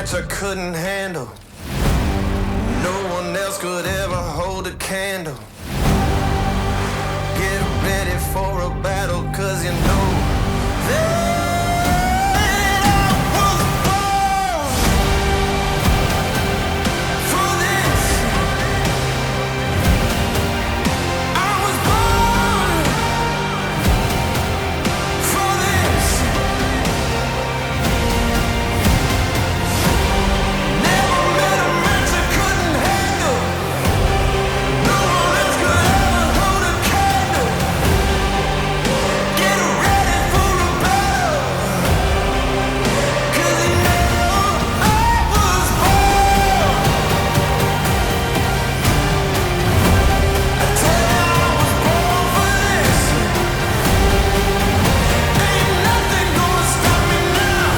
match I couldn't handle. No one else could ever hold a candle. Get ready for a battle, 'cause you know that I was born for this. I was born for this. Never met a match I couldn't handle. No one else could ever hold a candle. Get ready for a battle, 'cause you know I was born. I tell you I was born for this. Ain't nothing gonna stop me now.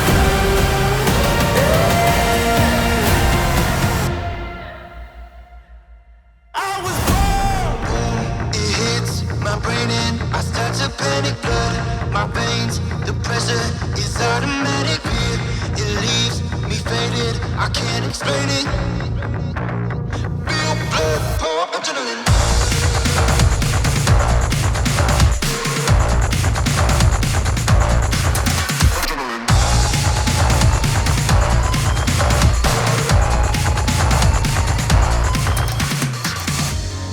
I was born. It hits my brain and I start to panic. Blood, my veins, the pressure is automatic. It leaves me faded, I can't explain it. Feel blood pour, adrenaline.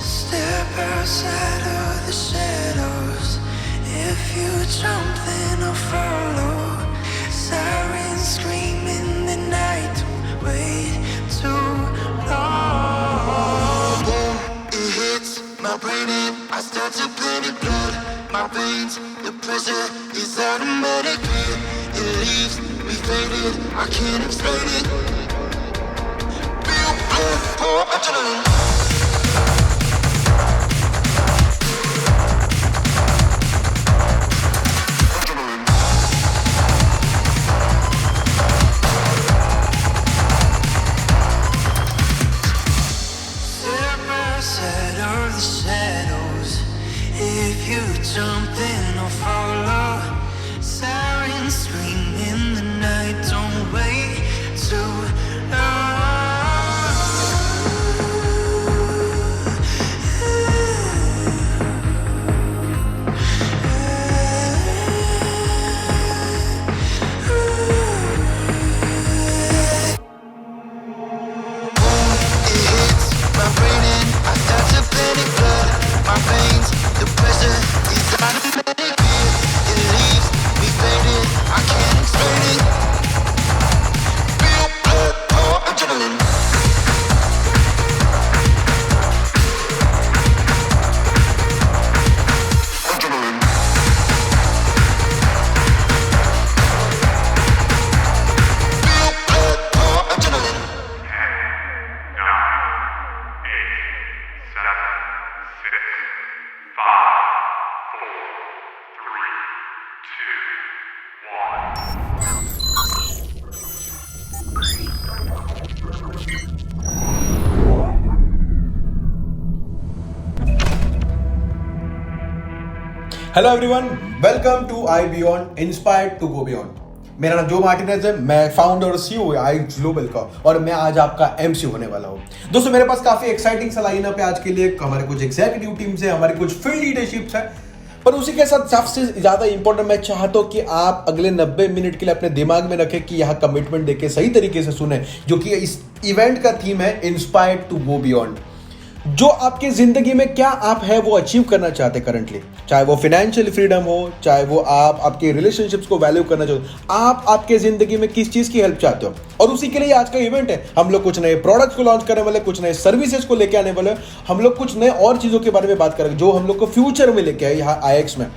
Step outside of the shadows. If you jump, then I'll follow. Sirens scream in the night. Wait too long. Boom, it hits my brain and I start to panic. Blood, my veins, the pressure is automatic. It leaves me faded, I can't explain it. Feel blood pour, adrenaline. Step outside of the shadows. If you jump, then I'll follow. Sirens scream in the night. Don't wait too It hits my brain and I start to panic. Blood, my veins, the pressure is automatic. It leaves me faded, I can't explain it. Feel blood pour, adrenaline. Adrenaline. Feel blood pour, adrenaline. 7, 6, 5, 4, 3, 2, 1. Hello everyone, welcome to I beyond inspired to go beyond. मेरा नाम जो Martinez है, मैं founder और CEO आई global का, और मैं आज आपका एमसी होने वाला हूँ। दोस्तों, मेरे पास काफी एक्साइटिंग सा लाइनअप है आज के लिए। हमारे कुछ एग्जीक्यूटिव टीम्स है, हमारी कुछ फील्ड लीडरशिप्स है, पर उसी के साथ सबसे ज्यादा इंपॉर्टेंट मैं चाहता हूँ कि आप अगले 90 मिनट के लिए अपने दिमाग में रखें कि यहाँ कमिटमेंट देके सही तरीके से सुने, जो कि इस इवेंट का थीम है इंस्पायर्ड टू गो बियॉन्ड। जो आपकी जिंदगी में क्या आप है वो अचीव करना चाहते करंटली, चाहे वो फाइनेंशियल फ्रीडम हो, चाहे वो आप आपके रिलेशनशिप्स को वैल्यू करना चाहते हो, आप आपके जिंदगी में किस चीज की हेल्प चाहते हो, और उसी के लिए आज का इवेंट है। हम लोग कुछ नए प्रोडक्ट्स को लॉन्च करने वाले, कुछ नए सर्विसेज को लेके आने वाले, हम लोग कुछ नए और चीजों के बारे में बात करेंगे जो हम लोग को फ्यूचर में लेके आए यहाँ आईएक्स में।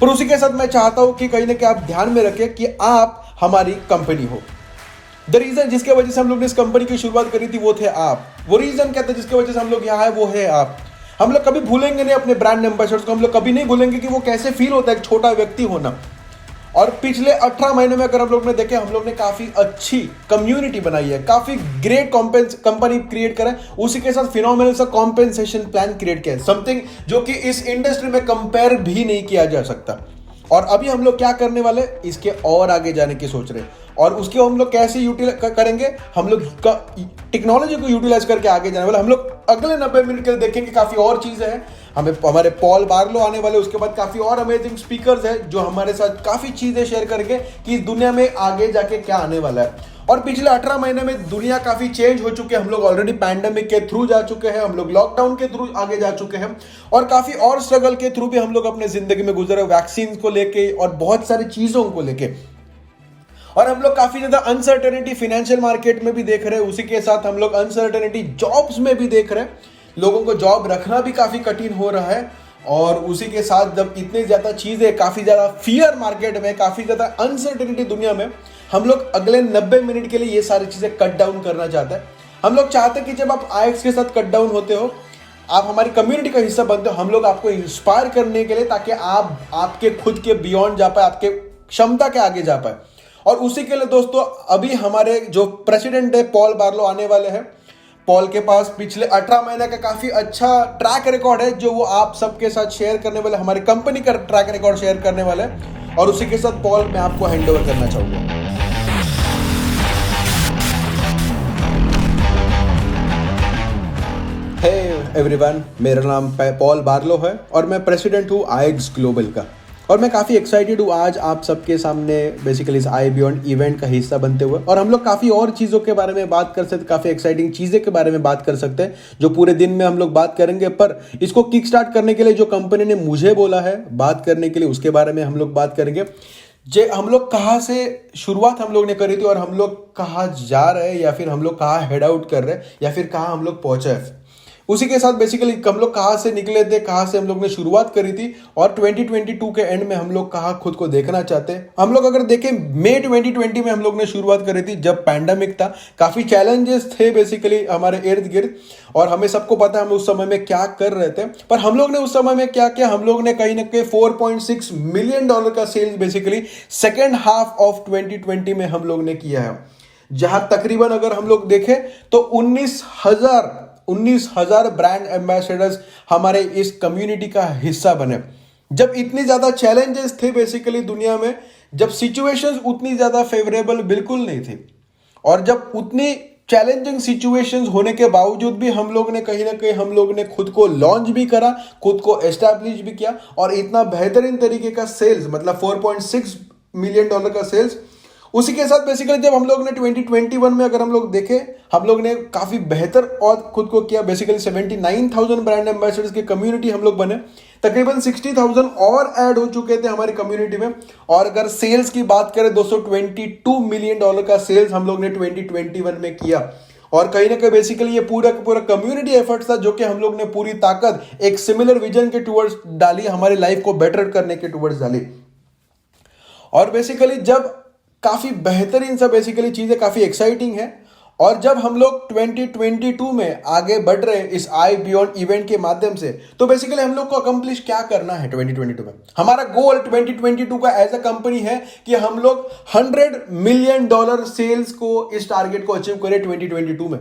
पर उसी के साथ मैं चाहता हूं कि कहीं ना कहीं आप ध्यान में रखें कि आप हमारी कंपनी हो। द रीजन जिसके वजह से हम लोग ने इस कंपनी की शुरुआत करी थी वो थे आप। वो रीजन कहते हैं जिसके वजह से हम लोग यहाँ आए वो है आप। हम लोग कभी भूलेंगे नहीं अपने ब्रांड एम्बेसडर्स को, हम लोग कभी नहीं भूलेंगे कि वो कैसे फील होता है एक छोटा व्यक्ति होना। और पिछले 18 महीने में अगर हम लोग ने देखे, हम लोग ने काफी अच्छी कम्युनिटी बनाई है, काफी ग्रेट कंपनी क्रिएट करा है, उसी के साथ फिनोमिनल सा कॉम्पेंसेशन प्लान क्रिएट किया है, समथिंग जो कि इस इंडस्ट्री में कंपेयर भी नहीं किया जा सकता। और अभी हम लोग क्या करने वाले, इसके और आगे जाने की सोच रहे हैं। और उसके हम लोग कैसे यूटिलाइज करेंगे, हम लोग टेक्नोलॉजी को यूटिलाइज करके आगे जाने वाले। हम लोग अगले 90 मिनट के लिए देखेंगे काफी और चीजें हैं। हमें हमारे पॉल बार्लो आने वाले, उसके बाद काफी और अमेजिंग स्पीकर्स हैं जो हमारे साथ काफी चीजें शेयर करेंगे कि इस दुनिया में आगे जाके क्या आने वाला है। और पिछले 18 महीने में दुनिया काफी चेंज हो चुके हैं। हम लोग ऑलरेडी पैंडेमिक के थ्रू जा चुके हैं, हम लोग लॉकडाउन के थ्रू आगे जा चुके हैं, और काफी और स्ट्रगल के थ्रू भी हम लोग अपने जिंदगी में गुजरे, वैक्सीन को लेके और बहुत सारी चीजों को लेके। और हम लोग काफी ज्यादा अनसर्टेनिटी फाइनेंशियल मार्केट में भी देख रहे हैं, उसी के साथ हम लोग अनसर्टेनिटी जॉब्स में भी देख रहे हैं। लोगों को जॉब रखना भी काफी कठिन हो रहा है। और उसी के साथ जब इतनी ज्यादा चीजें, काफी ज्यादा फियर मार्केट में, काफी ज्यादा अनसर्टेनिटी दुनिया में, हम लोग अगले 90 मिनट के लिए ये सारी चीजें कट डाउन करना चाहते हैं। हम लोग चाहते हैं कि जब आप आईएक्स के साथ कट डाउन होते हो, आप हमारी कम्युनिटी का हिस्सा बनते हो, हम लोग आपको इंस्पायर करने के लिए, ताकि आप आपके खुद के बियॉन्ड जा पाए, आपके क्षमता के आगे जा पाए। और उसी के लिए दोस्तों अभी हमारे जो प्रेसिडेंट है पॉल बार्लो आने वाले हैं। पॉल के पास पिछले 18 महीने का काफी अच्छा ट्रैक रिकॉर्ड है जो वो आप सबके साथ शेयर करने वाले, हमारी कंपनी का ट्रैक रिकॉर्ड शेयर करने वाले हैं। और उसी के साथ पॉल, मैं आपको हैंड ओवर करना चाहूंगा। हे एवरीवन, मेरा नाम पॉल बार्लो है और मैं प्रेसिडेंट हूँ आईएक्स ग्लोबल का। और मैं काफ़ी एक्साइटेड हूँ आज आप सबके सामने बेसिकली इस आई बियॉन्ड इवेंट का हिस्सा बनते हुए। और हम लोग काफ़ी और चीज़ों के बारे में बात कर सकते, काफ़ी एक्साइटिंग चीज़ें के बारे में बात कर सकते हैं जो पूरे दिन में हम लोग बात करेंगे। पर इसको किक स्टार्ट करने के लिए जो कंपनी ने मुझे बोला है बात करने के लिए, उसके बारे में हम लोग बात करेंगे। हम लोग कहाँ से शुरुआत हम लोग ने करी थी और हम लोग कहाँ जा रहे हैं, या फिर हम लोग कहाँ हेड आउट कर रहे हैं, या फिर कहाँ हम लोग पहुंचे हैं। उसी के साथ बेसिकली हम लोग कहाँ से निकले थे, कहाँ से हम लोग ने शुरुआत करी थी, और 2022 के एंड में हम लोग कहाँ खुद को देखना चाहते हैं। हम लोग अगर देखें, मई 2020 में हम लोग ने शुरुआत करी थी जब पैंडेमिक था। काफ़ी चैलेंजेस थे बेसिकली हमारे इर्द गिर्द, और हमें सबको पता है हम उस समय में क्या कर रहे थे। पर हम लोग ने उस समय में क्या किया, हम लोग ने कहीं ना कहीं $4.6 मिलियन का sales basically second half of 2020 में हम लोग ने किया है। जहां तकरीबन अगर हम लोग देखें तो 19,000 ब्रांड एम्बेसडर्स हमारे इस कम्युनिटी का हिस्सा बने। जब इतनी ज्यादा चैलेंजेस थे बेसिकली दुनिया में, जब सिचुएशंस उतनी ज्यादा फेवरेबल बिल्कुल नहीं थी, और जब उतनी चैलेंजिंग सिचुएशंस होने के बावजूद भी हम लोग ने कहीं ना कहीं हम लोग ने खुद को लॉन्च भी करा, खुद को एस्टैब्लिश भी किया, और इतना बेहतरीन तरीके का सेल्स, मतलब $4.6 मिलियन का सेल्स। उसी के साथ बेसिकली जब हम लोग ने 2021 में अगर हम लोग देखें, हम लोग ने काफी बेहतर और खुद को किया। बेसिकली 79,000 ब्रांड एम्बेसडर्स की कम्युनिटी हम लोग बने। तकरीबन 60,000 और ऐड हो चुके थे हमारी कम्युनिटी में। और अगर सेल्स की बात करें दोस्तों, $22 मिलियन का सेल्स हम लोग ने 2021 में किया। और कहीं ना कहीं बेसिकली ये पूरा का पूरा कम्युनिटी एफर्ट्स था, जो कि हम लोग ने पूरी ताकत एक सिमिलर विजन के टुवर्ड्स डाली, हमारी लाइफ को बेटर करने के टुवर्ड्स डाली। और बेसिकली जब काफी बेहतरीन सा बेसिकली चीजें काफी एक्साइटिंग है। और जब हम लोग 2022 में आगे बढ़ रहे हैं इस आई बियॉन्ड इवेंट के माध्यम से, तो बेसिकली हम लोग को अकम्प्लिश क्या करना है 2022 में। हमारा गोल 2022 का एज अ कंपनी है कि हम लोग $100 मिलियन सेल्स को, इस टारगेट को अचीव करें 2022 में।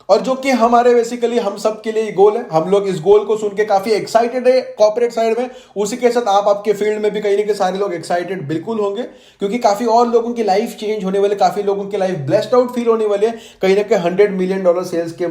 और जो कि हमारे बेसिकली हम सब के लिए गोल है। हम लोग इस गोल को सुन के काफी एक्साइटेड है कॉर्पोरेट साइड में। उसी के साथ आप आपके फील्ड में भी कहीं ना कहीं सारे लोग एक्साइटेड बिल्कुल होंगे, क्योंकि काफी और लोगों की लाइफ चेंज होने वाले, काफी लोगों की लाइफ ब्लेस्ड आउट फील होने वाली है कहीं ना कहीं $100 मिलियन सेल्स के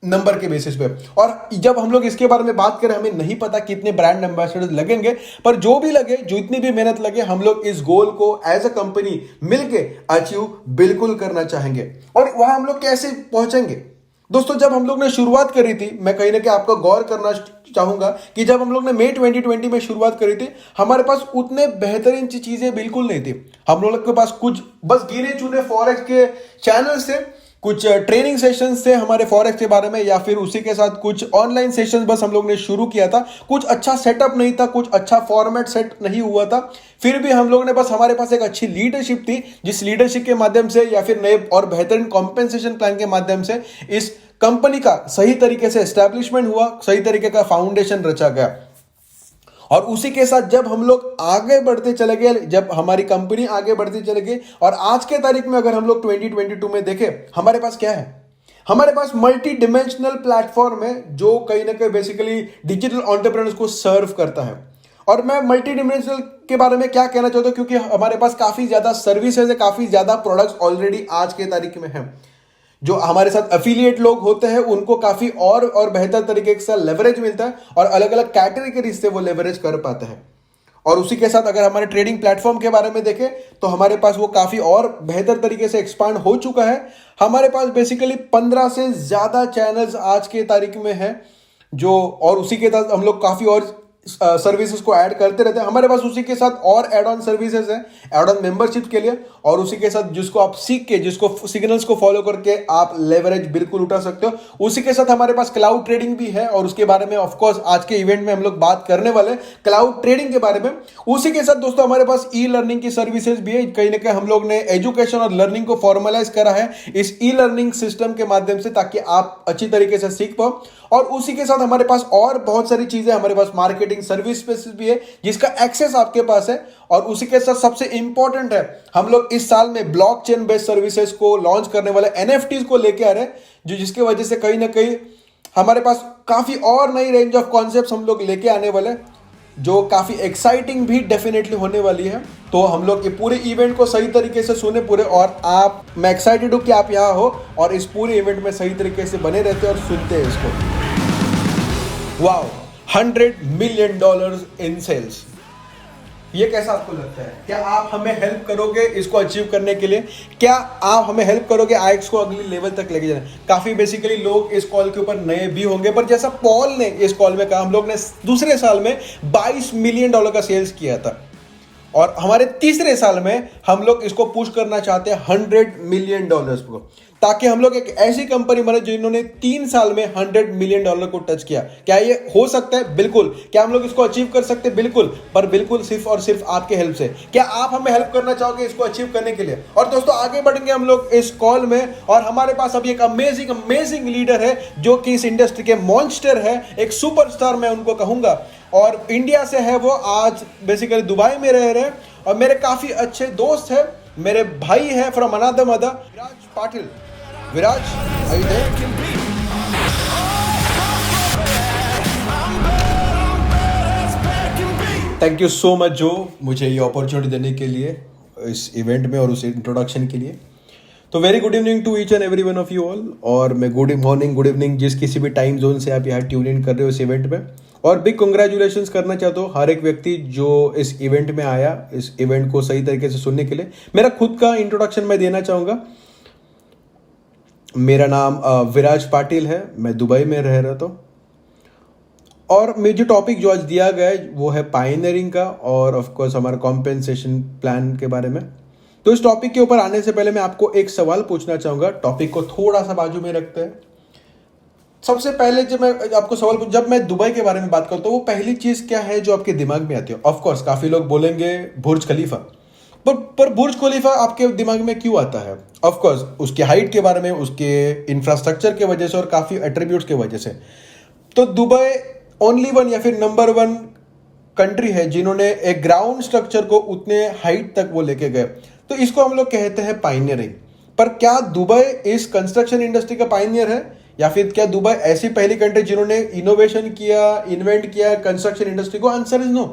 नंबर के बेसिस पे। और जब हम लोग इसके बारे में बात करें, हमें नहीं पता कितने ब्रांड एम्बेसडर्स लगेंगे, पर जो भी लगे, जो इतनी भी मेहनत लगे, हम लोग इस गोल को एज अ कंपनी मिलके अचीव बिल्कुल करना चाहेंगे। और वहां हम लोग कैसे पहुंचेंगे दोस्तों, जब हम लोग ने शुरुआत करी थी, मैं कहीं ना कहीं आपको गौर करना चाहूंगा कि जब हम लोग ने मई 2020 में शुरुआत करी थी, हमारे पास उतने बेहतरीन चीजें बिल्कुल नहीं थी। हम लोग के पास कुछ बस गिने चुने फॉरेक्स के चैनल्स थे, कुछ ट्रेनिंग सेशंस थे हमारे फॉरेक्स के बारे में, या फिर उसी के साथ कुछ ऑनलाइन सेशंस बस हम लोग ने शुरू किया था। कुछ अच्छा सेटअप नहीं था, कुछ अच्छा फॉर्मेट सेट नहीं हुआ था। फिर भी हम लोग ने बस, हमारे पास एक अच्छी लीडरशिप थी, जिस लीडरशिप के माध्यम से या फिर नए और बेहतरीन कॉम्पेंसेशन प्लान के माध्यम से इस कंपनी का सही तरीके से एस्टैब्लिशमेंट हुआ, सही तरीके का फाउंडेशन रचा गया। और उसी के साथ जब हम लोग आगे बढ़ते चले गए, जब हमारी कंपनी आगे बढ़ती चले गई, और आज के तारीख में अगर हम लोग 2022 में देखें, हमारे पास क्या है, हमारे पास मल्टी डिमेंशनल प्लेटफॉर्म है जो कहीं ना कहीं बेसिकली डिजिटल एंटरप्रेन्योर्स को सर्व करता है। और मैं मल्टी डिमेंशनल के बारे में क्या कहना चाहता हूँ, क्योंकि हमारे पास काफ़ी ज़्यादा सर्विसेज है, काफ़ी ज़्यादा प्रोडक्ट्स ऑलरेडी आज के तारीख में हैं। जो हमारे साथ एफिलिएट लोग होते हैं उनको काफ़ी और बेहतर तरीके से लेवरेज मिलता है और अलग अलग कैटेगरी से वो लेवरेज कर पाते हैं। और उसी के साथ अगर हमारे ट्रेडिंग प्लेटफॉर्म के बारे में देखें तो हमारे पास वो काफ़ी और बेहतर तरीके से एक्सपांड हो चुका है। हमारे पास बेसिकली 15 से ज़्यादा चैनल्स आज के तारीख में है जो, और उसी के साथ हम लोग काफ़ी और सर्विसेज को ऐड करते रहते हैं। हमारे पास उसी के साथ और एड ऑन सर्विसेज है, एड ऑन मेंबरशिप के लिए, और उसी के साथ जिसको आप सीख के, जिसको सिग्नल्स को फॉलो करके आप लेवरेज बिल्कुल उठा सकते हो। उसी के साथ हमारे पास क्लाउड ट्रेडिंग भी है और उसके बारे में ऑफ कोर्स आज के इवेंट में हम लोग बात करने वाले हैं क्लाउड ट्रेडिंग के बारे में। उसी के साथ दोस्तों हमारे पास ई लर्निंग की सर्विसेज भी है। कहीं ना कहीं हम लोग ने एजुकेशन और लर्निंग को फॉर्मलाइज करा है इस ई लर्निंग सिस्टम के माध्यम से, ताकि आप अच्छी तरीके से सीख पाओ। और उसी के साथ हमारे पास और बहुत सारी चीजें, हमारे पास मार्केटिंग सर्विस भी है जिसका एक्सेस आपके पास है। और उसी के साथ सबसे इंपॉर्टेंट है, हम लोग इस साल में ब्लॉकचेन बेस्ड सर्विसेज को लॉन्च करने वाले, एनएफटीज को लेके आ रहे हैं, जो जिसके वजह से कहीं ना कहीं हमारे पास काफी और नई रेंज ऑफ कॉन्सेप्ट्स हम लोग लेके आने वाले हैं, जो काफी एक्साइटिंग भी डेफिनेटली होने वाली है। तो हम लोग ये पूरे इवेंट को सही तरीके से सुने पूरे, और मैं एक्साइटेड हूं कि आप यहाँ हो और इस पूरे इवेंट में सही तरीके से बने रहते और सुनते हैं इसको। वाओ, $100 मिलियन इन सेल्स, ये कैसा आपको लगता है? क्या आप हमें हेल्प करोगे इसको अचीव करने के लिए? क्या आप हमें हेल्प करोगे आईएक्स को अगले लेवल तक लेके जाने? काफी बेसिकली लोग इस कॉल के ऊपर नए भी होंगे, पर जैसा पॉल ने इस कॉल में कहा, हम लोग ने दूसरे साल में $22 मिलियन का सेल्स किया था और हमारे तीसरे साल में हम लोग इसको पुश करना चाहते हैं $100 मिलियन को, ताकि हम लोग एक ऐसी कंपनी बने जिन्होंने 3 साल में $100 मिलियन को टच किया। क्या ये हो सकता है? बिल्कुल। क्या हम लोग इसको अचीव कर सकते हैं? बिल्कुल, पर बिल्कुल सिर्फ और सिर्फ आपके हेल्प से। क्या आप हमें हेल्प करना चाहोगे इसको अचीव करने के लिए? और दोस्तों आगे बढ़ेंगे हम लोग इस कॉल में, और हमारे पास अभी एक अमेजिंग लीडर है जो कि इस इंडस्ट्री के मॉन्स्टर है, एक सुपरस्टार मैं उनको कहूंगा, और इंडिया से है वो, आज बेसिकली दुबई में रह रहे हैं और मेरे काफी अच्छे दोस्त है, मेरे भाई है from another mother, Viraj Patil. Viraj, are you there? Thank you so much जो मुझे ये अपॉर्चुनिटी देने के लिए इस इवेंट में और उस इंट्रोडक्शन के लिए। तो very good evening to each and every one of you all, और मैं गुड मॉर्निंग, गुड इवनिंग जिस किसी भी टाइम जोन से आप यहाँ ट्यून इन कर रहे हो इस इवेंट में, और बिग कंग्रेचुलेशंस करना चाहता हूँ हर एक व्यक्ति जो इस इवेंट में आया, इस इवेंट को सही तरीके से सुनने के लिए। मेरा खुद का इंट्रोडक्शन मैं देना चाहूँगा। मेरा नाम विराज पाटिल है, मैं दुबई में रह रहा था, और मुझे जो टॉपिक जो आज दिया गया है वो है पायनियरिंग का और ऑफ कोर्स हमारा कॉम्पेंसेशन प्लान के बारे में। तो इस टॉपिक के ऊपर आने से पहले मैं आपको एक सवाल पूछना चाहूँगा, टॉपिक को थोड़ा सा बाजू में रखते हैं। सबसे पहले जब मैं आपको सवाल पूछ, जब मैं दुबई के बारे में बात करता हूँ, वो पहली चीज़ क्या है जो आपके दिमाग में आती है? ऑफ कोर्स काफ़ी लोग बोलेंगे बुर्ज खलीफा, पर बुर्ज खलीफा आपके दिमाग में क्यों आता है? ऑफ कोर्स उसके हाइट के बारे में, उसके इंफ्रास्ट्रक्चर के वजह से और काफ़ी एट्रीब्यूट्स के वजह से। तो दुबई ओनली वन या फिर नंबर 1 कंट्री है जिन्होंने एक ग्राउंड स्ट्रक्चर को उतने हाइट तक वो लेके गए, तो इसको हम लोग कहते हैं पायनियरिंग। पर क्या दुबई इस कंस्ट्रक्शन इंडस्ट्री का पायनियर है, या फिर क्या दुबई ऐसी पहली कंट्री जिन्होंने इनोवेशन किया, इन्वेंट किया कंस्ट्रक्शन इंडस्ट्री को? Answer is no.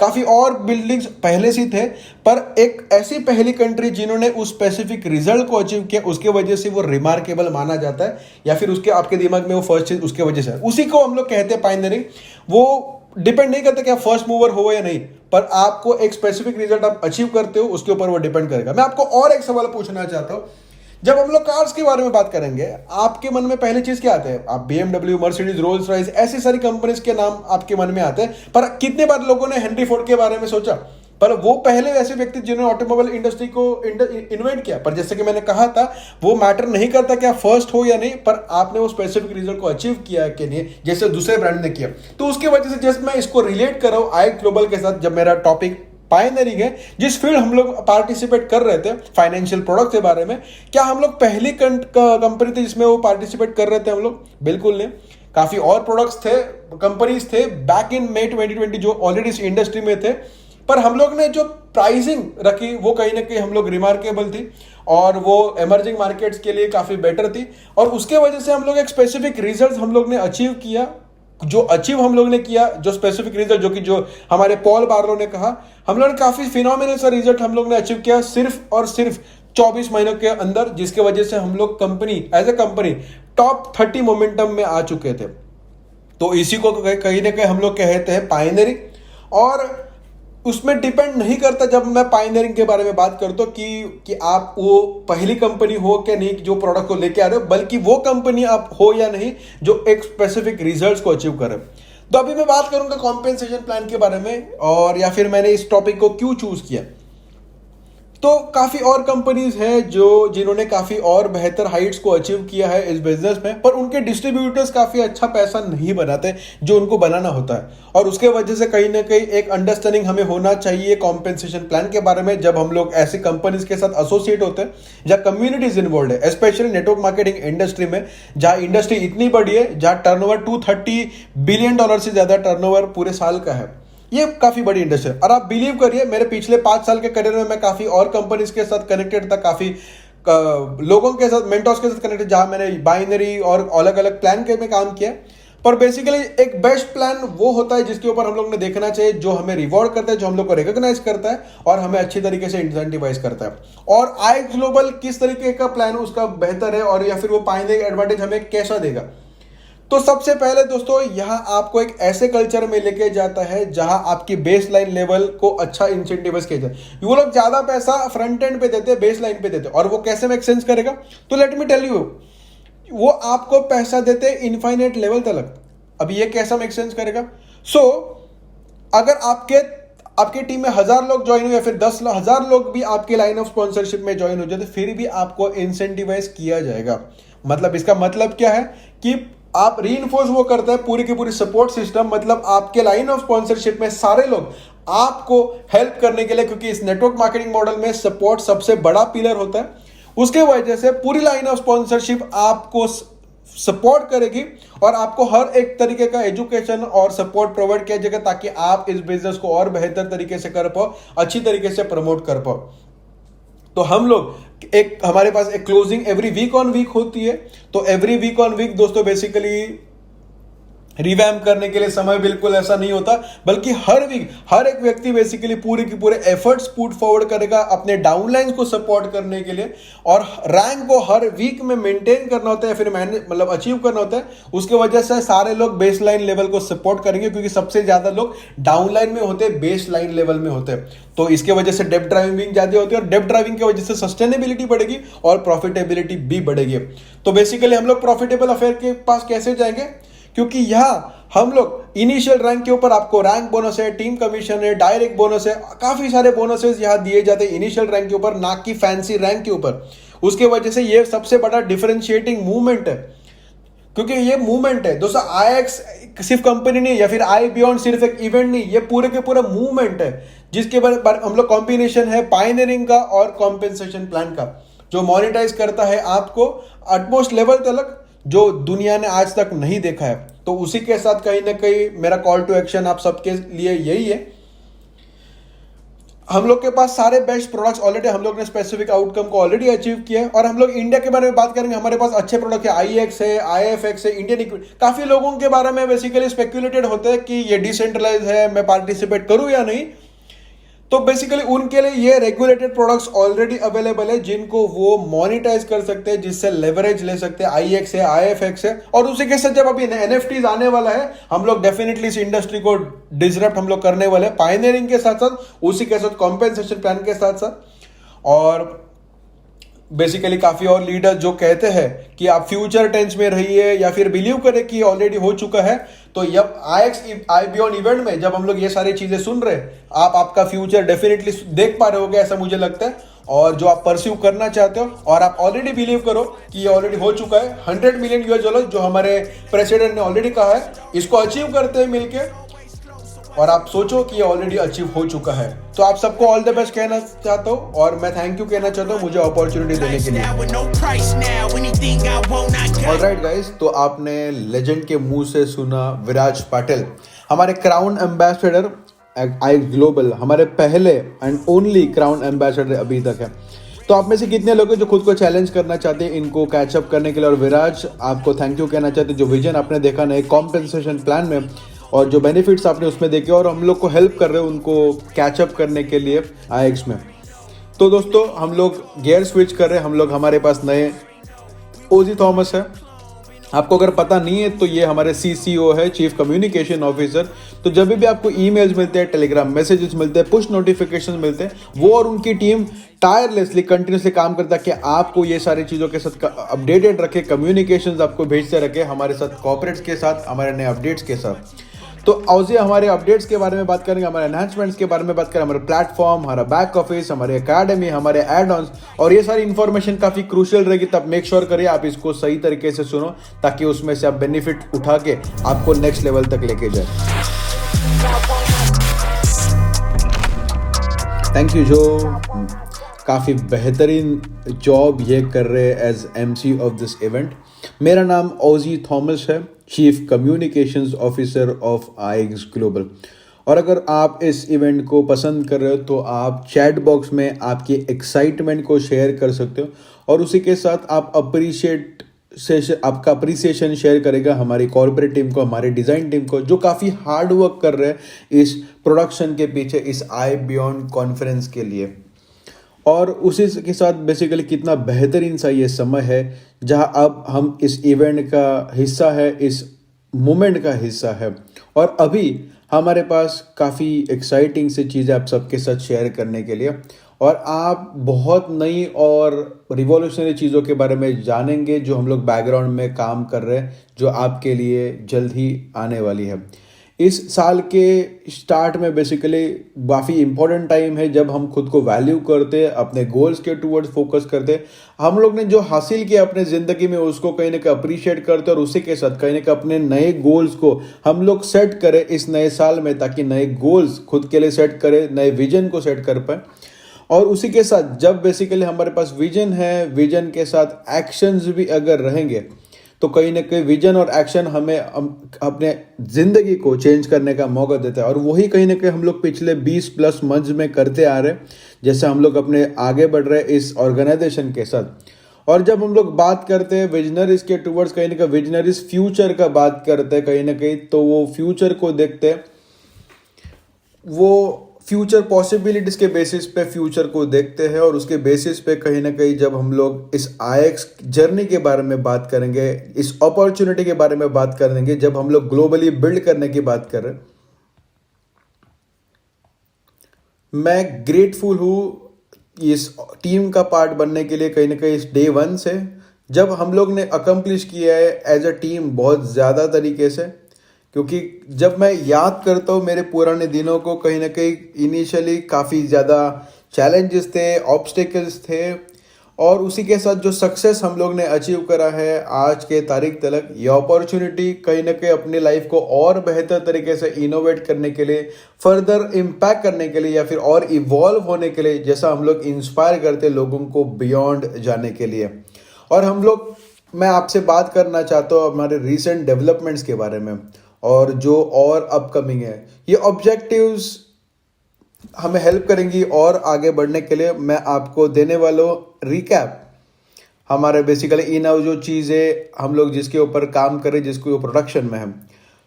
काफी और बिल्डिंग्स पहले से थे, पर एक ऐसी पहली कंट्री जिन्होंने उस स्पेसिफिक रिजल्ट को अचीव किया, उसके वजह से वो रिमार्केबल माना जाता है, या फिर उसके आपके दिमाग में वो फर्स्ट चीज उसके वजह से है, उसी को हम लोग कहते हैं पायनियरिंग। वो डिपेंड नहीं करता कि आप फर्स्ट मूवर हो या नहीं, पर आपको एक स्पेसिफिक रिजल्ट आप अचीव करते हो उसके ऊपर वो डिपेंड करेगा। मैं आपको और एक सवाल पूछना चाहता हूँ, जब हम लोग कार्स के बारे में बात करेंगे, आपके मन में पहली चीज क्या आते हैं? आप BMW, मर्सिडीज, रोल्स रॉयस, ऐसी सारी कंपनीज के नाम आपके मन में आते हैं, पर कितने बार लोगों ने हेनरी फोर्ड के बारे में सोचा? पर वो पहले ऐसे व्यक्ति जिन्होंने ऑटोमोबाइल इंडस्ट्री को इन्वेंट किया। पर जैसे कि मैंने कहा था, वो मैटर नहीं करता कि आप फर्स्ट हो या नहीं, पर आपने वो स्पेसिफिक रिजल्ट को अचीव किया कि नहीं, जैसे दूसरे ब्रांड ने किया। तो उसकी वजह से जैसे मैं इसको रिलेट कर रहा हूँ आई ग्लोबल के साथ, जब मेरा टॉपिक पायनियरिंग है, जिस फील्ड हम लोग पार्टिसिपेट कर रहे थे फाइनेंशियल प्रोडक्ट के बारे में, क्या हम लोग पहली कंपनी थी जिसमें वो पार्टिसिपेट कर रहे थे हम लोग? बिल्कुल नहीं। काफी और प्रोडक्ट्स थे, कंपनीज थे बैक इन मई 2020 जो ऑलरेडी इस इंडस्ट्री में थे, पर हम लोग ने जो प्राइसिंग रखी वो कहीं ना कहीं हम लोग रिमार्केबल थी, और वो एमर्जिंग मार्केट्स के लिए काफी बेटर थी, और उसके वजह से हम लोग एक स्पेसिफिक रिजल्ट हम लोग ने अचीव किया जो अचीव हम लोग ने किया, जो स्पेसिफिक रिजल्ट, जो हमारे पॉल बार्लो ने कहा, हम लोग ने काफी फिनोमिनल सा रिजल्ट हम लोग ने अचीव किया सिर्फ और सिर्फ 24 महीनों के अंदर, जिसके वजह से हम लोग company as a company top 30 momentum में आ चुके थे। तो इसी को कहीं ना कहीं हम लोग कहते हैं पायनियरिंग। और उसमें डिपेंड नहीं करता जब मैं पायनियरिंग के बारे में बात करता हूं कि आप वो पहली कंपनी हो क्या नहीं जो प्रोडक्ट को लेके आ रहे हो, बल्कि वो कंपनी आप हो या नहीं जो एक स्पेसिफिक रिजल्ट्स को अचीव करे। तो अभी मैं बात करूंगा कॉम्पेंसेशन प्लान के बारे में, और या फिर मैंने इस टॉपिक को क्यों चूज किया। तो काफी और कंपनीज हैं जिन्होंने काफी और बेहतर हाइट्स को अचीव किया है इस बिजनेस में, पर उनके डिस्ट्रीब्यूटर्स काफी अच्छा पैसा नहीं बनाते जो उनको बनाना होता है। और उसके वजह से कहीं ना कहीं एक अंडरस्टैंडिंग हमें होना चाहिए कॉम्पेंसेशन प्लान के बारे में जब हम लोग ऐसी कंपनीज के साथ एसोसिएट होते हैं जहाँ कम्युनिटीज इन्वॉल्व है, स्पेशली नेटवर्क मार्केटिंग इंडस्ट्री में, जहाँ इंडस्ट्री इतनी बड़ी है, जहाँ टर्नओवर $230 बिलियन से ज्यादा टर्नओवर पूरे साल का है। ये काफी बड़ी इंडस्ट्री है। और आप बिलीव करिए, मेरे पिछले 5 साल के करियर में मैं काफी और कंपनीज के साथ कनेक्टेड था, काफी लोगों के साथ, मेंटर्स के साथ कनेक्टेड, जहां मैंने बाइनरी और अलग अलग प्लान के में काम किया। पर बेसिकली एक बेस्ट प्लान वो होता है जिसके ऊपर हम लोग ने देखना चाहिए, जो हमें रिवॉर्ड करता है, जो हम लोग को रिकॉग्नाइज करता है और हमें अच्छी तरीके से इंसेंटिवाइज करता है। और आई ग्लोबल किस तरीके का प्लान उसका बेहतर है, और या फिर वो पाइनिंग एडवांटेज हमें कैसा देगा। तो सबसे पहले दोस्तों, यहां आपको एक ऐसे कल्चर में लेके जाता है जहां आपकी बेस लाइन लेवल को अच्छा इंसेंटिवाइज किया जाए। वो लोग ज्यादा पैसा फ्रंट एंड पे देते हैं, बेस लाइन पे देते हैं, और वो कैसे मेक सेंस करेगा, तो लेट मी टेल यू, वो आपको पैसा देते हैं इनफाइनाइट लेवल तक। अब ये कैसा मेक सेंस करेगा? अगर आपके टीम में 1000 लोग ज्वाइन हो या फिर 10,000 लोग भी आपके लाइन ऑफ स्पॉन्सरशिप में ज्वाइन हो जाते, फिर भी आपको इंसेंटिवाइज किया जाएगा। मतलब इसका मतलब क्या है कि आप रीइंफोर्स वो करता है पूरी की पूरी सपोर्ट सिस्टम। मतलब आपके लाइन ऑफ स्पॉन्सरशिप में सारे लोग आपको हेल्प करने के लिए, क्योंकि इस नेटवर्क मार्केटिंग मॉडल में सपोर्ट सबसे बड़ा पिलर होता है, उसके वजह से पूरी लाइन ऑफ स्पॉन्सरशिप आपको सपोर्ट करेगी और आपको हर एक तरीके का एजुकेशन और सपोर्ट प्रोवाइड किया जाएगा ताकि आप इस बिजनेस को और बेहतर तरीके से कर पाओ, अच्छी तरीके से प्रमोट कर पाओ। तो हम लोग हमारे पास एक closing every week on week होती है। तो एवरी वीक ऑन वीक दोस्तों बेसिकली रिवैम्प करने के लिए समय बिल्कुल ऐसा नहीं होता, बल्कि हर वीक हर एक व्यक्ति बेसिकली पूरे के पूरे एफर्ट्स पुट फॉरवर्ड करेगा अपने डाउनलाइंस को सपोर्ट करने के लिए, और रैंक को हर वीक में मेंटेन करना होता है, फिर मतलब अचीव करना होता है। उसके वजह से सारे लोग बेस लाइन लेवल को सपोर्ट करेंगे, क्योंकि सबसे ज्यादा लोग डाउनलाइन में होते हैं, बेस लाइन लेवल में होते हैं। तो इसके वजह से डेप्थ ड्राइविंग ज्यादा होती है, और डेप्थ ड्राइविंग की वजह से सस्टेनेबिलिटी बढ़ेगी और प्रॉफिटेबिलिटी भी बढ़ेगी। तो बेसिकली हम लोग प्रॉफिटेबल अफेयर के पास कैसे जाएंगे, क्योंकि यहां हम लोग इनिशियल रैंक के ऊपर आपको रैंक बोनस है, टीम कमीशन है, डायरेक्ट बोनस है, काफी सारे बोनसेस यहां दिए जाते हैं इनिशियल रैंक के ऊपर, ना कि फैंसी रैंक के ऊपर। उसके वजह से ये सबसे बड़ा डिफरेंशिएटिंग मूवमेंट है, क्योंकि ये मूवमेंट है दोस्तों। आईएक्स सिर्फ कंपनी नहीं या फिर आई बियॉन्ड सिर्फ एक इवेंट नहीं, ये पूरे के पूरा मूवमेंट है, जिसके बारे हम लोग कॉम्बिनेशन है पायनियरिंग का और कॉम्पेंसेशन प्लान का, जो मॉनिटाइज करता है आपको अटमोस्ट लेवल तक जो दुनिया ने आज तक नहीं देखा है। तो उसी के साथ कहीं ना कहीं मेरा कॉल टू एक्शन आप सबके लिए यही है। हम लोग के पास सारे बेस्ट प्रोडक्ट्स ऑलरेडी, हम लोग ने स्पेसिफिक आउटकम को ऑलरेडी अचीव किया है, और हम लोग इंडिया के बारे में बात करेंगे। हमारे पास अच्छे प्रोडक्ट है, आईएक्स है, आईएफएक्स है, इंडियन इक्विटी। काफी लोगों के बारे में बेसिकली स्पेक्युलेटेड होता है कि ये डिसेंट्रलाइज है, मैं पार्टिसिपेट करूं या नहीं। तो बेसिकली उनके लिए ये रेगुलेटेड प्रोडक्ट्स ऑलरेडी अवेलेबल है, जिनको वो मॉनिटाइज कर सकते हैं, जिससे लेवरेज ले सकते हैं। आईएक्स है, आईएफएक्स है, और उसी के साथ जब अभी एनएफटीज आने वाला है, हम लोग डेफिनेटली इस इंडस्ट्री को डिसरप्ट हम लोग करने वाले हैं, पायनियरिंग के साथ साथ, उसी के साथ कॉम्पेंसेशन प्लान के साथ साथ। और बेसिकली काफी और लीडर जो कहते हैं कि आप फ्यूचर टेंस में रहिए या फिर बिलीव करें कि ऑलरेडी हो चुका है। तो जब आई बियॉन्ड इवेंट में जब हम लोग ये सारी चीजें सुन रहे हैं, आपका फ्यूचर डेफिनेटली देख पा रहे होगे, ऐसा मुझे लगता है। और जो आप परस्यू करना चाहते हो, और आप ऑलरेडी बिलीव करो कि ये ऑलरेडी हो चुका है, $100 मिलियन जो हमारे प्रेसिडेंट ने ऑलरेडी कहा है, इसको अचीव करते हैं मिलके, और आप सोचो कि ये ऑलरेडी अचीव हो चुका है। तो आप सबको ऑल द बेस्ट कहना चाहता हूँ, और मैं थैंक यू कहना चाहता हूँ मुझे अपॉर्चुनिटी देने के लिए। ऑलराइट गाइस, तो आपने लेजेंड के मुंह से सुना विराज पाटिल, हमारे क्राउन एम्बेसडर आई ग्लोबल, हमारे पहले एंड ओनली क्राउन एम्बेसडर अभी तक है। तो आप में से कितने लोग हैं जो खुद को चैलेंज करना चाहते हैं इनको कैचअप करने के लिए, और विराज आपको थैंक यू कहना चाहते हैं जो विजन आपने देखा नए कॉम्पेंसेशन प्लान में और जो बेनिफिट्स आपने उसमें देखे और हम लोग को हेल्प कर रहे हो उनको कैचअप करने के लिए आईएक्स में। तो दोस्तों हम लोग गियर स्विच कर रहे हैं, हम लोग हमारे पास नए ओजी थॉमस है। आपको अगर पता नहीं है तो ये हमारे सीसीओ है, चीफ कम्युनिकेशन ऑफिसर। तो जब भी आपको ईमेल्स मिलते हैं, टेलीग्राम मैसेजेस मिलते हैं, पुश नोटिफिकेशन मिलते हैं, वो और उनकी टीम टायरलेसली कंटिन्यूसली काम करता है कि आपको ये सारी चीज़ों के साथ अपडेटेड रखे, कम्युनिकेशंस आपको भेजते रखे हमारे साथ, कॉर्पोरेट्स के साथ, हमारे नए अपडेट्स के साथ। तो ऑजी हमारे अपडेट्स के बारे में बात करेंगे, हमारे एनहांसमेंट्स के बारे में बात करेंगे, हमारे प्लेटफॉर्म, हमारा बैक ऑफिस, हमारे एकेडमी, हमारे एड ऑन्स, और ये सारी इंफॉर्मेशन काफ़ी क्रूशियल रहेगी। तब मेक श्योर करिए आप इसको सही तरीके से सुनो ताकि उसमें से आप बेनिफिट उठा के आपको नेक्स्ट लेवल तक लेके जाए। थैंक यू जो काफ़ी बेहतरीन जॉब ये कर रहे हैं as MC of this event. मेरा नाम ओजी थॉमस है, chief communications officer of IX Global. और अगर आप इस इवेंट को पसंद कर रहे हो तो आप चैट बॉक्स में आपकी एक्साइटमेंट को शेयर कर सकते हो और उसी के साथ आप आपका अप्रिसिएशन शेयर करेगा हमारी कॉर्पोरेट टीम को, हमारी डिज़ाइन टीम को, जो काफ़ी हार्ड वर्क कर रहे हैं इस प्रोडक्शन के पीछे, इस आई बियॉन्ड कॉन्फ्रेंस के लिए। और उसी के साथ बेसिकली कितना बेहतरीन सा ये समय है जहां अब हम इस इवेंट का हिस्सा है, इस मोमेंट का हिस्सा है। और अभी हमारे पास काफ़ी एक्साइटिंग सी चीज़ें आप सबके साथ शेयर करने के लिए, और आप बहुत नई और रिवॉल्यूशनरी चीज़ों के बारे में जानेंगे जो हम लोग बैकग्राउंड में काम कर रहे हैं, जो आपके लिए जल्द ही आने वाली है। इस साल के स्टार्ट में बेसिकली काफ़ी इंपॉर्टेंट टाइम है जब हम खुद को वैल्यू करते, अपने गोल्स के टूवर्ड्स फोकस करते, हम लोग ने जो हासिल किया अपने ज़िंदगी में उसको कहीं ना कहीं अप्रिशिएट करते और उसी के साथ कहीं ना कहीं अपने नए गोल्स को हम लोग सेट करें इस नए साल में, ताकि नए गोल्स खुद के लिए सेट करें, नए विजन को सेट कर पाए। और उसी के साथ जब बेसिकली हमारे पास विजन है, विजन के साथ एक्शंस भी अगर रहेंगे तो कहीं ना कहीं विजन और एक्शन हमें अपने ज़िंदगी को चेंज करने का मौका देता है। और वही कहीं ना कहीं हम लोग पिछले 20+ मंथ्स में करते आ रहे हैं, जैसे हम लोग अपने आगे बढ़ रहे हैं इस ऑर्गेनाइजेशन के साथ। और जब हम लोग बात करते हैं विजनरीज के टूवर्ड्स, कहीं ना कहीं विजनरीज फ्यूचर का बात करते हैं कहीं ना कहीं, तो वो फ्यूचर को देखते हैं, वो फ्यूचर पॉसिबिलिटीज़ के बेसिस पे फ्यूचर को देखते हैं। और उसके बेसिस पे कहीं ना कहीं जब हम लोग इस आईएक्स जर्नी के बारे में बात करेंगे, इस अपॉर्चुनिटी के बारे में बात करेंगे, जब हम लोग ग्लोबली बिल्ड करने की बात कर रहे हैं, मैं ग्रेटफुल हूँ इस टीम का पार्ट बनने के लिए कहीं ना कहीं इस डे 1 से, जब हम लोग ने अकम्प्लिश किया है एज अ टीम बहुत ज़्यादा तरीके से। क्योंकि जब मैं याद करता हूँ मेरे पुराने दिनों को, कहीं ना कहीं इनिशियली काफ़ी ज़्यादा चैलेंजेस थे, ऑब्स्टिकल्स थे, और उसी के साथ जो सक्सेस हम लोग ने अचीव करा है आज के तारीख तक, ये अपॉर्चुनिटी कहीं ना कहीं अपनी लाइफ को और बेहतर तरीके से इनोवेट करने के लिए, फर्दर इम्पैक्ट करने के लिए, या फिर और इवॉल्व होने के लिए, जैसा हम लोग इंस्पायर करते लोगों को बियॉन्ड जाने के लिए। और हम लोग, मैं आपसे बात करना चाहता हूँ हमारे रिसेंट डेवलपमेंट्स के बारे में और जो और अपकमिंग है। ये ऑब्जेक्टिव्स हमें हेल्प करेंगी और आगे बढ़ने के लिए। मैं आपको देने वाला हूँ रिकैप हमारे बेसिकली इन जो चीज़ें हम लोग जिसके ऊपर काम करें, जिसको प्रोडक्शन में है।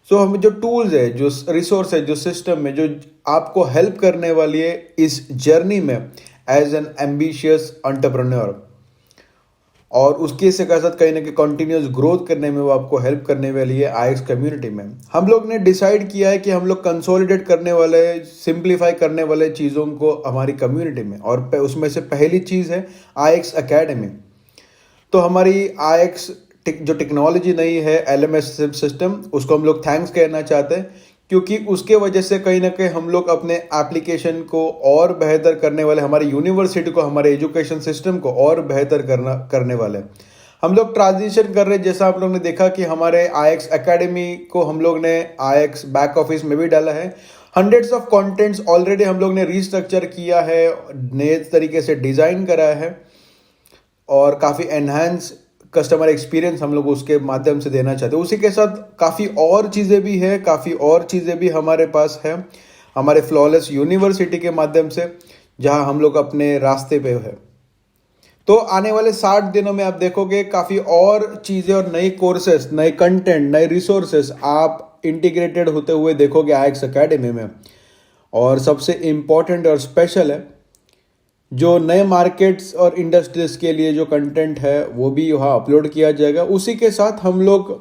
सो हमें जो टूल्स है, जो रिसोर्स है, जो सिस्टम है, जो आपको हेल्प करने वाली है इस जर्नी में एज एन एम्बिशियस एंटरप्रेन्योर, और उसके साथ कहीं ना कहीं कंटिन्यूस ग्रोथ करने में वो आपको हेल्प करने वाली है आईएक्स कम्युनिटी में। हम लोग ने डिसाइड किया है कि हम लोग कंसोलिडेट करने वाले, सिंप्लीफाई करने वाले चीज़ों को हमारी कम्युनिटी में, और उसमें से पहली चीज़ है आईएक्स एकेडमी। तो हमारी आईएक्स जो टेक्नोलॉजी नहीं है, एलएमएस सिस्टम, उसको हम लोग थैंक्स कहना चाहते हैं, क्योंकि उसके वजह से कहीं ना कहीं हम लोग अपने एप्लीकेशन को और बेहतर करने वाले, हमारी यूनिवर्सिटी को, हमारे एजुकेशन सिस्टम को और बेहतर करने वाले हम लोग ट्रांजिशन कर रहे हैं। जैसा आप लोग ने देखा कि हमारे आईएक्स एकेडमी को हम लोग ने आईएक्स बैक ऑफिस में भी डाला है। हंड्रेड्स ऑफ कंटेंट्स ऑलरेडी हम लोग ने रीस्ट्रक्चर किया है, नए तरीके से डिज़ाइन करा है, और काफ़ी एनहांस कस्टमर एक्सपीरियंस हम लोग उसके माध्यम से देना चाहते हैं। उसी के साथ काफ़ी और चीज़ें भी है, काफ़ी और चीज़ें भी हमारे पास है हमारे फ्लॉलेस यूनिवर्सिटी के माध्यम से, जहां हम लोग अपने रास्ते पे है। तो आने वाले 60 दिनों में आप देखोगे काफ़ी और चीज़ें और नई कोर्सेस, नए कंटेंट, नए रिसोर्सेस आप इंटीग्रेटेड होते हुए देखोगे आईएक्स एकेडमी में। और सबसे इम्पोर्टेंट और स्पेशल है, जो नए मार्केट्स और इंडस्ट्रीज के लिए जो कंटेंट है वो भी वहाँ अपलोड किया जाएगा। उसी के साथ हम लोग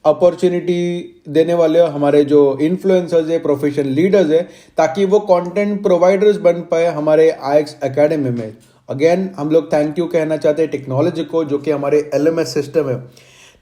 अपॉर्चुनिटी देने वाले हमारे जो इन्फ्लुएंसर्स है, प्रोफेशनल लीडर्स है, ताकि वो कंटेंट प्रोवाइडर्स बन पाए हमारे आईएक्स एकेडमी में। अगेन हम लोग थैंक यू कहना चाहते हैं टेक्नोलॉजी को, जो कि हमारे एलएमएस सिस्टम है।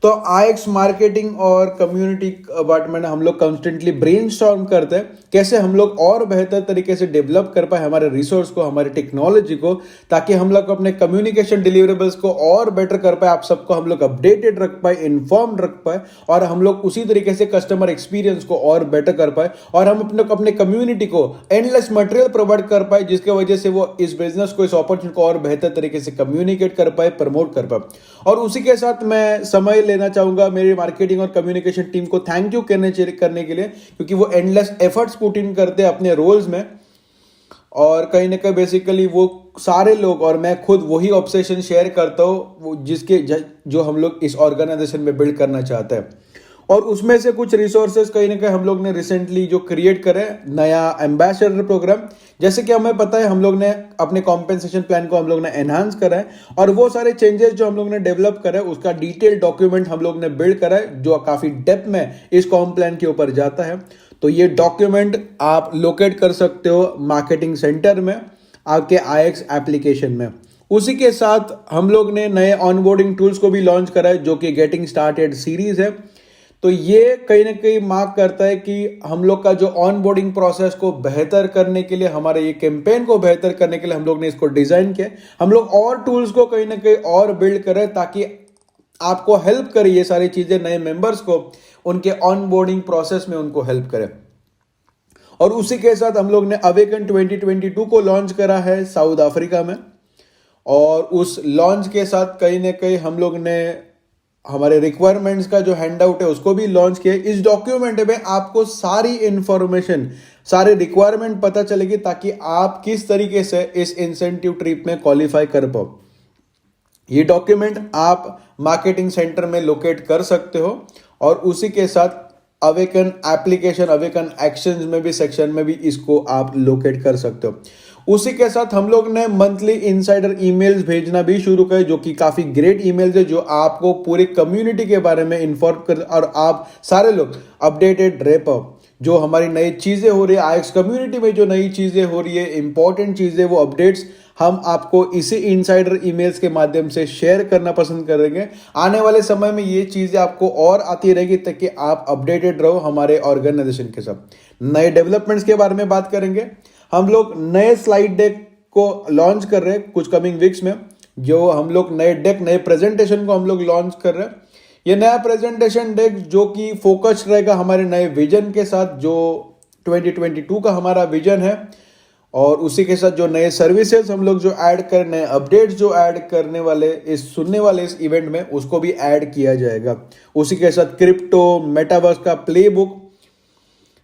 तो आईएक्स मार्केटिंग और कम्युनिटी डिपार्टमेंट हम लोग कंस्टेंटली ब्रेनस्टॉर्म करते हैं कैसे हम लोग और बेहतर तरीके से डेवलप कर पाए हमारे रिसोर्स को, हमारे टेक्नोलॉजी को, ताकि हम लोग अपने कम्युनिकेशन डिलीवरेबल्स को और बेटर कर पाए, आप सबको हम लोग अपडेटेड रख पाए, इन्फॉर्म्ड रख पाए, और हम लोग उसी तरीके से कस्टमर एक्सपीरियंस को और बेटर कर पाए, और हम अपने कम्युनिटी को एंडलेस मटेरियल प्रोवाइड कर पाए, जिसके वजह से वो इस बिजनेस को, इस अपॉर्चुनिटी को और बेहतर तरीके से कम्युनिकेट कर पाए, प्रमोट कर पाए। और उसी के साथ मैं समय लेना चाहूंगा मेरी मार्केटिंग और कम्युनिकेशन टीम को थैंक यू करने के लिए, क्योंकि वो एंडलेस एफर्ट्स पुट इन करते हैं अपने रोल्स में, और कहीं ना कहीं बेसिकली वो सारे लोग और मैं खुद वही ऑब्सेशन शेयर करता हूँ जिसके जो हम लोग इस ऑर्गेनाइजेशन में बिल्ड करना चाहते हैं। और उसमें से कुछ रिसोर्सेज कहीं ना कहीं हम लोग ने रिसेंटली जो क्रिएट करे, नया एम्बेसडर प्रोग्राम, जैसे कि हमें पता है हम लोग ने अपने कॉम्पेंसेशन प्लान को हम लोग ने एनहांस करा है, और वो सारे चेंजेस जो हम लोग ने डेवलप करे उसका डिटेल डॉक्यूमेंट हम लोग ने बिल्ड करा है, जो काफी डेप्थ में इस कॉम प्लान के ऊपर जाता है। तो ये डॉक्यूमेंट आप लोकेट कर सकते हो मार्केटिंग सेंटर में, आपके आईएक्स एप्लीकेशन में। उसी के साथ हम लोग ने नए ऑनबोर्डिंग टूल्स को भी लॉन्च करा है, जो कि गेटिंग स्टार्टेड सीरीज है। तो ये कहीं ना कहीं मार्क करता है कि हम लोग का जो ऑनबोर्डिंग प्रोसेस को बेहतर करने के लिए, हमारे ये कैंपेन को बेहतर करने के लिए हम लोग ने इसको डिजाइन किया। हम लोग और टूल्स को कहीं ना कहीं और बिल्ड करें, ताकि आपको हेल्प करे ये सारी चीजें, नए मेंबर्स को उनके ऑनबोर्डिंग प्रोसेस में उनको हेल्प करें। और उसी के साथ हम लोग ने अवेकन 2022 को लॉन्च करा है साउथ अफ्रीका में, और उस लॉन्च के साथ कहीं ना कहीं हम लोग ने हमारे रिक्वायरमेंट्स का जो हैंड आउट है उसको भी लॉन्च किया। इस डॉक्यूमेंट में आपको सारी इंफॉर्मेशन, सारे रिक्वायरमेंट पता चलेगी, ताकि आप किस तरीके से इस इंसेंटिव ट्रिप में क्वालिफाई कर पाओ। ये डॉक्यूमेंट आप मार्केटिंग सेंटर में लोकेट कर सकते हो, और उसी के साथ अवेकन एप्लीकेशन, अवेकन एक्शंस में भी, सेक्शन में भी इसको आप लोकेट कर सकते हो। उसी के साथ हम लोग ने मंथली इनसाइडर ईमेल्स भेजना भी शुरू करे, जो कि काफी ग्रेट ईमेल्स है, जो आपको पूरी कम्युनिटी के बारे में इन्फॉर्म कर, और आप सारे लोग अपडेटेड रह पाओ। जो हमारी नई चीजें हो रही है आईएक्स कम्युनिटी में, जो नई चीजें हो रही है, इंपॉर्टेंट चीजें, वो अपडेट्स हम आपको इसी इनसाइडर ईमेल्स के माध्यम से शेयर करना पसंद करेंगे। आने वाले समय में ये चीजें आपको और आती रहेगी, ताकि आप अपडेटेड रहो हमारे ऑर्गेनाइजेशन के साथ। नए डेवलपमेंट्स के बारे में बात करेंगे। हम लोग नए स्लाइड डेक को लॉन्च कर रहे हैं कुछ कमिंग वीक्स में, जो हम लोग नए डेक, नए प्रेजेंटेशन को हम लोग लॉन्च कर रहे हैं। ये नया प्रेजेंटेशन डेक जो कि फोकस रहेगा हमारे नए विजन के साथ, जो 2022 का हमारा विजन है, और उसी के साथ जो नए सर्विसेज हम लोग जो ऐड कर, नए अपडेट्स जो ऐड करने वाले, इस सुनने वाले इस इवेंट में, उसको भी ऐड किया जाएगा। उसी के साथ क्रिप्टो, मेटावर्स का प्लेबुक,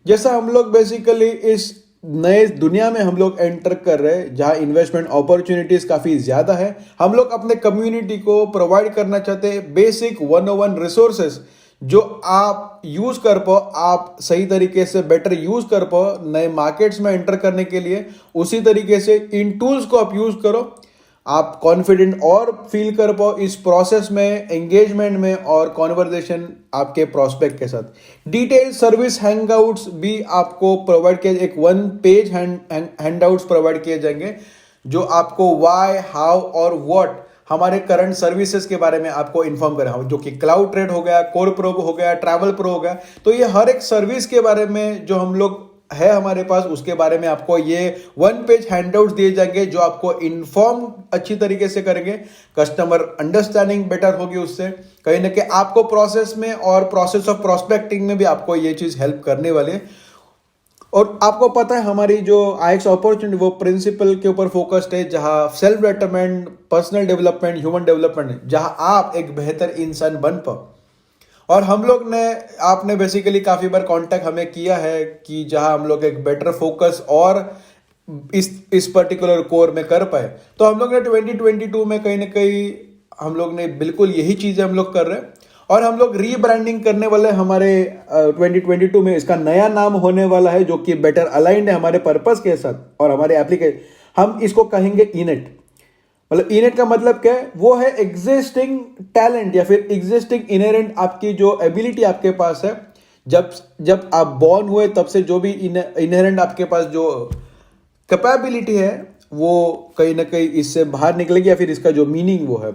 जैसा हम लोग बेसिकली इस नए दुनिया में हम लोग एंटर कर रहे हैं, जहां इन्वेस्टमेंट अपॉर्चुनिटीज काफी ज्यादा है। हम लोग अपने कम्युनिटी को प्रोवाइड करना चाहते हैं बेसिक 101 रिसोर्सेस, जो आप यूज कर पाओ, आप सही तरीके से बेटर यूज कर पाओ नए मार्केट्स में एंटर करने के लिए। उसी तरीके से इन टूल्स को आप यूज करो, आप कॉन्फिडेंट और फील कर पाओ इस प्रोसेस में, एंगेजमेंट में, और कॉन्वर्जेशन आपके प्रोस्पेक्ट के साथ। डिटेल सर्विस हैंगआउट्स भी आपको प्रोवाइड किए, एक 1 पेज हैंडआउट्स प्रोवाइड किए जाएंगे, जो आपको व्हाई, हाउ और व्हाट हमारे करंट सर्विसेज के बारे में आपको इन्फॉर्म करें, जो कि क्लाउड ट्रेड हो गया, कोर प्रो हो गया, ट्रैवल प्रो हो गया। तो ये हर एक सर्विस के बारे में जो हम लोग है हमारे पास, उसके बारे में आपको ये 1 पेज हैंडआउट्स दिए जाएंगे, जो आपको इन्फॉर्म अच्छी तरीके से करेंगे। कस्टमर अंडरस्टैंडिंग बेटर होगी उससे, कहीं ना कहीं आपको प्रोसेस में और प्रोसेस ऑफ प्रोस्पेक्टिंग में भी आपको ये चीज हेल्प करने वाली है। और आपको पता है हमारी जो आईएक्स अपॉर्चुनिटी वो प्रिंसिपल के ऊपर फोकस्ड है, जहां self betterment, personal development, human development, जहां आप एक बेहतर इंसान बन पाओ। और हम लोग ने, आपने बेसिकली काफी बार कांटेक्ट हमें किया है कि जहां हम लोग एक बेटर फोकस और इस पर्टिकुलर कोर में कर पाए। तो हम लोग ने 2022 में कहीं ना कहीं हम लोग ने बिल्कुल यही चीजें हम लोग कर रहे हैं, और हम लोग रीब्रांडिंग करने वाले हमारे 2022 में। इसका नया नाम होने वाला है जो कि बेटर अलाइंड है हमारे पर्पस के साथ और हमारे एप्लीकेशन। हम इसको कहेंगे इनेट। मतलब इनेट का मतलब क्या है? वो है एग्जिस्टिंग टैलेंट या फिर एग्जिस्टिंग इनहेरेंट आपकी जो एबिलिटी आपके पास है। जब आप बॉर्न हुए तब से जो भी इनहेरेंट आपके पास जो कैपेबिलिटी है वो कहीं ना कहीं इससे बाहर निकलेगी, या फिर इसका जो मीनिंग वो है।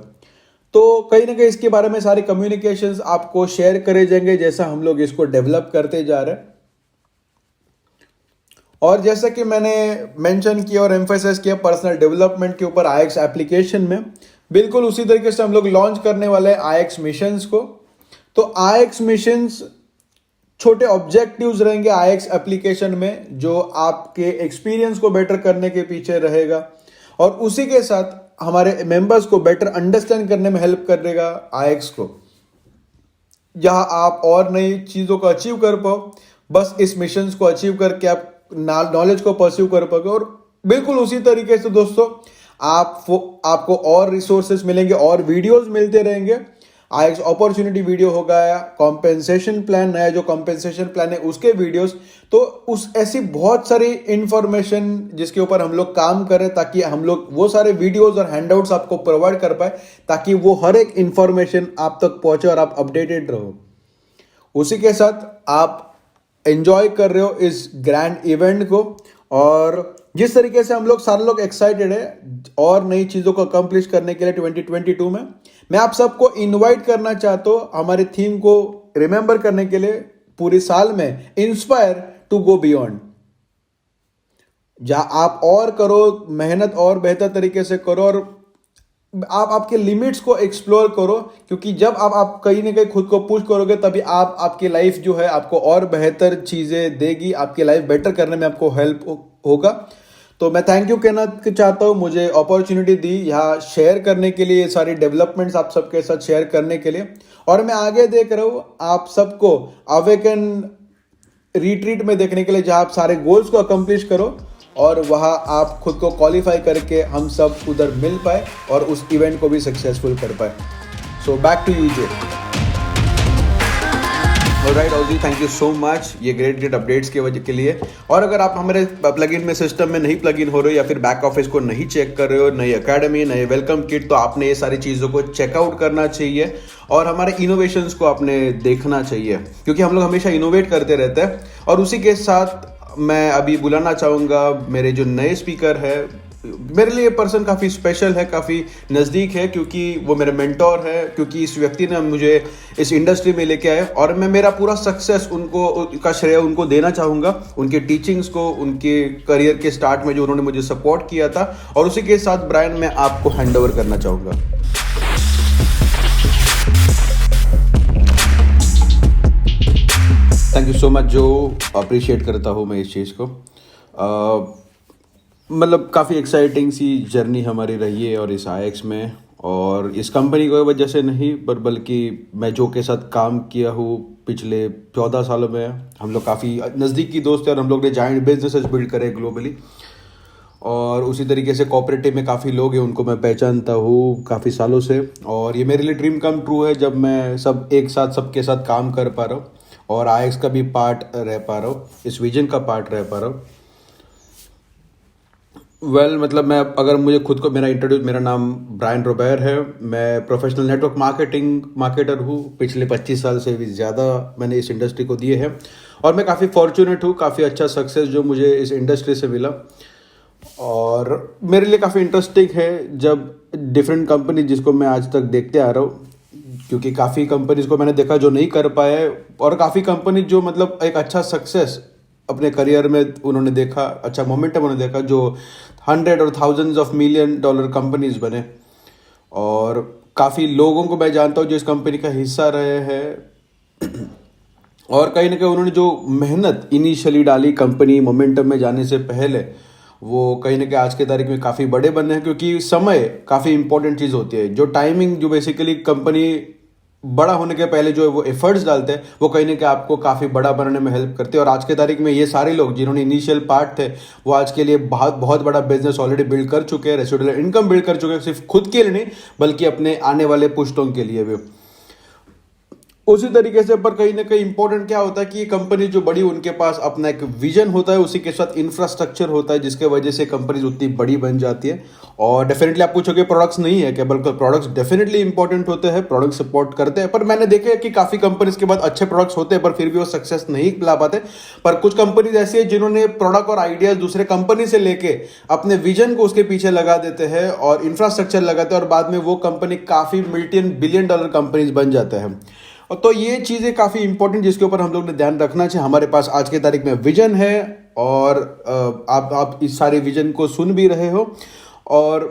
तो कहीं ना कहीं इसके बारे में सारे कम्युनिकेशंस आपको शेयर करे जाएंगे जैसा हम लोग इसको डेवलप करते जा रहे हैं। और जैसा कि मैंने मेंशन किया और एम्फेसाइज किया पर्सनल डेवलपमेंट के ऊपर आईएक्स एप्लीकेशन में, बिल्कुल उसी तरीके से हम लोग लॉन्च करने वाले हैं आईएक्स मिशंस को। तो आईएक्स मिशंस छोटे ऑब्जेक्टिव्स रहेंगे आईएक्स एप्लीकेशन में, जो आपके एक्सपीरियंस को बेटर करने के पीछे रहेगा, और उसी के साथ हमारे मेंबर्स को बेटर अंडरस्टैंड करने में हेल्प करेगा आईएक्स को, जहां आप और नई चीजों को अचीव कर पाओ। बस इस मिशंस को अचीव करके आप नॉलेज को परस्यू कर पाओगे। और बिल्कुल उसी तरीके से दोस्तों आपको और रिसोर्सेस मिलेंगे और वीडियोस मिलते रहेंगे। आईएक्स अपॉर्चुनिटी वीडियो होगा, कॉम्पेंसेशन प्लान, नया जो कॉम्पेंसेशन प्लान है उसके वीडियोस। तो उस ऐसी बहुत सारी इंफॉर्मेशन जिसके ऊपर हम लोग काम करें, ताकि हम लोग वो सारे वीडियोस और हैंडआउट्स आपको प्रोवाइड कर पाए, ताकि वो हर एक इंफॉर्मेशन आप तक पहुंचे और आप अपडेटेड रहो। उसी के साथ आप एंजॉय कर रहे हो इस ग्रैंड इवेंट को, और जिस तरीके से हम लोग सारे लोग एक्साइटेड है और नई चीजों को अकम्प्लिश करने के लिए 2022 में, मैं आप सबको इनवाइट करना चाहता हूं हमारे थीम को रिमेंबर करने के लिए पूरी साल में, इंस्पायर टू गो बियॉन्ड। जहां आप और करो, मेहनत और बेहतर तरीके से करो, और आप आपके लिमिट्स को एक्सप्लोर करो, क्योंकि जब आप कहीं ना कहीं खुद को पुश करोगे तभी आपकी लाइफ जो है आपको और बेहतर चीजें देगी, आपकी लाइफ बेटर करने में आपको हेल्प होगा। तो मैं थैंक यू कहना चाहता हूँ मुझे अपॉर्चुनिटी दी यहाँ शेयर करने के लिए, सारी डेवलपमेंट्स आप सबके साथ शेयर करने के लिए। और मैं आगे देख रहा हूँ आप सबको अवेकन रिट्रीट में देखने के लिए, जहाँ आप सारे गोल्स को अकम्प्लिश करो और वहाँ आप खुद को क्वालिफाई करके हम सब उधर मिल पाए और उस इवेंट को भी सक्सेसफुल कर पाए। So back to you J. Alright OG, thank you so much ये ग्रेट अपडेट्स की वजह के लिए। और अगर आप हमारे प्लगइन में सिस्टम में नहीं प्लगइन हो रहे हो या फिर बैक ऑफिस को नहीं चेक कर रहे हो, नई एकेडमी, नए वेलकम किट, तो आपने ये सारी चीज़ों को चेकआउट करना चाहिए और हमारे इनोवेशंस को आपने देखना चाहिए, क्योंकि हम लोग हमेशा इनोवेट करते रहते हैं। और उसी के साथ मैं अभी बुलाना चाहूँगा मेरे जो नए स्पीकर है। मेरे लिए पर्सन काफ़ी स्पेशल है, काफ़ी नज़दीक है, क्योंकि वो मेरे मेंटोर है, क्योंकि इस व्यक्ति ने मुझे इस इंडस्ट्री में लेके आए और मैं मेरा पूरा सक्सेस उनको का श्रेय उनको देना चाहूँगा, उनके टीचिंग्स को, उनके करियर के स्टार्ट में जो उन्होंने मुझे सपोर्ट किया था। और उसी के साथ ब्रायन मैं आपको हैंड ओवर करना चाहूँगा। थैंक यू सो मच, जो अप्रिशिएट करता हूँ मैं इस चीज़ को। मतलब काफ़ी एक्साइटिंग सी जर्नी हमारी रही है और इस आईएक्स में, और इस कंपनी की वजह से नहीं पर बल्कि मैं जो के साथ काम किया हूँ पिछले 14 सालों में, हम लोग काफ़ी नज़दीकी दोस्त हैं और हम लोग ने जॉइंट बिजनेसेस बिल्ड करे ग्लोबली। और उसी तरीके से कोऑपरेटिव में काफ़ी लोग हैं उनको मैं पहचानता हूँ काफ़ी सालों से, और ये मेरे लिए ड्रीम कम ट्रू है जब मैं सब एक साथ सबके साथ काम कर पा रहा हूँ और आईएक्स का भी पार्ट रह पा रहा हूँ, इस विजन का पार्ट रह पा रहा हूँ। मतलब मैं अगर मुझे खुद को मेरा नाम ब्रायन रोबेर है। मैं प्रोफेशनल नेटवर्क मार्केटर हूँ। पिछले 25 साल से भी ज़्यादा मैंने इस इंडस्ट्री को दिए हैं और मैं काफ़ी फॉर्चुनेट हूँ, काफ़ी अच्छा सक्सेस जो मुझे इस इंडस्ट्री से मिला। और मेरे लिए काफ़ी इंटरेस्टिंग है जब डिफरेंट कंपनी जिसको मैं आज तक देखते आ रहा हूँ, क्योंकि काफ़ी कंपनीज को मैंने देखा जो नहीं कर पाए और काफ़ी कंपनी जो मतलब एक अच्छा सक्सेस अपने करियर में उन्होंने देखा, अच्छा मोमेंटम उन्होंने देखा, जो 100 और thousands of million dollar companies बने। और काफ़ी लोगों को मैं जानता हूँ जो इस कंपनी का हिस्सा रहे हैं और कहीं ना कहीं उन्होंने जो मेहनत इनिशियली डाली कंपनी मोमेंटम में जाने से पहले, वो कहीं ना कहीं आज के तारीख में काफ़ी बड़े बने हैं, क्योंकि समय काफ़ी इंपॉर्टेंट चीज़ होती है। जो टाइमिंग जो बेसिकली कंपनी बड़ा होने के पहले जो है वो एफर्ट्स डालते हैं, वो कहीं ना कहीं आपको काफ़ी बड़ा बनने में हेल्प करते हैं। और आज के तारीख में ये सारे लोग जिन्होंने इनिशियल पार्ट थे, वो आज के लिए बहुत बहुत बड़ा बिजनेस ऑलरेडी बिल्ड कर चुके हैं, रेसिडुअल इनकम बिल्ड कर चुके हैं, सिर्फ खुद के लिए नहीं बल्कि अपने आने वाले पुश्तों के लिए भी। उसी तरीके से पर कहीं ना कहीं इंपॉर्टेंट क्या होता है कि ये कंपनी जो बड़ी, उनके पास अपना एक विजन होता है, उसी के साथ इंफ्रास्ट्रक्चर होता है, जिसके वजह से कंपनीज उतनी बड़ी बन जाती है। और डेफिनेटली आप पूछोगे प्रोडक्ट्स नहीं है क्या, बल्कि प्रोडक्ट्स डेफिनेटली इंपॉर्टेंट होते हैं, प्रोडक्ट सपोर्ट करते हैं। पर मैंने देखा है कि काफ़ी कंपनीज के बाद अच्छे प्रोडक्ट्स होते हैं पर फिर भी वो सक्सेस नहीं ला पाते। पर कुछ कंपनीज ऐसी है जिन्होंने प्रोडक्ट और आइडियाज दूसरे कंपनी से लेके अपने विजन को उसके पीछे लगा देते हैं और इंफ्रास्ट्रक्चर लगाते हैं, और बाद में वो कंपनी काफ़ी बिलियन डॉलर कंपनीज बन जाते हैं। और तो ये चीज़ें काफ़ी इंपॉर्टेंट जिसके ऊपर हम लोग ने ध्यान रखना चाहिए। हमारे पास आज के तारीख में विजन है और आप इस सारे विजन को सुन भी रहे हो। और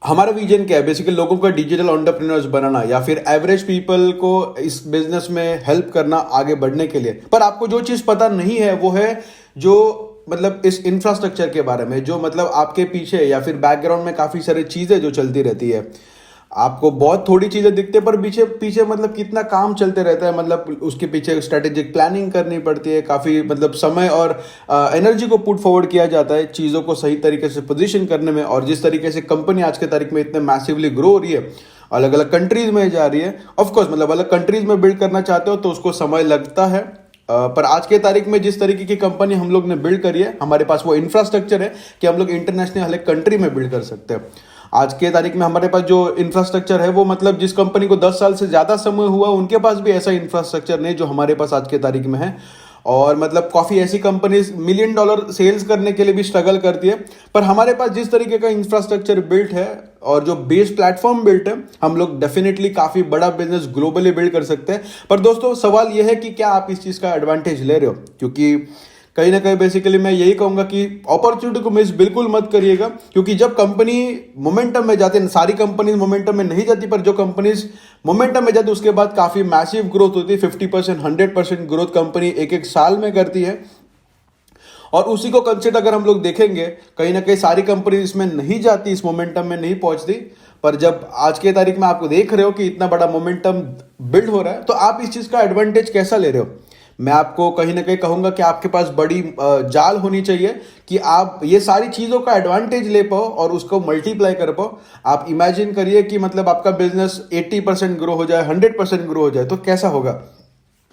हमारा विजन क्या है, बेसिकली लोगों को डिजिटल एंटरप्रेन्योर्स बनाना या फिर एवरेज पीपल को इस बिजनेस में हेल्प करना आगे बढ़ने के लिए। पर आपको जो चीज़ पता नहीं है वो है जो मतलब इस इंफ्रास्ट्रक्चर के बारे में, जो मतलब आपके पीछे या फिर बैकग्राउंड में काफ़ी सारी चीज़ें जो चलती रहती है। आपको बहुत थोड़ी चीजें दिखते पर पीछे पीछे मतलब कितना काम चलते रहता है, मतलब उसके पीछे स्ट्रेटेजिक प्लानिंग करनी पड़ती है, काफी मतलब समय और एनर्जी को पुट फॉरवर्ड किया जाता है चीजों को सही तरीके से पोजीशन करने में। और जिस तरीके से कंपनी आज के तारीख में इतने मैसिवली ग्रो हो रही है, अलग अलग कंट्रीज में जा रही है, ऑफकोर्स मतलब अलग कंट्रीज में बिल्ड करना चाहते हो तो उसको समय लगता है। पर आज के तारीख में जिस तरीके की कंपनी हम लोग ने बिल्ड करी है, हमारे पास वो इंफ्रास्ट्रक्चर है कि हम लोग इंटरनेशनल हर एक कंट्री में बिल्ड कर सकते हैं। आज के तारीख में हमारे पास जो इंफ्रास्ट्रक्चर है वो मतलब जिस कंपनी को 10 साल से ज़्यादा समय हुआ उनके पास भी ऐसा इंफ्रास्ट्रक्चर नहीं जो हमारे पास आज के तारीख में है। और मतलब काफ़ी ऐसी कंपनीज मिलियन डॉलर सेल्स करने के लिए भी स्ट्रगल करती है, पर हमारे पास जिस तरीके का इंफ्रास्ट्रक्चर बिल्ट है और जो बेस प्लेटफॉर्म बिल्ट है, हम लोग डेफिनेटली काफ़ी बड़ा बिजनेस ग्लोबली बिल्ड कर सकते हैं। पर दोस्तों सवाल यह है कि क्या आप इस चीज़ का एडवांटेज ले रहे हो, क्योंकि कहीं ना कहीं बेसिकली मैं यही कहूंगा कि अपॉर्चुनिटी को मिस बिल्कुल मत करिएगा। क्योंकि जब कंपनी मोमेंटम में जाती है, सारी कंपनीज मोमेंटम में नहीं जाती पर जो कंपनीज मोमेंटम में जाती है उसके बाद काफ़ी मैसिव ग्रोथ होती है, 50% 100% ग्रोथ कंपनी एक एक साल में करती है। और उसी को कंसिडर अगर हम लोग देखेंगे, कहीं ना कहीं सारी कंपनी इसमें नहीं जाती, इस मोमेंटम में नहीं पहुंचती। पर जब आज के तारीख में आप देख रहे हो कि इतना बड़ा मोमेंटम बिल्ड हो रहा है, तो आप इस चीज़ का एडवांटेज कैसा ले रहे हो। मैं आपको कहीं ना कहीं कहूंगा कि आपके पास बड़ी जाल होनी चाहिए कि आप ये सारी चीज़ों का एडवांटेज ले पाओ और उसको मल्टीप्लाई कर पाओ। आप इमेजिन करिए कि मतलब आपका बिजनेस 80% ग्रो हो जाए, 100% ग्रो हो जाए, तो कैसा होगा।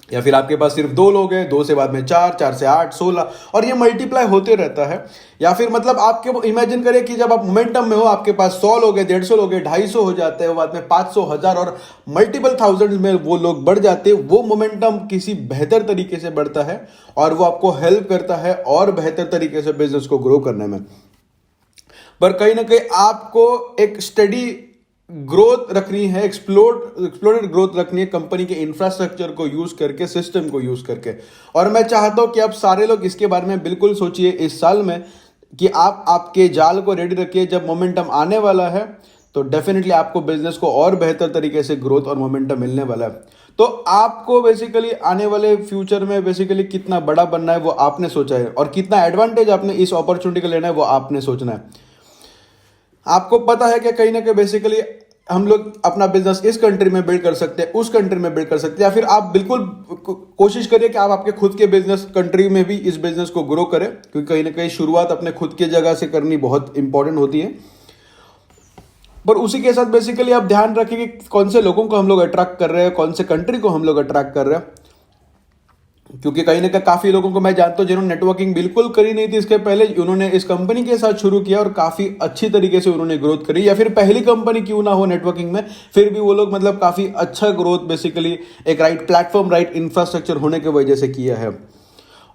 या फिर आपके पास सिर्फ 2 लोग हैं, 2 से बाद में 4, 4 से 8, 16 और ये मल्टीप्लाई होते रहता है। या फिर मतलब आपके इमेजिन करिए कि जब आप मोमेंटम में हो, आपके पास 100 लोग हैं, 150 लोग हैं, 250 हो जाते हैं, बाद में 500, 1000 और मल्टीपल थाउजेंड्स में वो लोग बढ़ जाते हैं। वो मोमेंटम किसी बेहतर तरीके से बढ़ता है और वो आपको हेल्प करता है और बेहतर तरीके से बिजनेस को ग्रो करने में। पर कहीं ना कहीं आपको एक स्टडी ग्रोथ रखनी है, एक्सप्लोडेड ग्रोथ रखनी है कंपनी के इंफ्रास्ट्रक्चर को यूज करके, सिस्टम को यूज करके। और मैं चाहता हूं कि आप सारे लोग इसके बारे में बिल्कुल सोचिए इस साल में कि आप आपके जाल को रेडी रखिए। जब मोमेंटम आने वाला है तो डेफिनेटली आपको बिजनेस को और बेहतर तरीके से ग्रोथ और मोमेंटम मिलने वाला है। तो आपको बेसिकली आने वाले फ्यूचर में बेसिकली कितना बड़ा बनना है वो आपने सोचा है, और कितना एडवांटेज आपने इस अपॉर्चुनिटी को लेना है वो आपने सोचना है। आपको पता है कि कहीं ना कहीं बेसिकली हम लोग अपना बिजनेस इस कंट्री में बिल्ड कर सकते हैं, उस कंट्री में बिल्ड कर सकते हैं, या फिर आप बिल्कुल कोशिश करिए कि आप आपके खुद के बिजनेस कंट्री में भी इस बिजनेस को ग्रो करें, क्योंकि कहीं ना कहीं शुरुआत अपने खुद के जगह से करनी बहुत इंपॉर्टेंट होती है। पर उसी के साथ बेसिकली आप ध्यान रखें कि कौन से लोगों को हम लोग अट्रैक्ट कर रहे हैं, कौन से कंट्री को हम लोग अट्रैक्ट कर रहे हैं। क्योंकि कहीं ना कहीं काफी लोगों को मैं जानता हूं जिन्होंने नेटवर्किंग बिल्कुल करी नहीं थी इसके पहले, उन्होंने इस कंपनी के साथ शुरू किया और काफी अच्छी तरीके से उन्होंने ग्रोथ करी। या फिर पहली कंपनी क्यों ना हो नेटवर्किंग में, फिर भी वो लोग मतलब काफी अच्छा ग्रोथ बेसिकली एक राइट प्लेटफॉर्म, राइट इंफ्रास्ट्रक्चर होने की वजह से किया है।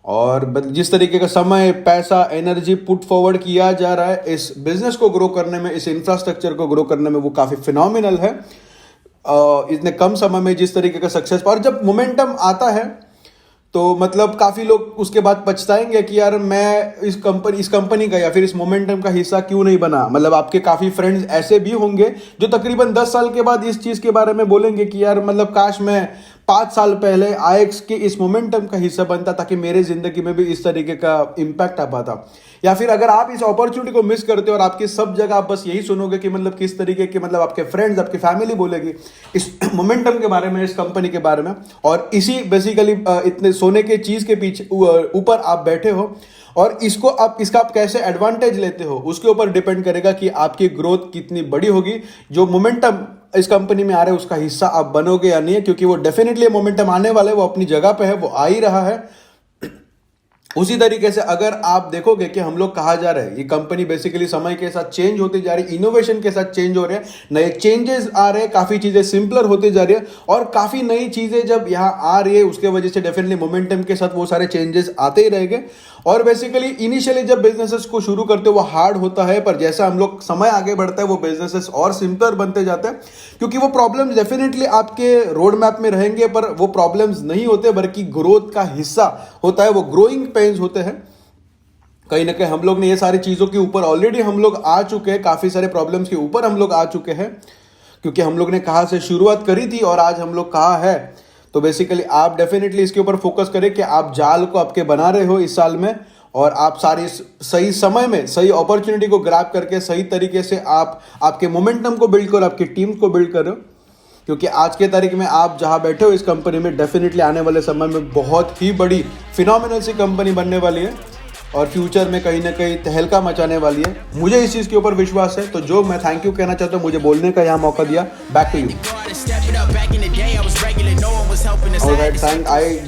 और जिस तरीके का समय, पैसा, एनर्जी पुट फॉरवर्ड किया जा रहा है इस बिजनेस को ग्रो करने में, इस इंफ्रास्ट्रक्चर को ग्रो करने में, वो काफी फिनोमिनल है। इतने कम समय में जिस तरीके का सक्सेस, और जब मोमेंटम आता है तो मतलब काफी लोग उसके बाद पछताएंगे कि यार मैं इस कंपनी का या फिर इस मोमेंटम का हिस्सा क्यों नहीं बना। मतलब आपके काफी फ्रेंड्स ऐसे भी होंगे जो तकरीबन 10 साल के बाद इस चीज के बारे में बोलेंगे कि यार मतलब काश मैं 5 साल पहले आईएक्स के इस मोमेंटम का हिस्सा बनता ताकि मेरे जिंदगी में भी इस तरीके का इम्पैक्ट आ पाता। या फिर अगर आप इस अपॉर्चुनिटी को मिस करते हो और आपकी सब जगह आप बस यही सुनोगे कि मतलब किस तरीके के मतलब आपके फ्रेंड्स आपकी फैमिली बोलेगी इस मोमेंटम के बारे में, इस कंपनी के बारे में, और इसी बेसिकली इतने सोने के चीज के पीछे ऊपर आप बैठे हो और इसका आप कैसे एडवांटेज लेते हो उसके ऊपर डिपेंड करेगा कि आपकी ग्रोथ कितनी बड़ी होगी। जो मोमेंटम इस कंपनी में आ रहा है उसका हिस्सा आप बनोगे या नहीं है, क्योंकि वो डेफिनेटली मोमेंटम आने वाला है, वो अपनी जगह पे है, वो आ ही रहा है। उसी तरीके से अगर आप देखोगे कि हम लोग कहा जा रहे हैं, ये कंपनी बेसिकली समय के साथ चेंज होती जा रही है, इनोवेशन के साथ चेंज हो रहे हैं, नए चेंजेस आ रहे हैं, काफी चीजें सिंपलर होती जा रही है और काफी नई चीजें जब यहाँ आ रही है उसके वजह से डेफिनेटली मोमेंटम के साथ वो सारे चेंजेस आते ही रहेंगे। और बेसिकली इनिशियली जब बिजनेसेस को शुरू करते हो वो हार्ड होता है, पर जैसा हम लोग समय आगे बढ़ता है वो बिजनेसेस और सिंपलर बनते जाते हैं, क्योंकि वो प्रॉब्लम्स डेफिनेटली आपके रोड मैप में रहेंगे, पर वो प्रॉब्लम्स नहीं होते बल्कि ग्रोथ का हिस्सा होता है, वो ग्रोइंग पेन्स होते हैं। कहीं ना कहीं हम लोग ने ये सारी चीजों के ऊपर ऑलरेडी हम लोग आ चुके हैं, काफी सारे प्रॉब्लम्स के ऊपर हम लोग आ चुके हैं, क्योंकि हम लोग ने कहाँ से शुरुआत करी थी और आज हम लोग कहाँ है। तो बेसिकली आप डेफिनेटली इसके ऊपर फोकस करें कि आप जाल को आपके बना रहे हो इस साल में, और आप सारी सही समय में सही अपॉर्चुनिटी को ग्रैब करके सही तरीके से आप आपके मोमेंटम को बिल्ड करो, आपकी टीम को बिल्ड करो, क्योंकि आज के तारीख में आप जहां बैठे हो इस कंपनी में डेफिनेटली आने वाले समय में बहुत ही बड़ी फिनोमिनल सी कंपनी बनने वाली है और फ्यूचर में कहीं ना कहीं तहलका मचाने वाली है। मुझे इस चीज़ के ऊपर विश्वास है। तो जो मैं थैंक यू कहना चाहता हूँ, मुझे बोलने का यहाँ मौका दिया। Back to you. Alright, thank I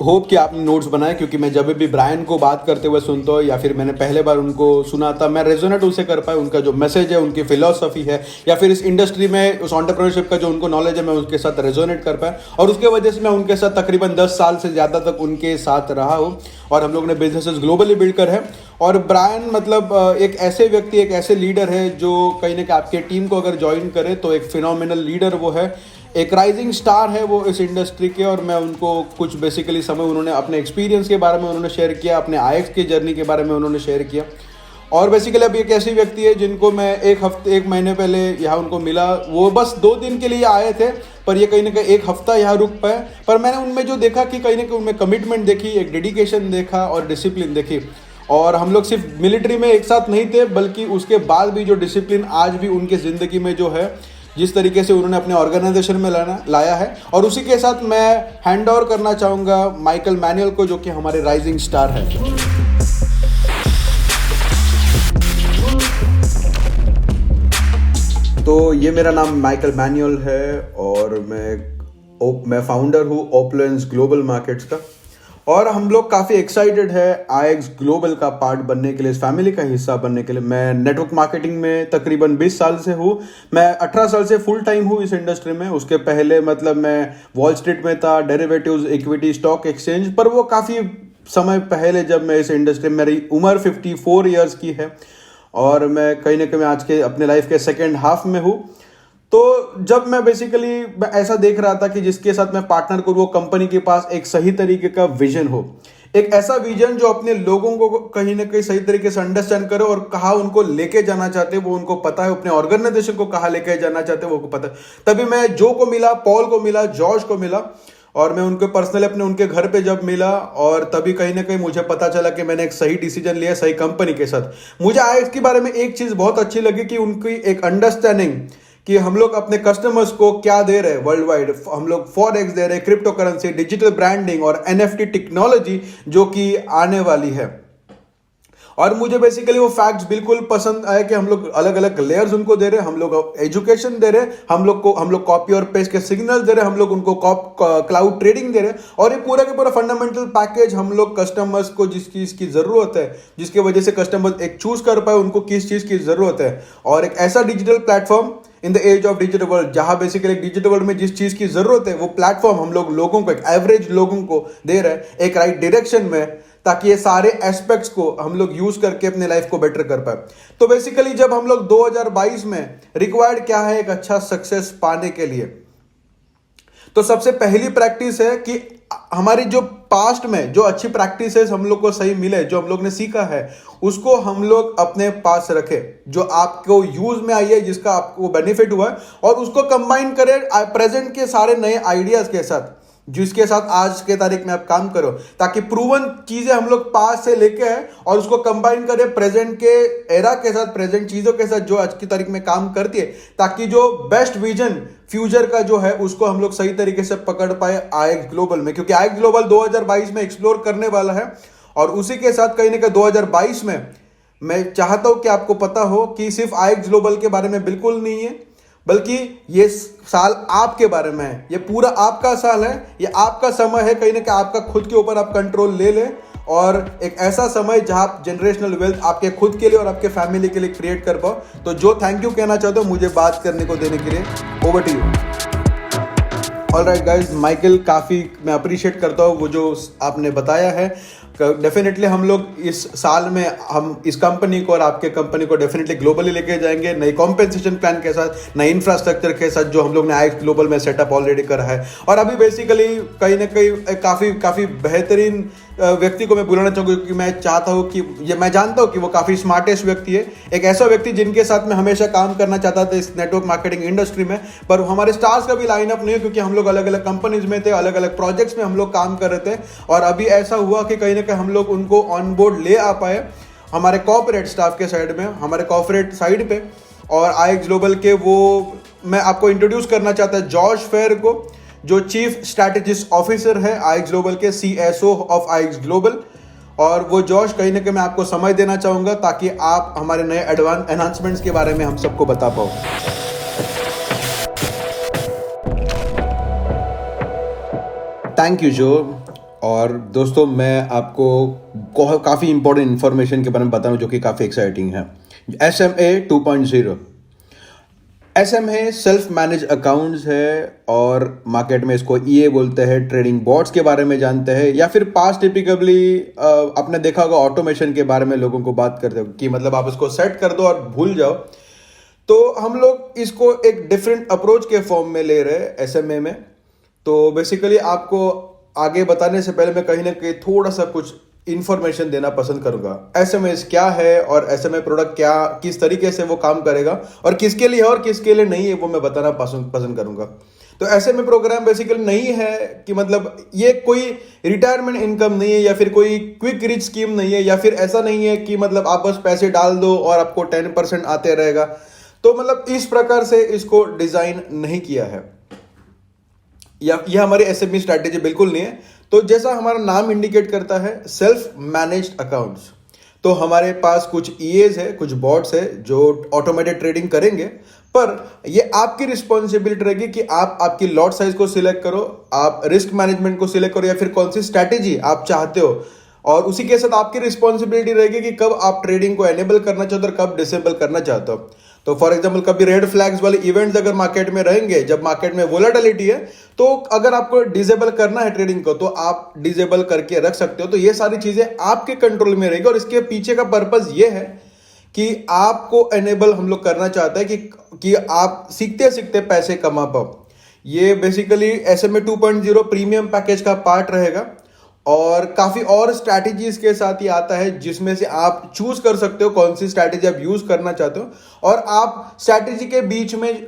hope कि आपने नोट्स बनाए, क्योंकि मैं जब भी ब्रायन को बात करते हुए सुनता हूँ या फिर मैंने पहले बार उनको सुना था, मैं रेजोनेट उसे कर पाया, उनका जो मैसेज है, उनकी फिलॉसफी है, या फिर इस इंडस्ट्री में उस एंटरप्रेन्योरशिप का जो उनको नॉलेज है, मैं उसके साथ रेजोनेट कर पाया और उसके वजह से मैं उनके साथ तकरीबन 10 साल से ज़्यादा तक उनके साथ रहा हूँ और हम लोग ने बिजनेसेस ग्लोबली बिल्ड कर है। और ब्रायन मतलब एक ऐसे व्यक्ति, एक ऐसे लीडर है जो कहीं ना कहीं आपके टीम को अगर ज्वाइन करे तो एक फिनोमिनल लीडर वो है, एक राइजिंग स्टार है वो इस इंडस्ट्री के। और मैं उनको कुछ बेसिकली समय उन्होंने अपने एक्सपीरियंस के बारे में उन्होंने शेयर किया, अपने आईएक्स की जर्नी के बारे में उन्होंने शेयर किया। और बेसिकली अब एक ऐसी व्यक्ति है जिनको मैं एक महीने पहले यहाँ उनको मिला, वो बस 2 दिन के लिए आए थे, पर ये कहीं ना कहीं 1 हफ्ता यहाँ रुक पाए। पर मैंने उनमें जो देखा कि कहीं ना कहीं उनमें कमिटमेंट देखी, एक डेडिकेशन देखा और डिसिप्लिन देखी। और हम लोग सिर्फ मिलिट्री में एक साथ नहीं थे, बल्कि उसके बाद भी जो डिसिप्लिन आज भी उनके ज़िंदगी में जो है, जिस तरीके से उन्होंने अपने ऑर्गेनाइजेशन में लाया है, और उसी के साथ मैं हैंड ओवर करना चाहूँगा माइकल मैनुअल को, जो कि हमारे राइजिंग स्टार है। तो ये मेरा नाम माइकल मैनुअल है और मैं फाउंडर हूँ ओपलेंस ग्लोबल मार्केट्स का। और हम लोग काफ़ी एक्साइटेड है आईएक्स ग्लोबल का पार्ट बनने के लिए, इस फैमिली का हिस्सा बनने के लिए। मैं नेटवर्क मार्केटिंग में तकरीबन 20 साल से हूँ। मैं 18 साल से फुल टाइम हूँ इस इंडस्ट्री में। उसके पहले मतलब मैं वॉल स्ट्रीट में था, डेरिवेटिव्स, इक्विटी, स्टॉक एक्सचेंज, पर वो काफ़ी समय पहले जब मैं इस इंडस्ट्री में, मेरी उम्र 54 ईयर्स की है और मैं कहीं ना कहीं आज के अपने लाइफ के सेकेंड हाफ में हूँ। तो जब मैं बेसिकली ऐसा देख रहा था कि जिसके साथ मैं पार्टनर करूँ वो कंपनी के पास एक सही तरीके का विजन हो, एक ऐसा विजन जो अपने लोगों को कहीं ना कहीं सही तरीके से अंडरस्टैंड करे और कहाँ उनको लेके जाना चाहते हैं वो उनको पता है, अपने ऑर्गेनाइजेशन को कहाँ लेके जाना चाहते हैं वो को पता है। तभी मैं जो को मिला, पॉल को मिला, जॉर्ज को मिला और मैं उनको पर्सनली अपने उनके घर पे जब मिला, और तभी कहीं ना कहीं मुझे पता चला कि मैंने एक सही डिसीजन लिया सही कंपनी के साथ। मुझे आईएक्स के बारे में एक चीज़ बहुत अच्छी लगी कि उनकी एक अंडरस्टैंडिंग कि हम लोग अपने कस्टमर्स को क्या दे रहे हैं वर्ल्ड वाइड। हम लोग फॉरेक्स दे रहे हैं, क्रिप्टो करेंसी, डिजिटल ब्रांडिंग और एनएफटी टेक्नोलॉजी जो कि आने वाली है। और मुझे बेसिकली वो फैक्ट्स बिल्कुल पसंद आए कि हम लोग अलग अलग लेयर्स उनको दे रहे हैं, हम लोग एजुकेशन दे रहे हैं, हम लोग कॉपी और पेस्ट के सिग्नल दे रहे हैं, हम लोग उनको क्लाउड ट्रेडिंग दे रहे हैं, और ये पूरा के पूरा फंडामेंटल पैकेज हम लोग कस्टमर्स को जिस चीज़ की ज़रूरत है, जिसकी वजह से कस्टमर एक चूज कर पाए उनको किस चीज़ की ज़रूरत है, और एक ऐसा digital platform in the age of digital world जहां बेसिकली डिजिटल वर्ल्ड में जिस चीज की जरूरत है वो प्लेटफॉर्म हम लोगों को, एक एवरेज लोगों को दे रहे हैं एक राइट डायरेक्शन में, ताकि ये सारे एस्पेक्ट्स को हम लोग यूज करके अपने लाइफ को बेटर कर पाए। तो बेसिकली जब हम लोग 2022 में रिक्वायर्ड क्या है एक अच्छा सक्सेस पाने के लिए, तो सबसे पहली प्रैक्टिस है कि हमारी जो पास्ट में जो अच्छी प्रैक्टिसेस हम लोग को सही मिले, जो हम लोग ने सीखा है, उसको हम लोग अपने पास रखें, जो आपको यूज में आई है, जिसका आपको बेनिफिट हुआ है, और उसको कंबाइन करें प्रेजेंट के सारे नए आइडियाज के साथ। जिसके साथ आज के तारीख में आप काम करो, ताकि प्रूवन चीजें हम लोग पास से लेके आए और उसको कंबाइन करें प्रेजेंट के एरा के साथ, प्रेजेंट चीजों के साथ जो आज की तारीख में काम करती है, ताकि जो बेस्ट विजन फ्यूचर का जो है उसको हम लोग सही तरीके से पकड़ पाए आईएक्स ग्लोबल में। क्योंकि आईएक्स ग्लोबल 2022 में एक्सप्लोर करने वाला है और उसी के साथ कहीं ना कहीं 2022 में मैं चाहता हूं कि आपको पता हो कि सिर्फ आईएक्स ग्लोबल के बारे में बिल्कुल नहीं है, बल्कि ये साल आपके बारे में है। ये पूरा आपका साल है, ये आपका समय है, कहीं ना कहीं आपका खुद के ऊपर आप कंट्रोल ले लें और एक ऐसा समय जहां आप जनरेशनल वेल्थ आपके खुद के लिए और आपके फैमिली के लिए क्रिएट कर पाओ। तो जो थैंक यू कहना चाहते हो मुझे बात करने को देने के लिए, over to you. Alright guys, Michael काफ़ी मैं अप्रिशिएट करता हूँ वो जो आपने बताया है। डेफिनेटली हम लोग इस साल में हम इस कंपनी को और आपके कंपनी को डेफिनेटली ग्लोबली लेके जाएंगे, नई कॉम्पेंसेशन प्लान के साथ, नई इंफ्रास्ट्रक्चर के साथ जो हम लोग ने आईएक्स ग्लोबल में सेटअप ऑलरेडी करा है। और अभी बेसिकली कहीं ना कहीं काफ़ी बेहतरीन व्यक्ति को मैं बुलाना चाहूँगा, क्योंकि मैं चाहता हूँ कि ये मैं जानता हूँ कि वो काफ़ी स्मार्टेस्ट व्यक्ति है, एक ऐसा व्यक्ति जिनके साथ मैं हमेशा काम करना चाहता था इस नेटवर्क मार्केटिंग इंडस्ट्री में। पर हमारे स्टार्स का भी लाइनअप नहीं है, क्योंकि हम लोग अलग अलग कंपनीज में थे, अलग अलग प्रोजेक्ट्स में हम लोग काम कर रहे थे। और अभी ऐसा हुआ कि कहीं ना कहीं हम लोग उनको ऑन बोर्ड ले आ पाए हमारे कॉर्पोरेट स्टाफ के साइड में, हमारे कॉर्पोरेट साइड पे। और आईएक्स ग्लोबल के वो मैं आपको इंट्रोड्यूस करना चाहता हूँ जॉर्ज फेयर को, जो चीफ स्ट्रैटेजिस्ट ऑफिसर है आईएक्स ग्लोबल के, CSO ऑफ आईएक्स ग्लोबल। और वो जॉर्ज कहीं ना कहीं मैं आपको समय देना चाहूँगा ताकि आप हमारे नए एनहांसमेंट्स के बारे में हम सबको बता पाओ। थैंक यू जो। और दोस्तों मैं आपको काफ़ी इंपॉर्टेंट इन्फॉर्मेशन के बारे में बता रहा हूँ जो कि काफ़ी एक्साइटिंग है। SMA 2.0 SM है सेल्फ मैनेज अकाउंट्स है, और मार्केट में इसको EA बोलते हैं। ट्रेडिंग बॉट्स के बारे में जानते हैं, या फिर पास टिपिकली आपने देखा होगा ऑटोमेशन के बारे में लोगों को बात करते हो कि मतलब आप इसको सेट कर दो और भूल जाओ। तो हम लोग इसको एक डिफरेंट अप्रोच के फॉर्म में ले रहे हैं SMA में। तो बेसिकली आपको आगे बताने से पहले मैं कहीं ना कहीं थोड़ा सा कुछ इंफॉर्मेशन देना पसंद करूंगा। SMS क्या है और SMA प्रोडक्ट क्या, किस तरीके से वो काम करेगा और किसके लिए है और किसके लिए नहीं है, वो मैं बताना पसंद करूंगा। तो SMA प्रोग्राम बेसिकली नहीं है कि मतलब ये कोई रिटायरमेंट इनकम नहीं है, या फिर कोई क्विक रिच स्कीम नहीं है, या फिर ऐसा नहीं है कि मतलब आप बस पैसे डाल दो और आपको 10% आते रहेगा। तो मतलब इस प्रकार से इसको डिजाइन नहीं किया है, या यह हमारी SMA स्ट्रैटेजी बिल्कुल नहीं है। तो जैसा हमारा नाम इंडिकेट करता है, सेल्फ मैनेज्ड अकाउंट्स, तो हमारे पास कुछ EAs है, कुछ बॉट्स है जो ऑटोमेटेड ट्रेडिंग करेंगे। पर ये आपकी रिस्पॉन्सिबिलिटी रहेगी कि आप आपकी लॉट साइज को सिलेक्ट करो, आप रिस्क मैनेजमेंट को सिलेक्ट करो, या फिर कौन सी स्ट्रैटेजी आप चाहते हो। और उसी के साथ आपकी रिस्पॉन्सिबिलिटी रहेगी कि कब आप ट्रेडिंग को एनेबल करना चाहते हो और कब डिसेबल करना चाहते हो। तो फॉर एग्जांपल कभी रेड फ्लैग्स वाले इवेंट्स अगर मार्केट में रहेंगे, जब मार्केट में वोलेटिलिटी है, तो अगर आपको डिसेबल करना है ट्रेडिंग को, तो आप डिसेबल करके रख सकते हो। तो ये सारी चीजें आपके कंट्रोल में रहेगी। और इसके पीछे का पर्पस ये है कि आपको एनेबल हम लोग करना चाहते हैं कि आप सीखते सीखते पैसे कमा पाओ। ये बेसिकली SMA 2.0 प्रीमियम पैकेज का पार्ट रहेगा, और काफी और स्ट्रैटेजीज के साथ ही आता है, जिसमें से आप चूज कर सकते हो कौन सी स्ट्रैटेजी आप यूज करना चाहते हो। और आप स्ट्रैटेजी के बीच में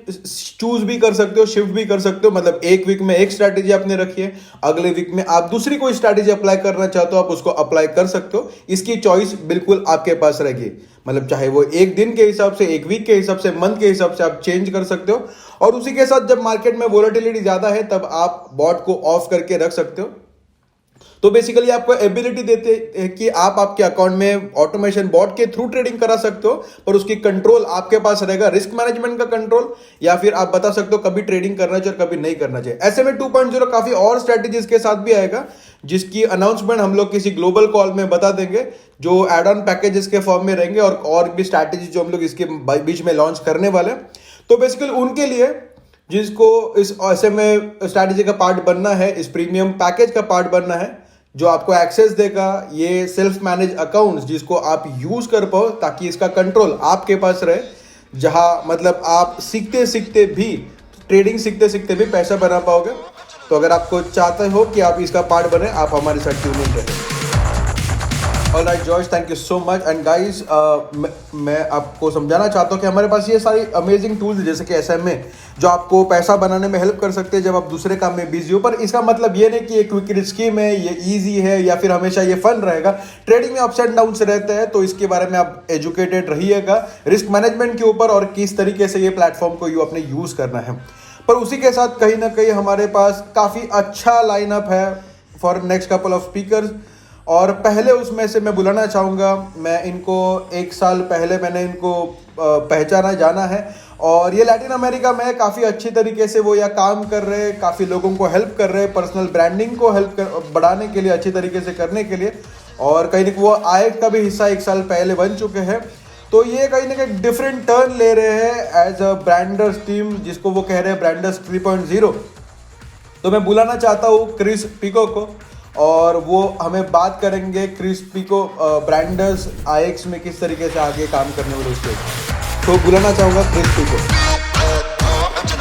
चूज भी कर सकते हो, शिफ्ट भी कर सकते हो। मतलब एक वीक में एक स्ट्रैटेजी आपने रखी है, अगले वीक में आप दूसरी कोई स्ट्रैटेजी अप्लाई करना चाहते हो, आप उसको अप्लाई कर सकते हो। इसकी चॉइस बिल्कुल आपके पास रहेगी। मतलब चाहे वो एक दिन के हिसाब से, एक वीक के हिसाब से, मंथ के हिसाब से आप चेंज कर सकते हो। और उसी के साथ जब मार्केट में वोलेटिलिटी ज्यादा है, तब आप बॉट को ऑफ करके रख सकते हो। तो बेसिकली आपको एबिलिटी देते हैं कि आप आपके अकाउंट में ऑटोमेशन बॉट के थ्रू ट्रेडिंग करा सकते हो, पर उसकी कंट्रोल आपके पास रहेगा, रिस्क मैनेजमेंट का कंट्रोल, या फिर आप बता सकते हो कभी ट्रेडिंग करना चाहिए और कभी नहीं करना चाहिए। SMA 2.0 काफी और स्ट्रैटेजीज के साथ भी आएगा, जिसकी अनाउंसमेंट हम लोग किसी ग्लोबल कॉल में बता देंगे, जो एड ऑन पैकेजेस के फॉर्म में रहेंगे, और भी स्ट्रैटेजी जो हम लोग इसके बीच में लॉन्च करने वाले। तो बेसिकली उनके लिए जिसको इस SMA स्ट्रैटेजी का पार्ट बनना है, इस प्रीमियम पैकेज का पार्ट बनना है, जो आपको एक्सेस देगा ये सेल्फ मैनेज अकाउंट्स, जिसको आप यूज कर पाओ, ताकि इसका कंट्रोल आपके पास रहे, जहां मतलब आप सीखते सीखते भी, ट्रेडिंग सीखते सीखते भी पैसा बना पाओगे। तो अगर आपको चाहते हो कि आप इसका पार्ट बने, आप हमारे साथ ट्यून इन रहे। Alright George, thank you so much. And guys, मैं आपको समझाना चाहता हूँ कि हमारे पास ये सारी अमेजिंग टूल्स जैसे कि SMA जो आपको पैसा बनाने में हेल्प कर सकते हैं जब आप दूसरे काम में बिजी हो। पर इसका मतलब ये नहीं कि ये क्विक स्कीम है, ये इजी है या फिर हमेशा ये फन रहेगा। ट्रेडिंग में अप्स एंड डाउन्स रहते हैं, तो इसके बारे में आप एजुकेटेड रहिएगा रिस्क मैनेजमेंट के ऊपर और किस तरीके से ये प्लेटफॉर्म को अपने यूज करना है। पर उसी के साथ कहीं ना कहीं हमारे पास काफ़ी अच्छा लाइनअप है for next couple of speakers. और पहले उसमें से मैं बुलाना चाहूँगा, मैं इनको 1 साल पहले मैंने इनको पहचाना जाना है और ये लैटिन अमेरिका में काफ़ी अच्छी तरीके से वो यहाँ काम कर रहे हैं, काफ़ी लोगों को हेल्प कर रहे हैं, पर्सनल ब्रांडिंग को बढ़ाने के लिए, अच्छी तरीके से करने के लिए। और कहीं ना वो आयट का भी हिस्सा 1 साल पहले बन चुके हैं। तो ये कहीं ना कहीं डिफरेंट टर्न ले रहे हैं एज अ ब्रांडर्स टीम, जिसको वो कह रहे हैं ब्रांडर्स 3.0। तो मैं बुलाना चाहता हूँ क्रिस पिको को और वो हमें बात करेंगे क्रिस पिको ब्रांडर्स IX में किस तरीके से आगे काम करने वाले उसके। तो बुलाना चाहूँगा क्रिस पिको।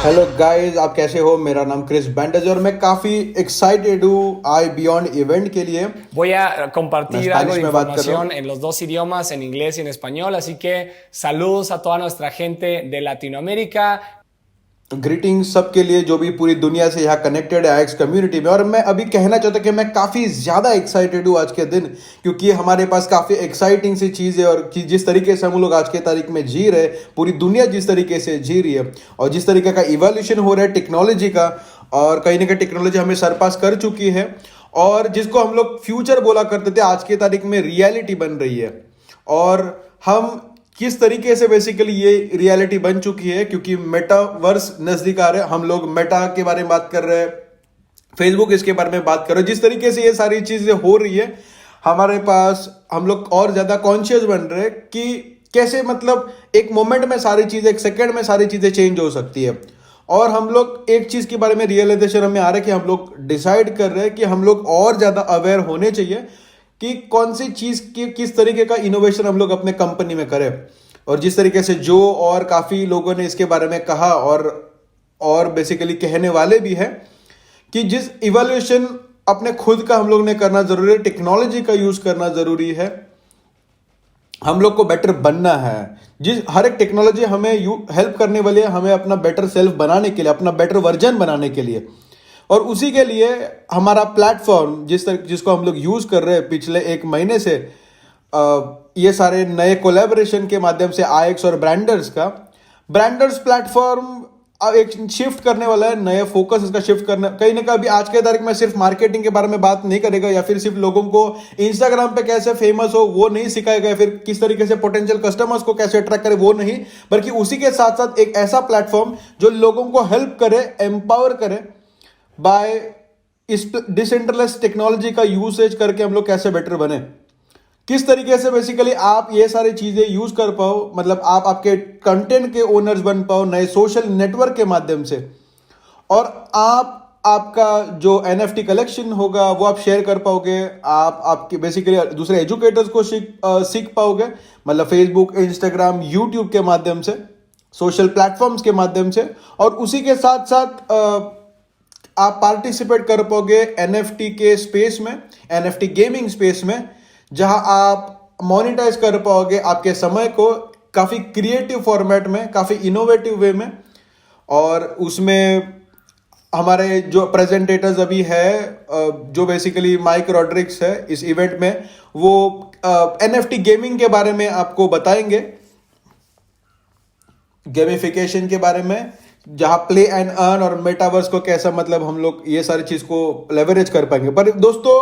हेलो गाइस, आप कैसे हो? मेरा नाम क्रिस बैंडज और मैं काफ़ी एक्साइटेड हूँ iBeyond इवेंट के लिए। Voy a compartir algo de información en los 2 idiomas, en inglés y en español, así que saludos a toda nuestra gente de Latinoamérica. Greetings सबके लिए जो भी पूरी दुनिया से यहाँ कनेक्टेड है IX कम्युनिटी में। और मैं अभी कहना चाहता हूँ कि मैं काफ़ी ज़्यादा एक्साइटेड हूँ आज के दिन, क्योंकि हमारे पास काफ़ी एक्साइटिंग सी चीज़ है और कि जिस तरीके से हम लोग आज के तारीख में जी रहे, पूरी दुनिया जिस तरीके से जी रही है और जिस तरीके का इवोल्यूशन हो रहा है टेक्नोलॉजी का, और कहीं ना कहीं टेक्नोलॉजी हमें सरपास कर चुकी है और जिसको हम लोग फ्यूचर बोला करते थे आज के तारीख में रियलिटी बन रही है। और हम किस तरीके से बेसिकली ये रियलिटी बन चुकी है, क्योंकि मेटावर्स नजदीक आ रहे हैं। हम लोग मेटा के बारे में बात कर रहे हैं, फेसबुक इसके बारे में बात कर रहे हैं। जिस तरीके से ये सारी चीजें हो रही है हमारे पास, हम लोग और ज्यादा कॉन्शियस बन रहे हैं कि कैसे मतलब एक मोमेंट में सारी चीजें, 1 सेकेंड में सारी चीजें चेंज हो सकती है। और हम लोग एक चीज के बारे में रियलाइजेशन हमें आ रहा है कि हम लोग डिसाइड कर रहे हैं कि हम लोग और ज्यादा अवेयर होने चाहिए कि कौन सी चीज की किस तरीके का इनोवेशन हम लोग अपने कंपनी में करें। और जिस तरीके से जो और काफी लोगों ने इसके बारे में कहा और बेसिकली कहने वाले भी है कि जिस इवोल्यूशन अपने खुद का हम लोग ने करना जरूरी है, टेक्नोलॉजी का यूज करना जरूरी है, हम लोग को बेटर बनना है। जिस हर एक टेक्नोलॉजी हमें हेल्प करने वाली है हमें अपना बेटर सेल्फ बनाने के लिए, अपना बेटर वर्जन बनाने के लिए। और उसी के लिए हमारा प्लेटफॉर्म जिसको हम लोग यूज कर रहे हैं पिछले 1 महीने से, ये सारे नए कोलैबोरेशन के माध्यम से IX और ब्रांडर्स प्लेटफॉर्म एक शिफ्ट करने वाला है, नया फोकस इसका शिफ्ट करना। कहीं ना कहीं आज के तारीख में सिर्फ मार्केटिंग के बारे में बात नहीं करेगा या फिर सिर्फ लोगों को इंस्टाग्राम पे कैसे फेमस हो वो नहीं सिखाएगा, या फिर किस तरीके से पोटेंशियल कस्टमर्स को कैसे अट्रैक्ट करे वो नहीं, बल्कि उसी के साथ साथ एक ऐसा प्लेटफॉर्म जो लोगों को हेल्प करे, एम्पावर करे बाय इस डिसेंट्रलाइज्ड टेक्नोलॉजी का यूसेज करके हम लोग कैसे बेटर बने, किस तरीके से बेसिकली आप ये सारी चीजें यूज कर पाओ, मतलब आप आपके कंटेंट के ओनर्स बन पाओ नए सोशल नेटवर्क के माध्यम से, और आपका जो NFT कलेक्शन होगा वो आप शेयर कर पाओगे, आपके बेसिकली दूसरे एजुकेटर्स को सीख पाओगे, मतलब फेसबुक, इंस्टाग्राम, यूट्यूब के माध्यम से, सोशल प्लेटफॉर्म्स के माध्यम से। और उसी के साथ साथ आप पार्टिसिपेट कर पाओगे NFT के स्पेस में, NFT गेमिंग स्पेस में, जहां आप मोनेटाइज कर पाओगे आपके समय को काफी क्रिएटिव फॉर्मेट में, काफी इनोवेटिव वे में। और उसमें हमारे जो प्रेजेंटेटर्स अभी है, जो बेसिकली माइक रॉड्रिक्स है इस इवेंट में, वो NFT गेमिंग के बारे में आपको बताएंगे, गेमिफिकेशन के बारे में, जहां प्ले एंड अर्न और मेटावर्स को कैसा मतलब हम लोग ये सारी चीज को लेवरेज कर पाएंगे। पर दोस्तों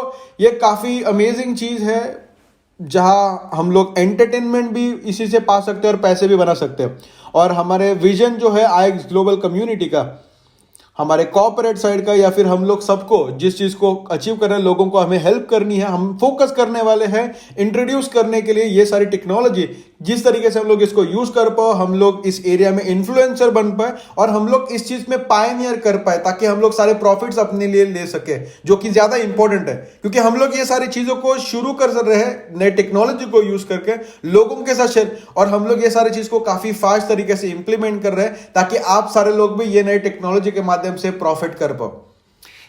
ये काफी अमेजिंग चीज है जहां हम लोग एंटरटेनमेंट भी इसी से पा सकते हैं और पैसे भी बना सकते हैं। और हमारे विजन जो है IX ग्लोबल कम्युनिटी का, हमारे कॉर्पोरेट साइड का, या फिर हम लोग सबको जिस चीज को अचीव करना है, लोगों को हमें हेल्प करनी है, हम फोकस करने वाले हैं इंट्रोड्यूस करने के लिए ये सारी टेक्नोलॉजी, जिस तरीके से हम लोग इसको यूज कर पाओ, हम लोग इस एरिया में इन्फ्लुएंसर बन पाए और हम लोग इस चीज में पायनियर कर पाए, ताकि हम लोग सारे प्रॉफिट्स अपने लिए ले सके, जो कि ज्यादा इंपॉर्टेंट है। क्योंकि हम लोग ये सारी चीजों को शुरू कर रहे हैं नए टेक्नोलॉजी को यूज करके लोगों के साथ शेयर, और हम लोग ये सारी चीज को काफी फास्ट तरीके से इंप्लीमेंट कर रहे हैं ताकि आप सारे लोग भी ये नई टेक्नोलॉजी के माध्यम से प्रॉफिट कर पाओ।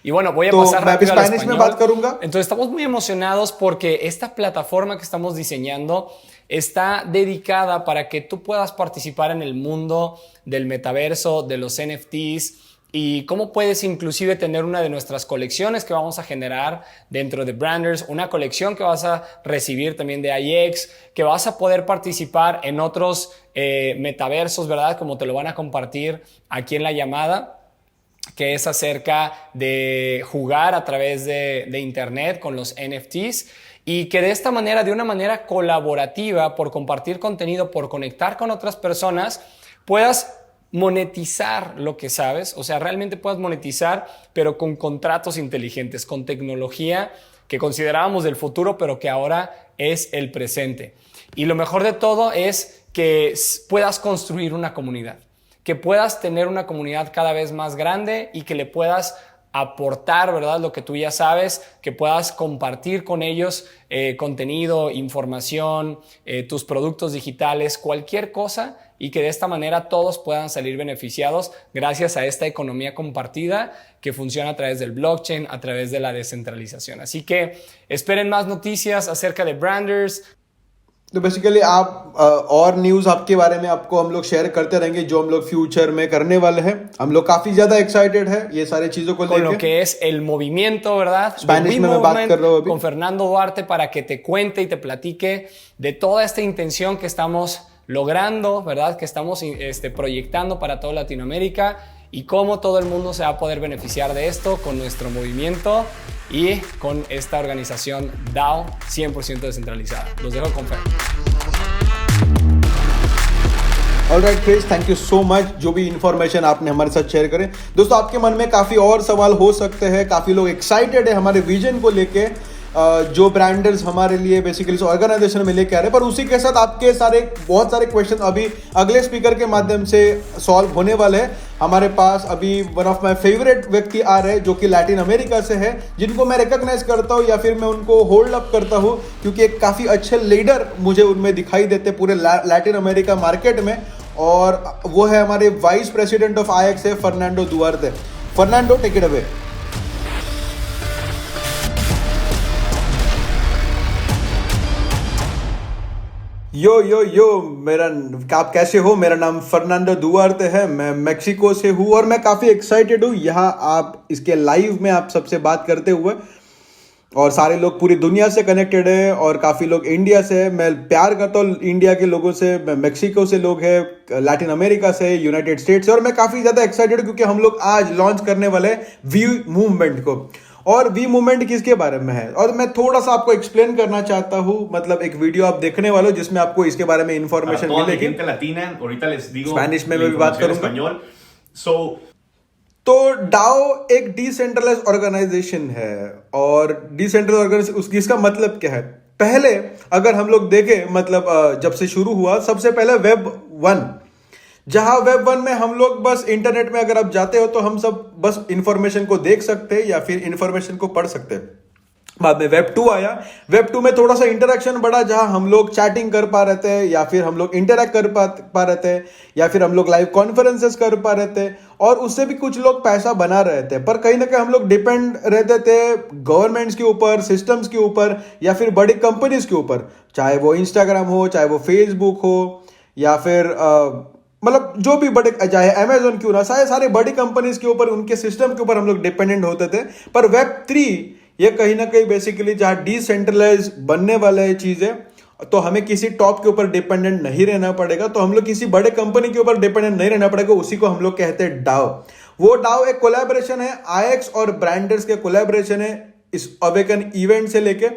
Y bueno, voy a तो pasar मैं अभी rápido al स्पेनिश में बात español. करूंगा. Entonces estamos muy emocionados porque esta plataforma que estamos diseñando está dedicada para que tú puedas participar en el mundo del metaverso, de los NFTs, y cómo puedes inclusive tener una de nuestras colecciones que vamos a generar dentro de Branders, una colección que vas a recibir también de IX, que vas a poder participar en otros metaversos, ¿verdad? Como te lo van a compartir aquí en la llamada, que es acerca de jugar a través de internet con los NFTs, y que de esta manera, de una manera colaborativa, por compartir contenido, por conectar con otras personas, puedas monetizar lo que sabes, o sea, realmente puedas monetizar, pero con contratos inteligentes, con tecnología que considerábamos del futuro, pero que ahora es el presente. Y lo mejor de todo es que puedas construir una comunidad, que puedas tener una comunidad cada vez más grande y que le puedas aportar, ¿verdad?, lo que tú ya sabes, que puedas compartir con ellos contenido, información, tus productos digitales, cualquier cosa, y que de esta manera todos puedan salir beneficiados gracias a esta economía compartida que funciona a través del blockchain, a través de la descentralización. Así que esperen más noticias acerca de Branders. तो basically आप और news आपके बारे में आपको हम लोग share करते रहेंगे जो हम लोग फ्यूचर में करने वाले हैं. हम लोग काफी ज्यादा एक्साइटेड है ये सारी चीजों को Con lo लेके. que es el movimiento, ¿verdad? Spanish The में मैं बात Movement, कर रहा हूँ अभी. con Fernando Duarte, para que te cuente y te platique de toda esta intención que estamos logrando, ¿verdad? Que estamos proyectando para toda Latinoamérica, y cómo todo el mundo se va a poder beneficiar de esto con nuestro movimiento y con esta organización DAO 100% descentralizada. Los dejo con Fer. Alright Chris, thank you so much जो भी information आपने हमारे साथ share करें. दोस्तों, आपके मन में काफ़ी और सवाल हो सकते हैं. काफ़ी लोग एक्साइटेड है हमारे विजन को लेके जो ब्रांडर्स हमारे लिए बेसिकली इस ऑर्गेनाइजेशन में लेके आ रहे हैं. पर उसी के साथ आपके बहुत सारे क्वेश्चन अभी अगले स्पीकर के माध्यम से सॉल्व होने वाले हैं. हमारे पास अभी वन ऑफ माय फेवरेट व्यक्ति आ रहे हैं जो कि लैटिन अमेरिका से है, जिनको मैं रिकॉग्नाइज करता हूँ या फिर मैं उनको होल्ड अप करता हूँ क्योंकि एक काफ़ी अच्छे लीडर मुझे उनमें दिखाई देते पूरे लैटिन अमेरिका मार्केट में. और वो है हमारे वाइस प्रेसिडेंट ऑफ IX है Fernando Duarte. Fernando, take it away. यो मेरा, आप कैसे हो? मेरा नाम फर्नांडो दुआर्ते है. मैं मेक्सिको से हूँ और मैं काफ़ी एक्साइटेड हूँ यहाँ आप इसके लाइव में आप सबसे बात करते हुए. और सारे लोग पूरी दुनिया से कनेक्टेड है और काफ़ी लोग इंडिया से है. मैं प्यार करता हूँ इंडिया के लोगों से. मेक्सिको से लोग हैं, लैटिन अमेरिका से, यूनाइटेड स्टेट्स से. और मैं काफ़ी ज़्यादा एक्साइटेड क्योंकि हम लोग आज लॉन्च करने वाले हैं वी मूवमेंट को. और वी मूवमेंट किसके बारे में है और मैं थोड़ा सा आपको एक्सप्लेन करना चाहता हूँ. मतलब एक वीडियो आप देखने वाले हो जिसमें आपको इसके बारे में इंफॉर्मेशन मिलेगी. स्पेनिश में मैं भी बात करूंगा. तो डाओ एक डिसेंट्रलाइज ऑर्गेनाइजेशन है. और डिसेंट्रलाइज ऑर्गेनाइजेशन इसका मतलब क्या है? पहले अगर हम लोग देखें, मतलब जब से शुरू हुआ, सबसे पहले वेब 1, जहां वेब 1 में हम लोग बस इंटरनेट में अगर आप जाते हो तो हम सब बस इंफॉर्मेशन को देख सकते हैं या फिर इंफॉर्मेशन को पढ़ सकते हैं. बाद में वेब 2 आया. वेब 2 में थोड़ा सा इंटरेक्शन बढ़ा, जहां हम लोग चैटिंग कर पा रहे थे या फिर हम लोग इंटरेक्ट कर पा रहे थे या फिर हम लोग लाइव कॉन्फ्रेंसेस कर पा रहे थे. और उससे भी कुछ लोग पैसा बना रहे थे. पर कहीं ना कहीं हम लोग डिपेंड रहते थे गवर्नमेंट्स के ऊपर, सिस्टम्स के ऊपर या फिर बड़ी कंपनीज के ऊपर. चाहे वो इंस्टाग्राम हो, चाहे वो फेसबुक हो या फिर मतलब जो भी बड़े, चाहे अमेजोन क्यों ना, सारे बड़ी कंपनीज के ऊपर, उनके सिस्टम के ऊपर हम लोग डिपेंडेंट होते थे. पर वेब 3 ये कहीं ना कहीं बेसिकली जहां डिसेंट्रलाइज बनने वाला है चीजें, तो हमें किसी टॉप के ऊपर डिपेंडेंट नहीं रहना पड़ेगा. तो हम लोग किसी बड़े कंपनी के ऊपर डिपेंडेंट नहीं रहना पड़ेगा. उसी को हम लोग कहते हैं डाओ. वो डाओ एक कोलैबोरेशन है, IX और ब्रांडर्स के कोलैबोरेशन है. इस अवेकन इवेंट से लेके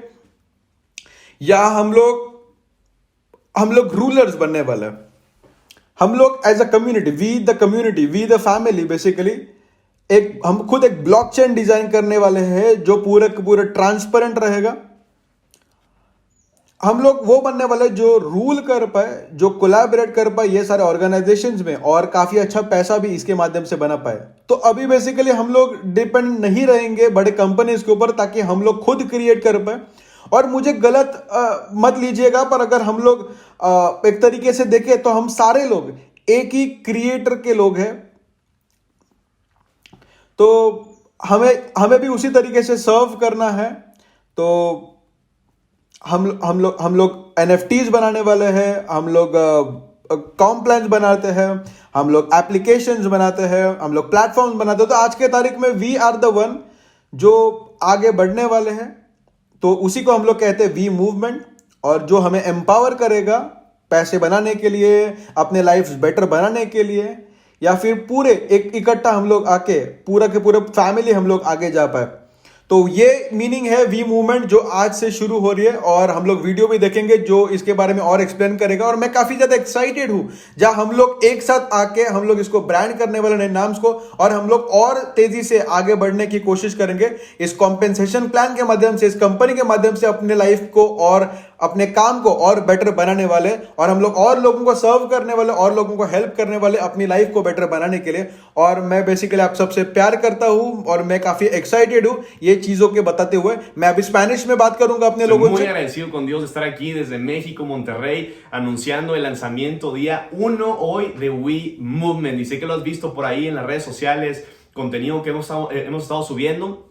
या हम लोग रूलर्स बनने वाले हैं. हम लोग as a community, we the family, basically हम खुद एक ब्लॉकचेन डिजाइन करने वाले हैं जो पूरे ट्रांसपेरेंट रहेगा. हम लोग वो बनने वाले जो रूल कर पाए, जो कोलैबोरेट कर पाए ये सारे ऑर्गेनाइजेशंस में, और काफी अच्छा पैसा भी इसके माध्यम से बना पाए. तो अभी बेसिकली हम लोग डिपेंड नहीं रहेंगे बड़े कंपनीज के ऊपर, ताकि हम लोग खुद क्रिएट कर पाए. और मुझे गलत मत लीजिएगा, पर अगर हम लोग एक तरीके से देखें तो हम सारे लोग एक ही क्रिएटर के लोग हैं. तो हमें भी उसी तरीके से सर्व करना है। तो हम लोग NFTs बनाने वाले हैं, हम लोग कॉम्प्लाइंस बनाते हैं, हम लोग एप्लीकेशंस बनाते हैं, हम लोग प्लेटफॉर्म्स बनाते हैं। तो आज के तारीख में वी आर द वन जो आगे बढ़ने वाले हैं। तो उसी को हम लोग कहते हैं वी मूवमेंट, और जो हमें एम्पावर करेगा पैसे बनाने के लिए, अपने लाइफ बेटर बनाने के लिए, या फिर पूरे एक इकट्ठा हम लोग आके पूरा के पूरे फैमिली हम लोग आगे जा पाए। तो ये मीनिंग है वी मूवमेंट जो आज से शुरू हो रही है, और हम लोग वीडियो भी देखेंगे जो इसके बारे में और एक्सप्लेन करेगा। और मैं काफी ज्यादा एक्साइटेड हूं जहां हम लोग एक साथ आके हम लोग इसको ब्रांड करने वाले नए नाम्स को, और हम लोग और तेजी से आगे बढ़ने की कोशिश करेंगे इस कॉम्पेंसेशन प्लान के माध्यम से, इस कंपनी के माध्यम से अपने लाइफ को और अपने काम को और बेटर बनाने वाले, और हम लोग और लोगों को सर्व करने वाले, और लोगों को हेल्प करने वाले अपनी लाइफ को बेटर बनाने के लिए। और मैं बेसिकली आप सबसे प्यार करता हूं और मैं काफी एक्साइटेड हूं ये चीजों के बताते हुए। मैं अभी स्पेनिश में बात करूंगा अपने लोगों से। Muy agradecido con Dios de estar aquí desde México, Monterrey, anunciando el lanzamiento día 1 hoy de We Movement. Y sé que lo has visto por ahí en las redes sociales, contenido que hemos estado subiendo.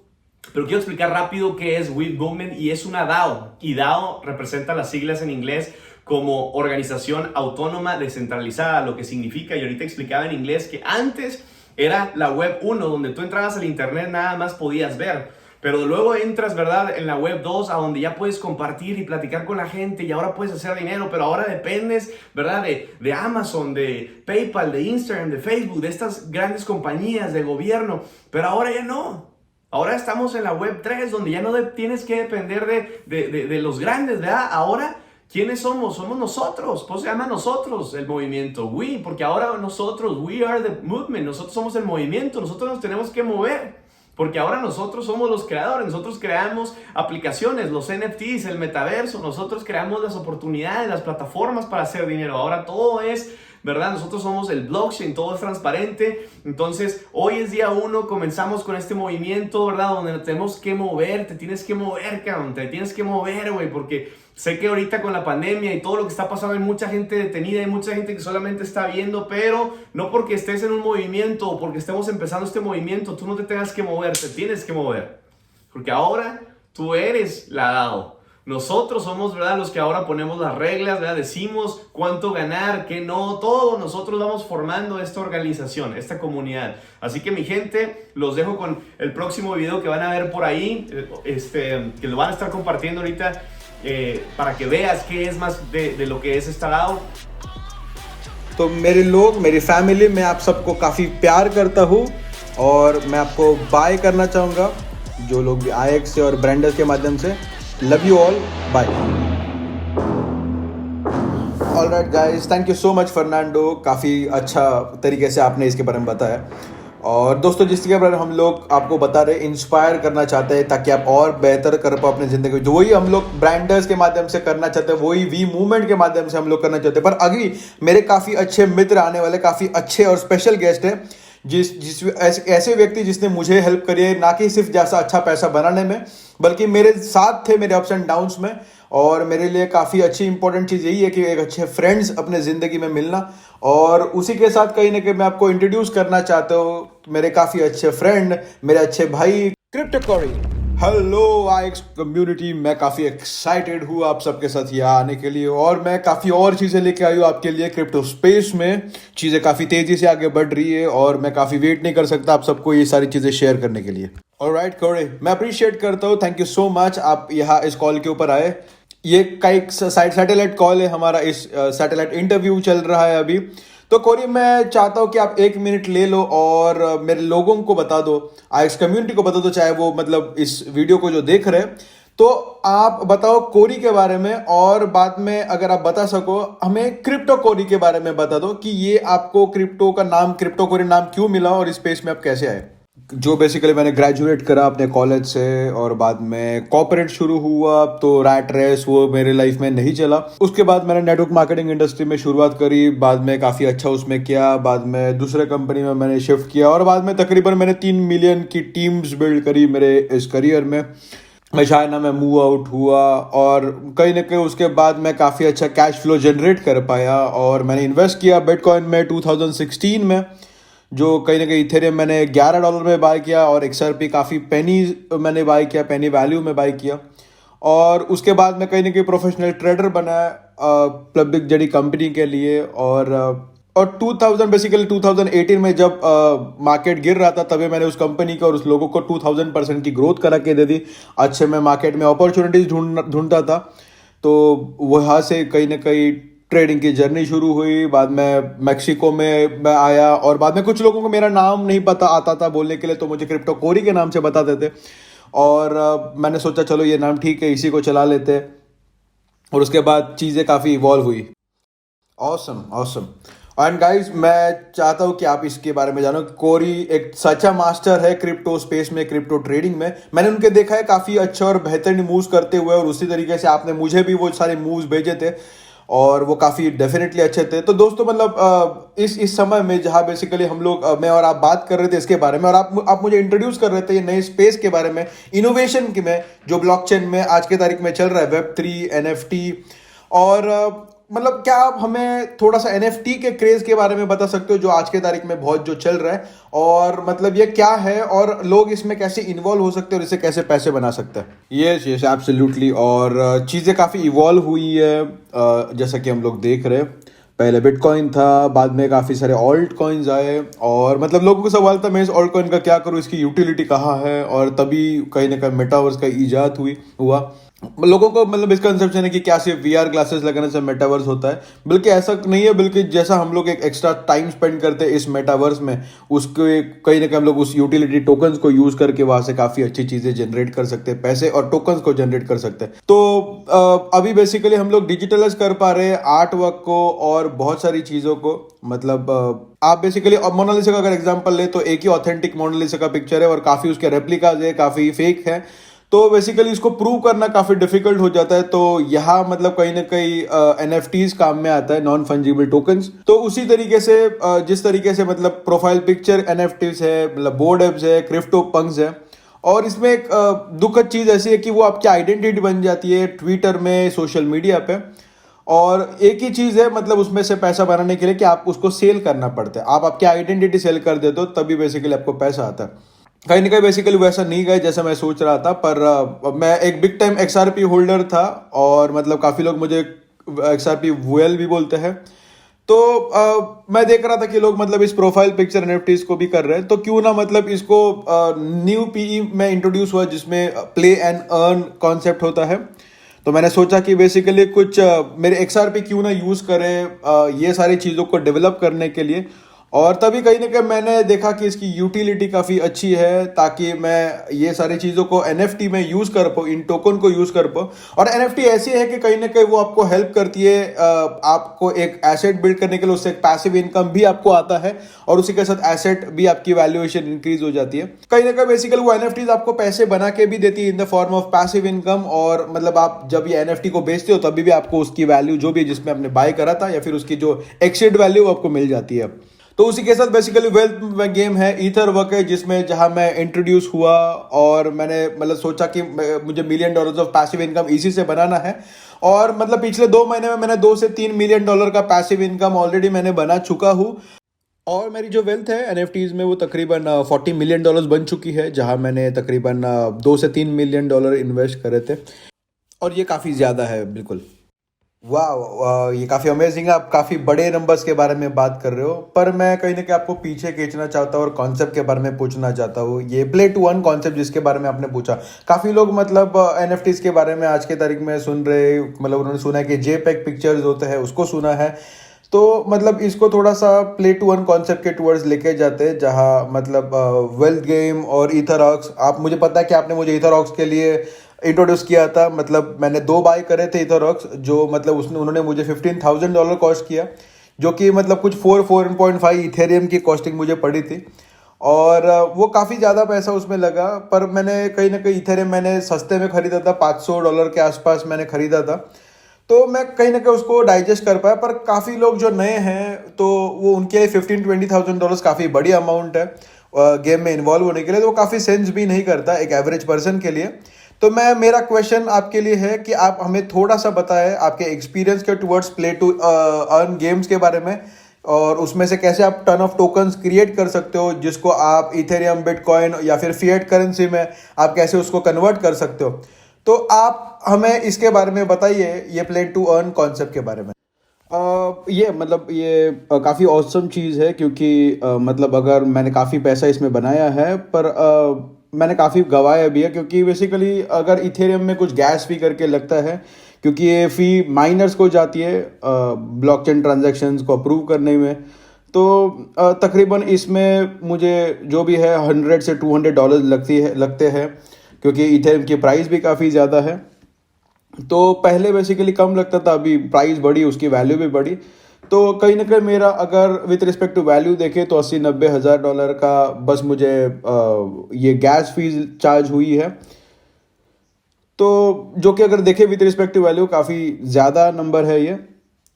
Pero quiero explicar rápido qué es We Movement, y es una DAO. Y DAO representa las siglas en inglés como Organización Autónoma Descentralizada, lo que significa, y ahorita explicaba en inglés, que antes era la web 1, donde tú entrabas al internet nada más podías ver. Pero luego entras, ¿verdad?, en la web 2, a donde ya puedes compartir y platicar con la gente, y ahora puedes hacer dinero, pero ahora dependes, ¿verdad?, de Amazon, de PayPal, de Instagram, de Facebook, de estas grandes compañías, de gobierno. Pero ahora ya no. Ahora estamos en la web 3, donde ya no tienes que depender de los grandes, ¿verdad? Ahora, ¿quiénes somos? Somos nosotros. Pues se llama nosotros el movimiento. We, porque ahora nosotros, we are the movement. Nosotros somos el movimiento. Nosotros nos tenemos que mover. Porque ahora nosotros somos los creadores. Nosotros creamos aplicaciones, los NFTs, el metaverso. Nosotros creamos las oportunidades, las plataformas para hacer dinero. Ahora todo es, ¿verdad? Nosotros somos el blockchain, todo es transparente. Entonces, hoy es día 1, comenzamos con este movimiento, ¿verdad? Donde nos tenemos que mover, te tienes que mover, cabrón, te tienes que mover, güey, porque sé que ahorita con la pandemia y todo lo que está pasando hay mucha gente detenida, hay mucha gente que solamente está viendo, pero no porque estés en un movimiento o porque estemos empezando este movimiento, tú no te tengas que mover, te tienes que mover. Porque ahora tú eres la DAO. Nosotros somos, ¿verdad?, los que ahora ponemos las reglas, ¿verdad? Decimos cuánto ganar, qué no, todo. Nosotros vamos formando esta organización, esta comunidad. Así que, mi gente, los dejo con el próximo video que van a ver por ahí, que lo van a estar compartiendo ahorita, para que veas qué es más de lo que es esta DAO. तो मेरे लोग, मेरी family, मैं आप सबको काफ़ी प्यार करता हूँ, और मैं आपको बाय करना चाहूँगा जो लोग भी IX से और ब्रांडर्स के माध्यम से। Love you all, bye. Alright guys, thank you so much Fernando, काफ़ी अच्छा तरीके से आपने इसके बारे में बताया। और दोस्तों, जिसके बारे में हम लोग आपको बता रहे, इंस्पायर करना चाहते हैं ताकि आप और बेहतर कर पाओ अपनी ज़िंदगी में, जो वही हम लोग ब्रांडर्स के माध्यम से करना चाहते हैं, वही वी मूवमेंट के माध्यम से हम लोग करना चाहते हैं। पर अभी मेरे काफ़ी अच्छे मित्र आने वाले, काफ़ी अच्छे और स्पेशल गेस्ट हैं, ऐसे व्यक्ति जिसने मुझे हेल्प करी है, ना कि सिर्फ जैसा अच्छा पैसा बनाने में, बल्कि मेरे साथ थे मेरे अप्स एंड डाउन्स में। और मेरे लिए काफ़ी अच्छी इंपॉर्टेंट चीज़ यही है कि एक अच्छे फ्रेंड्स अपने ज़िंदगी में मिलना, और उसी के साथ कहीं ना कहीं मैं आपको इंट्रोड्यूस करना चाहता हूँ मेरे काफ़ी अच्छे फ्रेंड, मेरे अच्छे भाई क्रिप्टो कोरी। हेलो IX कम्युनिटी, मैं काफ़ी एक्साइटेड हूँ आप सबके साथ यहाँ आने के लिए, और मैं काफ़ी और चीज़ें लेके आई हूँ आपके लिए। क्रिप्टो स्पेस में चीज़ें काफ़ी तेज़ी से आगे बढ़ रही है, और मैं काफ़ी वेट नहीं कर सकता आप सबको ये सारी चीज़ें शेयर करने के लिए। ऑलराइट कोरी, मैं अप्रिशिएट करता हूँ, थैंक यू सो मच आप यहाँ इस कॉल के ऊपर आए। ये कई सैटेलाइट कॉल है हमारा, इस सैटेलाइट इंटरव्यू चल रहा है अभी। तो कोरी, मैं चाहता हूँ कि आप 1 मिनट ले लो और मेरे लोगों को बता दो, IX कम्युनिटी को बता दो, चाहे वो मतलब इस वीडियो को जो देख रहे हैं, तो आप बताओ कोरी के बारे में, और बाद में अगर आप बता सको हमें क्रिप्टो कोरी के बारे में बता दो कि ये आपको क्रिप्टो का नाम, क्रिप्टो कोरी नाम क्यों मिला, और इस स्पेस में आप कैसे आए। जो बेसिकली मैंने ग्रेजुएट करा अपने कॉलेज से, और बाद में कॉर्पोरेट शुरू हुआ, तो रैट रेस वो मेरे लाइफ में नहीं चला। उसके बाद मैंने नेटवर्क मार्केटिंग इंडस्ट्री में शुरुआत करी, बाद में काफ़ी अच्छा उसमें किया, बाद में दूसरे कंपनी में मैंने शिफ्ट किया, और बाद में तकरीबन मैंने 3 मिलियन की टीम्स बिल्ड करी मेरे इस करियर में। मैं चाइना में मूव आउट हुआ, और कहीं ना कहीं उसके बाद मैं काफ़ी अच्छा कैश फ्लो जनरेट कर पाया, और मैंने इन्वेस्ट किया बिटकॉइन में 2016 में। जो कहीं ना कहीं इथेरियम मैंने $11 में बाय किया, और XRP काफ़ी पेनी मैंने बाय किया, पेनी वैल्यू में बाय किया। और उसके बाद मैं कहीं ना कहीं प्रोफेशनल ट्रेडर बना पब्लिक जड़ी कंपनी के लिए। और 2018 में जब मार्केट गिर रहा था, तभी मैंने उस कंपनी को और उस लोगों को 2000% की ग्रोथ करा के दे दी। अच्छे मैं मार्केट में अपॉर्चुनिटीज ढूंढता था, तो वहाँ से कहीं ना कहीं ट्रेडिंग की जर्नी शुरू हुई। बाद में मैक्सिको में मैं आया, और बाद में कुछ लोगों को मेरा नाम नहीं पता आता था बोलने के लिए, तो मुझे क्रिप्टो कोरी के नाम से बताते थे। और मैंने सोचा चलो ये नाम ठीक है, इसी को चला लेते। और उसके बाद चीज़ें काफ़ी इवॉल्व हुई। Awesome awesome. एंड गाइस, मैं चाहता हूँ कि आप इसके बारे में जानो। कोरी एक सच्चा मास्टर है क्रिप्टो स्पेस में, क्रिप्टो ट्रेडिंग में। मैंने उनके देखा है काफ़ी अच्छा और बेहतरीन मूव्स करते हुए, और उसी तरीके से आपने मुझे भी वो सारे मूव्स भेजे थे, और वो काफ़ी डेफिनेटली अच्छे थे। तो दोस्तों, मतलब इस समय में जहाँ बेसिकली हम लोग मैं और आप बात कर रहे थे इसके बारे में, और आप मुझे इंट्रोड्यूस कर रहे थे ये नए स्पेस के बारे में, इनोवेशन के में, जो ब्लॉकचेन में आज के तारीख में चल रहा है, Web3, NFT। और मतलब क्या आप हमें थोड़ा सा NFT के क्रेज के बारे में बता सकते हो, जो आज के तारीख में बहुत जो चल रहा है, और मतलब ये क्या है, और लोग इसमें कैसे इन्वॉल्व हो सकते हैं, और इससे कैसे पैसे बना सकते हैं? Yes yes, absolutely. और चीज़ें काफ़ी इवॉल्व हुई है, जैसा कि हम लोग देख रहे हैं। पहले बिटकॉइन था, बाद में काफ़ी सारे ऑल्ट कॉइन्स आए, और मतलब लोगों को सवाल था मैं इस ऑल्ट कॉइन का क्या करूँ, इसकी यूटिलिटी कहाँ है, और तभी कहीं ना कहीं मेटावर्स का ईजाद हुआ। लोगों को मतलब मिसकंसेप्शन है कि क्या सिर्फ VR ग्लासेस लगाने से मेटावर्स होता है, बल्कि ऐसा नहीं है। बल्कि जैसा हम लोग एक एक्स्ट्रा टाइम स्पेंड करते हैं इस मेटावर्स में, उसके कहीं ना कहीं हम लोग उस यूटिलिटी टोकन्स को यूज करके वहां से काफी अच्छी चीजें जनरेट कर सकते हैं, पैसे और टोकन्स को जनरेट कर सकते हैं। तो अभी बेसिकली हम लोग डिजिटलाइज कर पा रहे हैं आर्ट वर्क को और बहुत सारी चीजों को। मतलब आप बेसिकली मोनालिसा का अगर एग्जांपल ले, तो एक ही ऑथेंटिक मोनालिसा का पिक्चर है, और काफी उसके रेप्लिकाज है, काफी फेक है। तो बेसिकली इसको प्रूव करना काफी डिफिकल्ट हो जाता है। तो यहाँ मतलब कहीं ना कहीं NFTs काम में आता है, नॉन फंजिबल टोकन्स। तो उसी तरीके से जिस तरीके से मतलब प्रोफाइल पिक्चर NFTs है, मतलब बोर्ड एप्स है, क्रिप्टो पंक्स है। और इसमें एक दुखद चीज ऐसी है कि वो आपकी आइडेंटिटी बन जाती है ट्विटर में, सोशल मीडिया पे। और एक ही चीज है मतलब उसमें से पैसा बनाने के लिए कि आप उसको सेल करना पड़ता है। आप आपकी आइडेंटिटी सेल कर देते हो, तभी बेसिकली आपको पैसा आता है। कहीं ना कहीं बेसिकली वैसा नहीं गए जैसा मैं सोच रहा था। पर मैं एक बिग टाइम XRP होल्डर था, और मतलब काफ़ी लोग मुझे XRP वुएल भी बोलते हैं। तो मैं देख रहा था कि लोग मतलब इस प्रोफाइल पिक्चर NFTs को भी कर रहे हैं, तो क्यों ना मतलब इसको न्यू PE में इंट्रोड्यूस हुआ, जिसमें प्ले एंड अर्न कॉन्सेप्ट होता है। तो मैंने सोचा कि बेसिकली कुछ मेरे XRP क्यों ना यूज़ करें ये सारी चीज़ों को डेवलप करने के लिए। और तभी कहीं ना कहीं मैंने देखा कि इसकी यूटिलिटी काफ़ी अच्छी है, ताकि मैं ये सारी चीज़ों को NFT में यूज़ कर पाऊँ, इन टोकन को यूज़ कर पाऊँ। और NFT ऐसी है कि कहीं ना कहीं वो आपको हेल्प करती है आपको एक एसेट बिल्ड करने के लिए, उससे एक पैसिव इनकम भी आपको आता है, और उसी के साथ एसेट भी आपकी वैल्यूएशन इंक्रीज हो जाती है। कहीं ना कहीं बेसिकली वो NFTs आपको पैसे बना के भी देती है in the form of passive income. और मतलब आप जब ये NFT को बेचते हो, तभी भी आपको उसकी वैल्यू जो भी जिसमें आपने बाय करा था, या फिर उसकी जो एक्सिड वैल्यू आपको मिल जाती है। तो उसी के साथ बेसिकली वेल्थ गेम है, ईथर वर्क है, जिसमें जहां मैं इंट्रोड्यूस हुआ, और मैंने मतलब सोचा कि मुझे $1 million ऑफ पैसिव इनकम इसी से बनाना है। और मतलब पिछले 2 महीने में मैंने $2 से $3 मिलियन का पैसिव इनकम ऑलरेडी मैंने बना चुका हूँ। और मेरी जो वेल्थ है NFTs में वो तकरीबन $40 मिलियन बन चुकी है, जहां मैंने तकरीबन $2 से $3 मिलियन इन्वेस्ट करे थे। और ये काफ़ी ज़्यादा है, बिल्कुल। वाह, ये काफ़ी अमेजिंग है। आप काफ़ी बड़े नंबर्स के बारे में बात कर रहे हो, पर मैं कहीं ना कहीं आपको पीछे खींचना चाहता हूँ और कॉन्सेप्ट के बारे में पूछना चाहता हूँ। ये प्ले टू अर्न कॉन्सेप्ट जिसके बारे में आपने पूछा, काफ़ी लोग मतलब NFTs के बारे में आज के तारीख में सुन रहे, मतलब उन्होंने सुना है कि JPEG पिक्चर्स होते हैं, उसको सुना है। तो मतलब इसको थोड़ा सा प्ले टू अर्न कॉन्सेप्ट के टूवर्ड्स लेके जाते हैं, जहाँ मतलब वेल्थ गेम और ईथरऑक्स। आप मुझे पता है कि आपने मुझे ईथरऑक्स के लिए इंट्रोड्यूस किया था। मतलब मैंने 2 बाय करे थे ईथरऑक्स, जो मतलब उन्होंने मुझे $15,000 कॉस्ट किया, जो कि मतलब कुछ 4.5 इथेरियम की कॉस्टिंग मुझे पड़ी थी। और वो काफ़ी ज़्यादा पैसा उसमें लगा, पर मैंने कहीं ना कहीं इथेरियम मैंने सस्ते में खरीदा था, $500 के आसपास मैंने खरीदा था। तो मैं कहीं ना कहीं उसको डाइजेस्ट कर पाया। पर काफ़ी लोग जो नए हैं, तो वो उनके लिए $15,000-20,000 काफ़ी बड़ी अमाउंट है गेम में इन्वॉल्व होने के लिए। तो वो काफ़ी सेंस भी नहीं करता एक एवरेज पर्सन के लिए। तो मेरा क्वेश्चन आपके लिए है कि आप हमें थोड़ा सा बताएं आपके एक्सपीरियंस के towards play to earn games के बारे में, और उसमें से कैसे आप टन ऑफ टोकन्स क्रिएट कर सकते हो जिसको आप इथेरियम, बिटकॉइन या फिर फिएट करेंसी में आप कैसे उसको कन्वर्ट कर सकते हो। तो आप हमें इसके बारे में बताइए, ये प्ले टू अर्न कॉन्सेप्ट के बारे में। ये काफ़ी ऑसम चीज़ है क्योंकि मतलब अगर मैंने काफ़ी पैसा इसमें बनाया है पर मैंने काफ़ी गंवाया भी है, क्योंकि बेसिकली अगर इथेरियम में कुछ गैस फी करके लगता है, क्योंकि ये फ़ी माइनर्स को जाती है ब्लॉकचेन ट्रांजैक्शंस को अप्रूव करने में। तो तकरीबन इसमें मुझे जो भी है $100 से $200 लगते हैं, क्योंकि इथेरियम की प्राइस भी काफ़ी ज़्यादा है। तो पहले बेसिकली कम लगता था, अभी प्राइस बढ़ी, उसकी वैल्यू भी बढ़ी। तो कहीं ना कहीं मेरा अगर विथ रिस्पेक्ट टू वैल्यू देखें तो $80-90 का बस मुझे ये गैस फीस चार्ज हुई है। तो जो कि अगर देखें विथ रिस्पेक्ट टू वैल्यू काफ़ी ज़्यादा नंबर है ये,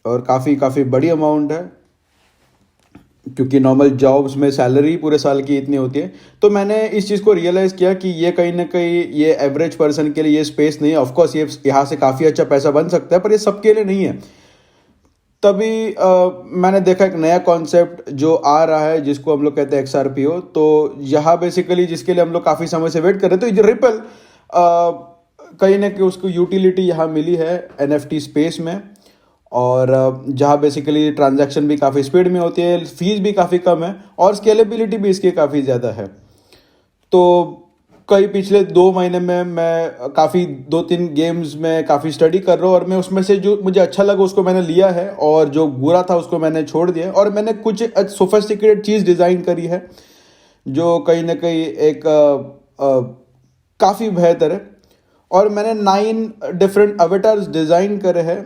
और काफ़ी बड़ी अमाउंट है, क्योंकि नॉर्मल जॉब्स में सैलरी पूरे साल की इतनी होती है। तो मैंने इस चीज़ को रियलाइज़ किया कि ये कहीं ना कहीं ये एवरेज पर्सन के लिए ये स्पेस नहीं है। ऑफकोर्स ये यहाँ से काफ़ी अच्छा पैसा बन सकता है, पर ये सबके लिए नहीं है। तभी मैंने देखा एक नया कॉन्सेप्ट जो आ रहा है जिसको हम लोग कहते हैं XRPO। तो यहाँ बेसिकली जिसके लिए हम लोग काफ़ी समय से वेट कर रहे थे, तो रिपल कहीं ना कहीं उसको यूटिलिटी यहाँ मिली है NFT स्पेस में, और जहाँ बेसिकली ट्रांजैक्शन भी काफ़ी स्पीड में होती है, फीस भी काफ़ी कम है, और स्केलेबिलिटी भी इसकी काफ़ी ज़्यादा है। तो कई पिछले 2 महीने में मैं काफ़ी 2-3 गेम्स में काफ़ी स्टडी कर रहा हूँ, और मैं उसमें से जो मुझे अच्छा लगा उसको मैंने लिया है, और जो बुरा था उसको मैंने छोड़ दिया। और मैंने कुछ सोफिस्टिकेटेड चीज़ डिज़ाइन करी है जो कहीं ना कहीं एक काफ़ी बेहतर है। और मैंने 9 डिफरेंट अवतार्स डिज़ाइन करे हैं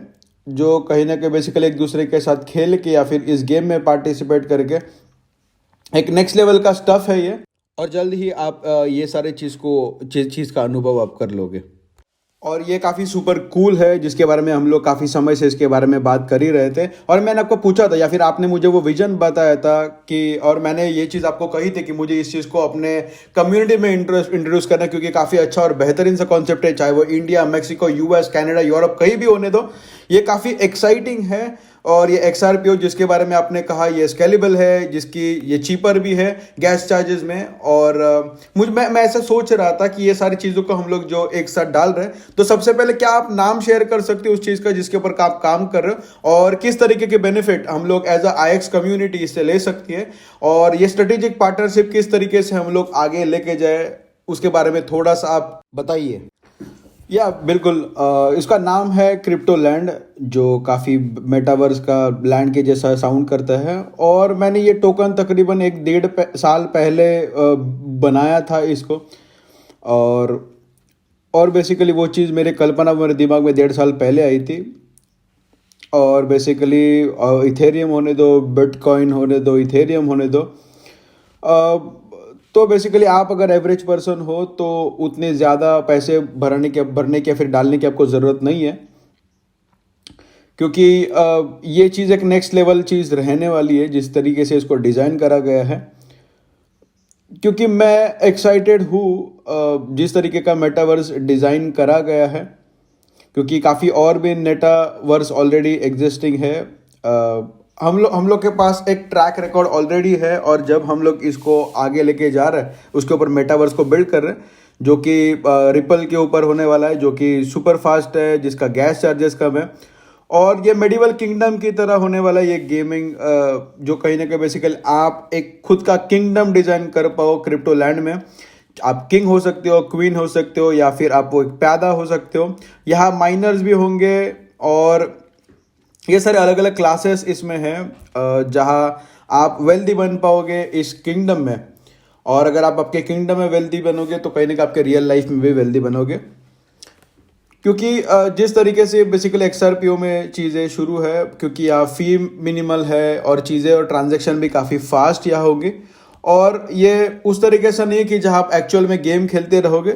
जो कहीं ना कहीं बेसिकली एक दूसरे के साथ खेल के या फिर इस गेम में पार्टिसिपेट करके एक नेक्स्ट लेवल का स्टफ है ये। और जल्द ही आप ये सारे चीज़ का अनुभव आप कर लोगे। और ये काफ़ी सुपर कूल है, जिसके बारे में हम लोग काफ़ी समय से इसके बारे में बात कर ही रहे थे। और मैंने आपको पूछा था, या फिर आपने मुझे वो विजन बताया था कि, और मैंने ये चीज़ आपको कही थी कि मुझे इस चीज़ को अपने कम्युनिटी में इंट्रोड्यूस करना, क्योंकि काफ़ी अच्छा और बेहतरीन सा कॉन्सेप्ट है, चाहे वो India, Mexico, US, Canada, Europe कहीं भी होने दो। ये काफ़ी एक्साइटिंग है। और ये XRPO जिसके बारे में आपने कहा, ये स्केलेबल है, जिसकी ये चीपर भी है गैस चार्जेस में। और मैं ऐसा सोच रहा था कि ये सारी चीज़ों को हम लोग जो एक साथ डाल रहे हैं, तो सबसे पहले क्या आप नाम शेयर कर सकते हो उस चीज़ का जिसके ऊपर आप काम कर रहे हो, और किस तरीके के बेनिफिट हम लोग एज अ IX कम्युनिटी इससे ले सकती है, और ये स्ट्रेटेजिक पार्टनरशिप किस तरीके से हम लोग आगे लेके जाए, उसके बारे में थोड़ा सा आप बताइए। या बिल्कुल, इसका नाम है क्रिप्टो लैंड, जो काफ़ी मेटावर्स का लैंड के जैसा साउंड करता है। और मैंने ये टोकन तकरीबन 1-1.5 साल पहले बनाया था इसको। और बेसिकली वो चीज़ मेरे कल्पना मेरे दिमाग में 1.5 साल पहले आई थी। और बेसिकली इथेरियम होने दो, बिटकॉइन होने दो, इथेरियम होने दो, तो बेसिकली आप अगर एवरेज पर्सन हो तो उतने ज़्यादा पैसे भरने के फिर डालने की आपको ज़रूरत नहीं है, क्योंकि ये चीज़ एक नेक्स्ट लेवल चीज़ रहने वाली है जिस तरीके से इसको डिज़ाइन करा गया है। क्योंकि मैं एक्साइटेड हूँ जिस तरीके का मेटावर्स डिज़ाइन करा गया है, क्योंकि काफ़ी और भी मेटावर्स ऑलरेडी एग्जिस्टिंग है। हम लोग के पास एक ट्रैक रिकॉर्ड ऑलरेडी है, और जब हम लोग इसको आगे लेके जा रहे हैं, उसके ऊपर मेटावर्स को बिल्ड कर रहे हैं, जो कि रिपल के ऊपर होने वाला है, जो कि सुपर फास्ट है, जिसका गैस चार्जेस कम है, और ये मेडिवल किंगडम की तरह होने वाला है ये गेमिंग, जो कहीं ना कहीं बेसिकली आप एक खुद का किंगडम डिज़ाइन कर पाओ क्रिप्टो लैंड में। आप किंग हो सकते हो, क्वीन हो सकते हो, या फिर आप वो एक प्यादा हो सकते हो। यहाँ माइनर्स भी होंगे, और ये सारे अलग अलग क्लासेस इसमें हैं, जहाँ आप वेल्दी बन पाओगे इस किंगडम में। और अगर आप आपके किंगडम में वेल्दी बनोगे तो कहीं ना कहीं आपके रियल लाइफ में भी वेल्दी बनोगे, क्योंकि जिस तरीके से बेसिकली XRPO में चीज़ें शुरू है, क्योंकि यहाँ फी मिनिमल है और चीज़ें और ट्रांजैक्शन भी काफ़ी फास्ट यहाँ होगी। और ये उस तरीके से नहीं कि जहाँ आप एक्चुअल में गेम खेलते रहोगे,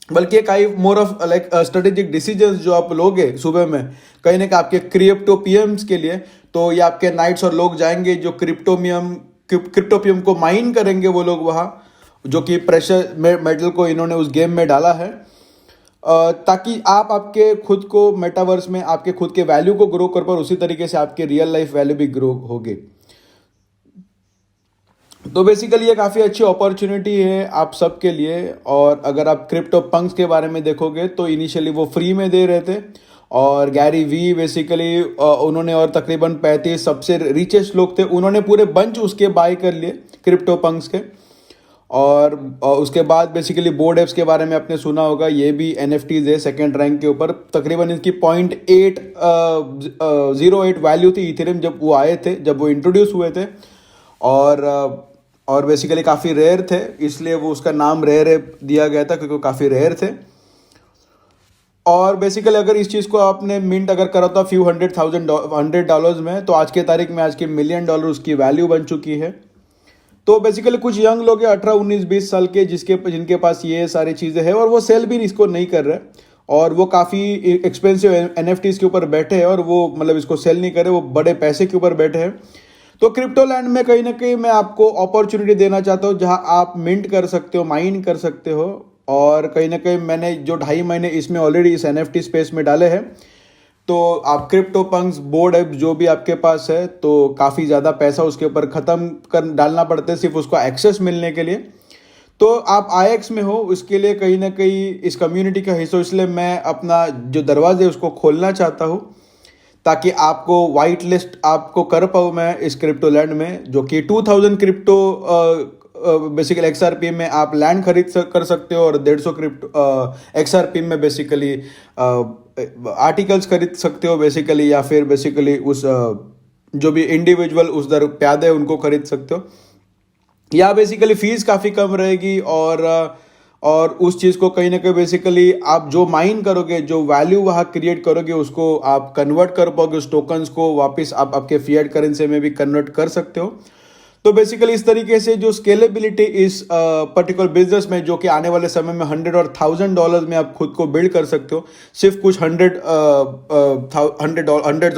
बल्कि एक more of like strategic decisions जो आप लोगे सुबह में, कहीं ना कहीं आपके क्रिप्टोपियम्स के लिए। तो ये आपके नाइट्स और लोग जाएंगे जो क्रिप्टोपियम को माइन करेंगे, वो लोग वहाँ, जो कि प्रेशर मेटल को इन्होंने उस गेम में डाला है। ताकि आप आपके खुद को मेटावर्स में आपके खुद के वैल्यू को ग्रो कर पाओ, उसी तरीके से आपके रियल लाइफ वैल्यू भी ग्रो होगी। तो बेसिकली ये काफ़ी अच्छी अपॉर्चुनिटी है आप सबके लिए। और अगर आप क्रिप्टो पंक्स के बारे में देखोगे तो इनिशियली वो फ्री में दे रहे थे, और गैरी वी बेसिकली उन्होंने और तकरीबन 35 सबसे रिचेस्ट लोग थे, उन्होंने पूरे बंच उसके बाय कर लिए क्रिप्टो पंक्स के। और उसके बाद बेसिकली बोर्ड एप्स के बारे में आपने सुना होगा, ये भी NFTs है सेकेंड रैंक के ऊपर। तकरीबन इसकी 0.808 वैल्यू थी इथेरियम जब वो आए थे, जब वो इंट्रोड्यूस हुए थे। और बेसिकली काफ़ी रेयर थे, इसलिए वो उसका नाम रेयर दिया गया था क्योंकि वो काफ़ी रेयर थे। और बेसिकली अगर इस चीज़ को आपने मिंट अगर करा था फ्यू $100 में, तो आज के तारीख में आज के $1 मिलियन उसकी वैल्यू बन चुकी है। तो बेसिकली कुछ यंग लोग हैं 18, 19, 20 साल के जिनके पास ये सारी चीज़ें हैं, और वो सेल भी इसको नहीं कर रहे, और वो काफ़ी एक्सपेंसिव NFTs के ऊपर बैठे हैं, और वो मतलब इसको सेल नहीं कर रहे, वो बड़े पैसे के ऊपर बैठे हैं। तो क्रिप्टो लैंड में कहीं ना कहीं मैं आपको अपॉर्चुनिटी देना चाहता हूँ जहाँ आप मिंट कर सकते हो, माइन कर सकते हो। और कहीं ना कहीं मैंने जो 2.5 महीने इसमें ऑलरेडी इस NFT स्पेस में डाले हैं, तो आप क्रिप्टो पंक्स बोर्ड ऐप जो भी आपके पास है, तो काफ़ी ज़्यादा पैसा उसके ऊपर ख़त्म कर डालना पड़ता है सिर्फ उसको एक्सेस मिलने के लिए। तो आप IX में हो, उसके लिए कहीं ना कहीं इस कम्युनिटी का हिस्सा, इसलिए मैं अपना जो दरवाजे उसको खोलना चाहता हूँ ताकि आपको वाइट लिस्ट आपको कर पाऊँ मैं इस क्रिप्टो लैंड में, जो कि 2000 क्रिप्टो बेसिकली XRP में आप लैंड कर सकते हो, और 150 क्रिप्टो XRP में बेसिकली आर्टिकल्स खरीद सकते हो बेसिकली, या फिर बेसिकली उस जो भी इंडिविजुअल उस दर प्यादे हैं उनको खरीद सकते हो। या बेसिकली फीस काफ़ी कम रहेगी, और उस चीज़ को कहीं ना कहीं बेसिकली आप जो माइन करोगे, जो वैल्यू वहाँ क्रिएट करोगे, उसको आप कन्वर्ट कर पाओगे, उस टोकन्स को वापस आप आपके फिएट करेंसी में भी कन्वर्ट कर सकते हो। तो बेसिकली इस तरीके से जो स्केलेबिलिटी इस पर्टिकुलर बिजनेस में, जो कि आने वाले समय में $100 और $1000 में आप खुद को बिल्ड कर सकते हो, सिर्फ कुछ हंड्रेड्स